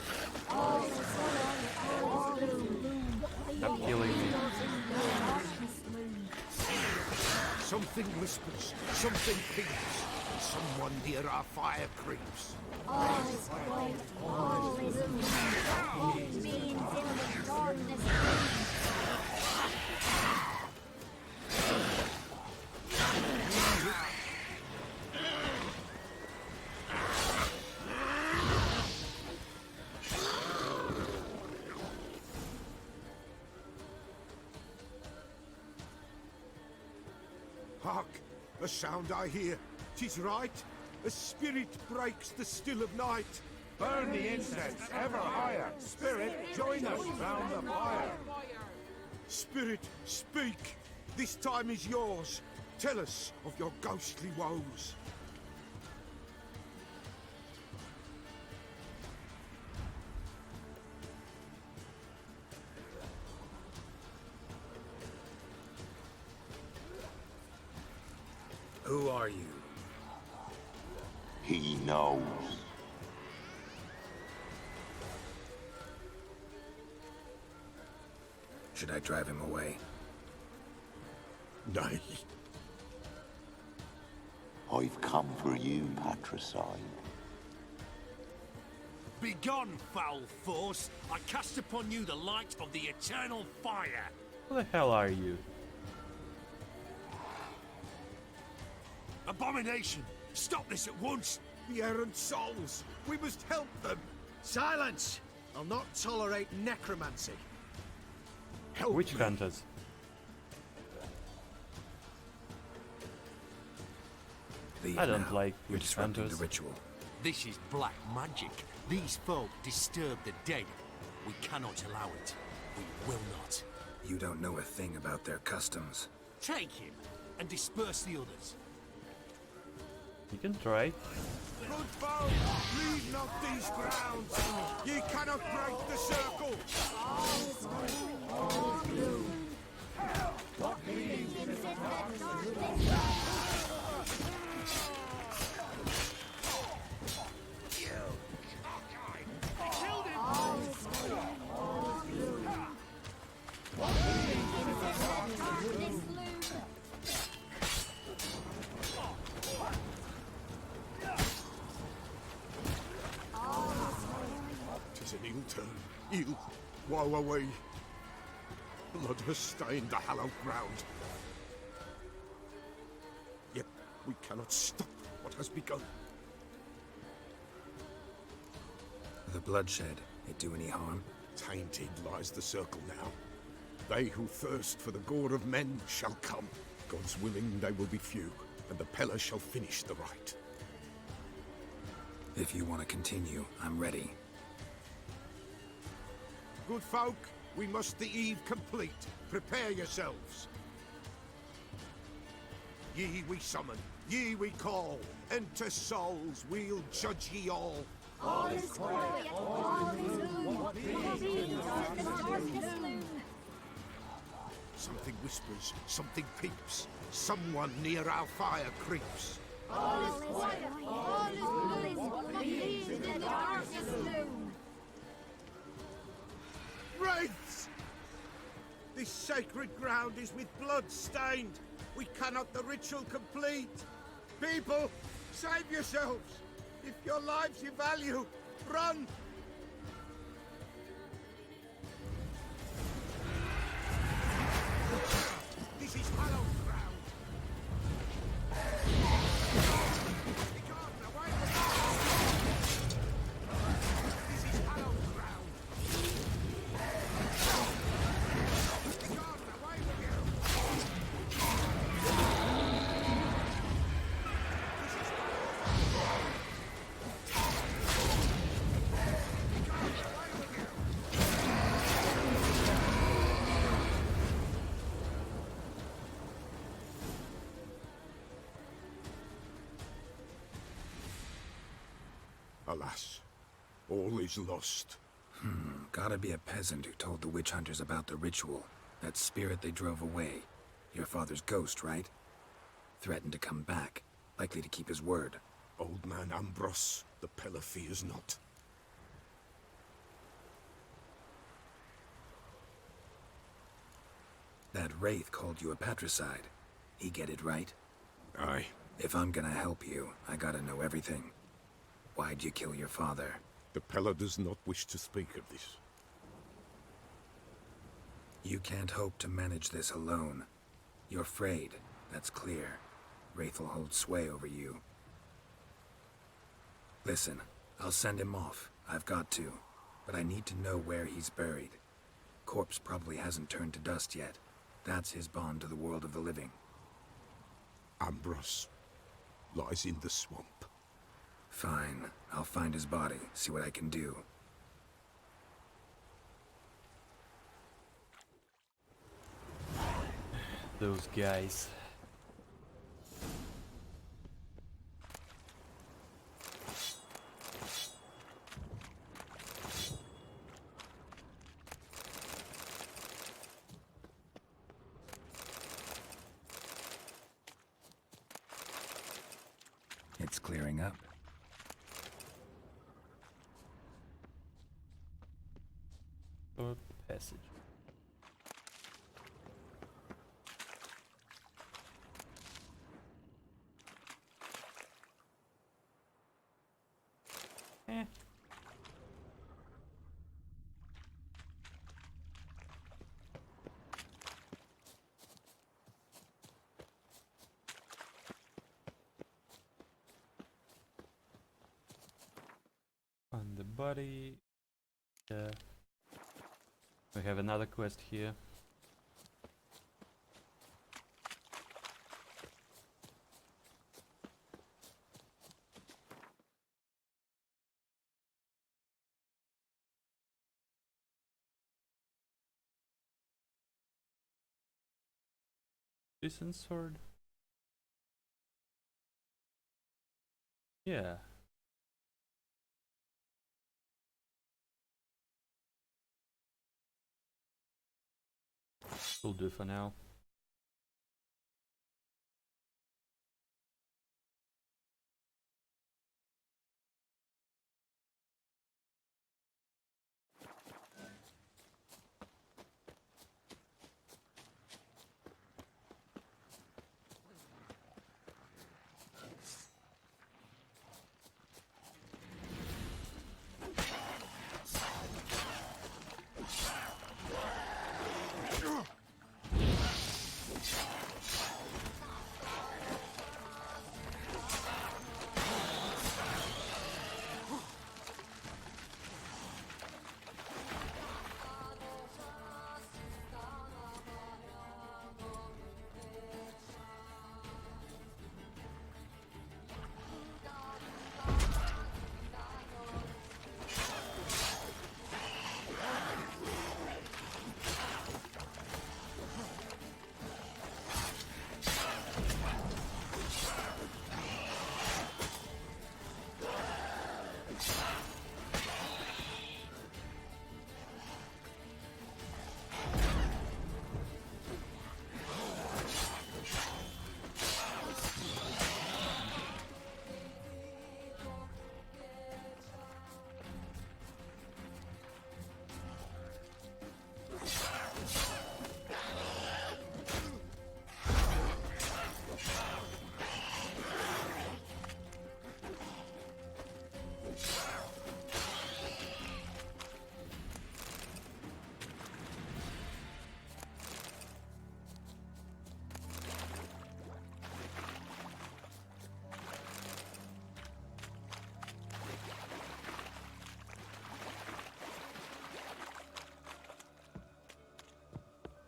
Stop killing me. Something whispers, something peeps. Someone near our fire creeps. All is white, all is blue. What means in the darkness? Hark, a sound I hear. 'Tis right. A spirit breaks the still of night. Burn the incense ever higher. Spirit, join us round the fire. Spirit, speak! This time is yours. Tell us of your ghostly woes. Who are you? He knows. Should I drive him away? Nay. I've come for you, patricide. Begone, foul force! I cast upon you the light of the eternal fire! Who the hell are you? Abomination! Stop this at once! The errant souls! We must help them! Silence! I'll not tolerate necromancy. Help Witch me. hunters. Leave I don't now. like You're witch disrupting hunters. the ritual. This is black magic. These folk disturb the dead. We cannot allow it. We will not. You don't know a thing about their customs. Take him and disperse the others. You can try. Good folk, leave not these grounds. Ye cannot break the circle. Tis an ill turn. Ill. Woe away. Blood has stained the hallowed ground. Yet we cannot stop what has begun. The bloodshed, it do any harm? Tainted lies the circle now. They who thirst for the gore of men shall come. God's willing they will be few, and the Pella shall finish the rite. If you want to continue, I'm ready. Good folk, we must the eve complete. Prepare yourselves. Ye we summon, ye we call. Enter souls, we'll judge ye all. All is quiet, all is gloom. Something whispers, something peeps. Someone near our fire creeps. All is quiet, all is gloom. Believe in the darkest gloom. Wraiths! This sacred ground is with blood stained. We cannot the ritual complete. People, save yourselves. If your lives you value, run! This is hallowed ground. Begone, away with you. This is hallowed ground. Begone, away with you. Alas, all is lost. Gotta be a peasant who told the witch hunters about the ritual. That spirit they drove away. Your father's ghost, right? Threatened to come back. Likely to keep his word. Old man Ambros, the Pella fears not. That wraith called you a patricide. He get it right? Aye. If I'm gonna help you, I gotta know everything. Why'd you kill your father? The Pella does not wish to speak of this. You can't hope to manage this alone. You're afraid, that's clear. Wraith will hold sway over you. Listen, I'll send him off. I've got to. But I need to know where he's buried. Corpse probably hasn't turned to dust yet. That's his bond to the world of the living. Ambros lies in the swamp. Fine. I'll find his body, see what I can do. those guys. It's clearing up. Or passage. On the body. We have another quest here. Decent sword. Yeah. Will do for now.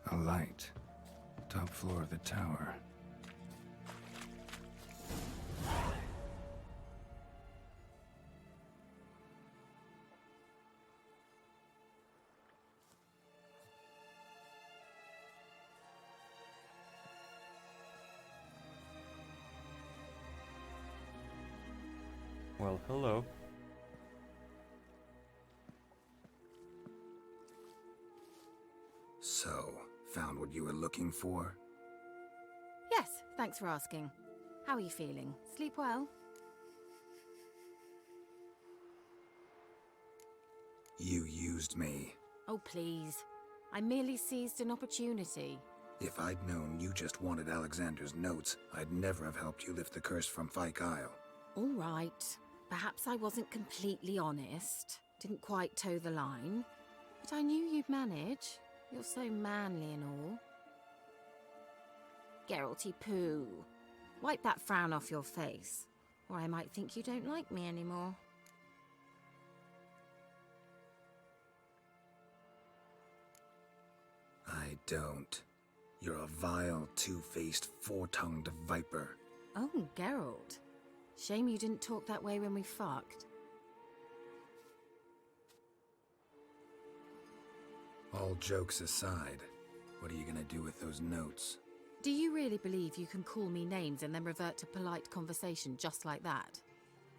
A light. Top floor of the tower. Well, hello. So, found what you were looking for? Yes, thanks for asking. How are you feeling? Sleep well? You used me. Oh, please. I merely seized an opportunity. If I'd known you just wanted Alexander's notes, I'd never have helped you lift the curse from Fyke Isle. All right. Perhaps I wasn't completely honest. Didn't quite toe the line. But I knew you'd manage. You're so manly and all. Geralty Pooh. Wipe that frown off your face, or I might think you don't like me anymore. I don't. You're a vile, two-faced, four-tongued viper. Oh, Geralt. Shame you didn't talk that way when we fucked. All jokes aside, what are you gonna do with those notes? Do you really believe you can call me names and then revert to polite conversation just like that?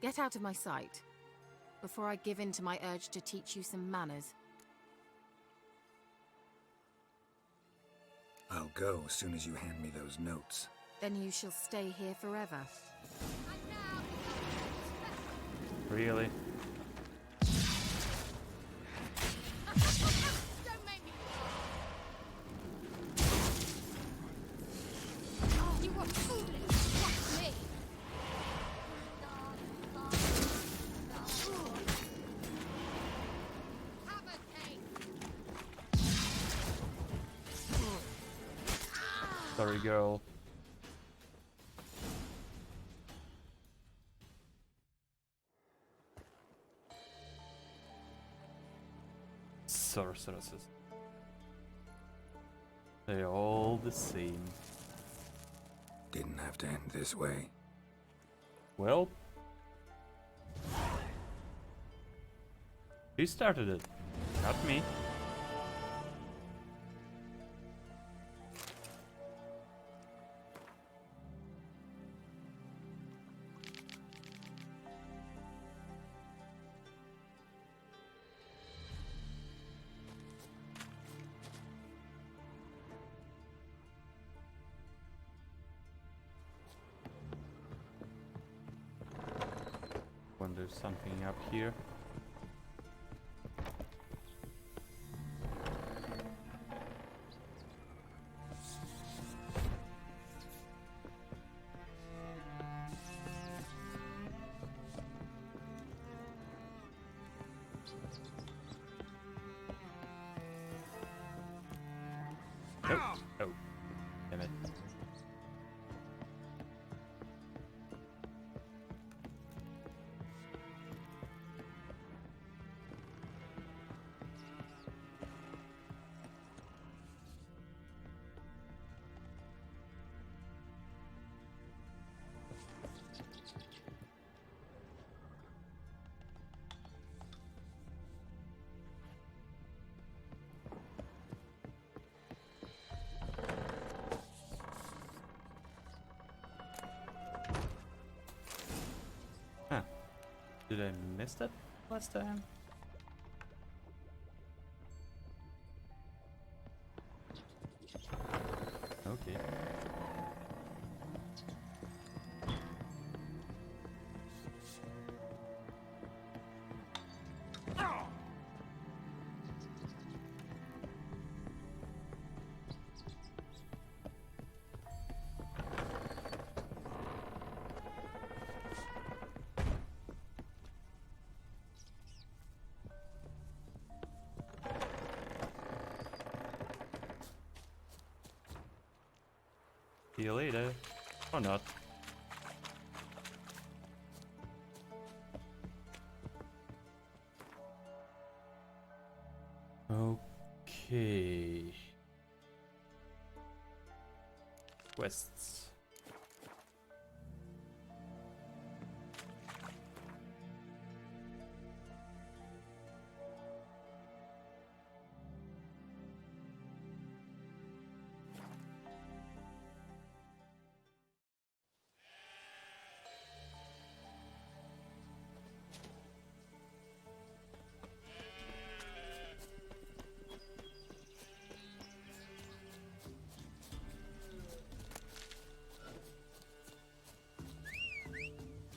Get out of my sight, before I give in to my urge to teach you some manners. I'll go as soon as you hand me those notes. Then you shall stay here forever. Really? You were foolish. Watch me. Sorry, girl. Sorceresses. They're all the same. Didn't have to end this way. Well, he started it, not me. When there's something up here. Nope. Oh, damn it. Huh. Did I miss that last time? Okay. See you later. Or not. Okay. Quests.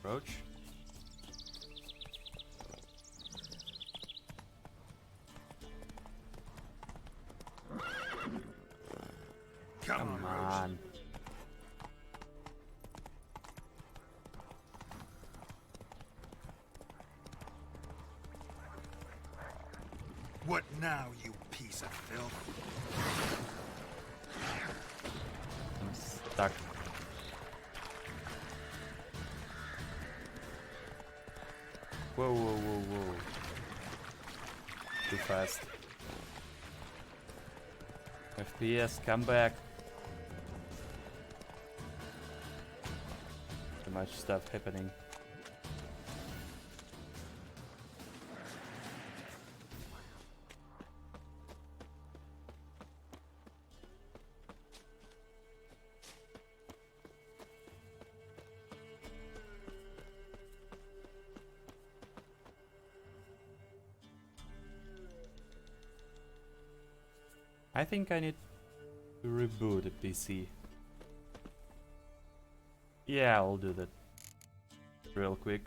Roach. Come on. What now, you piece of filth? I'm stuck. Whoa, whoa, whoa, whoa. Too fast. FPS, come back. Too much stuff happening. I think I need to reboot the PC. Yeah, I'll do that real quick.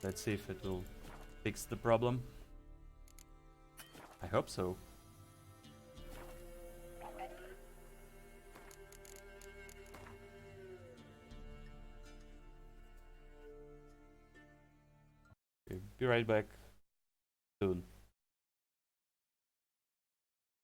Let's see if it will fix the problem. I hope so. Okay, be right back soon.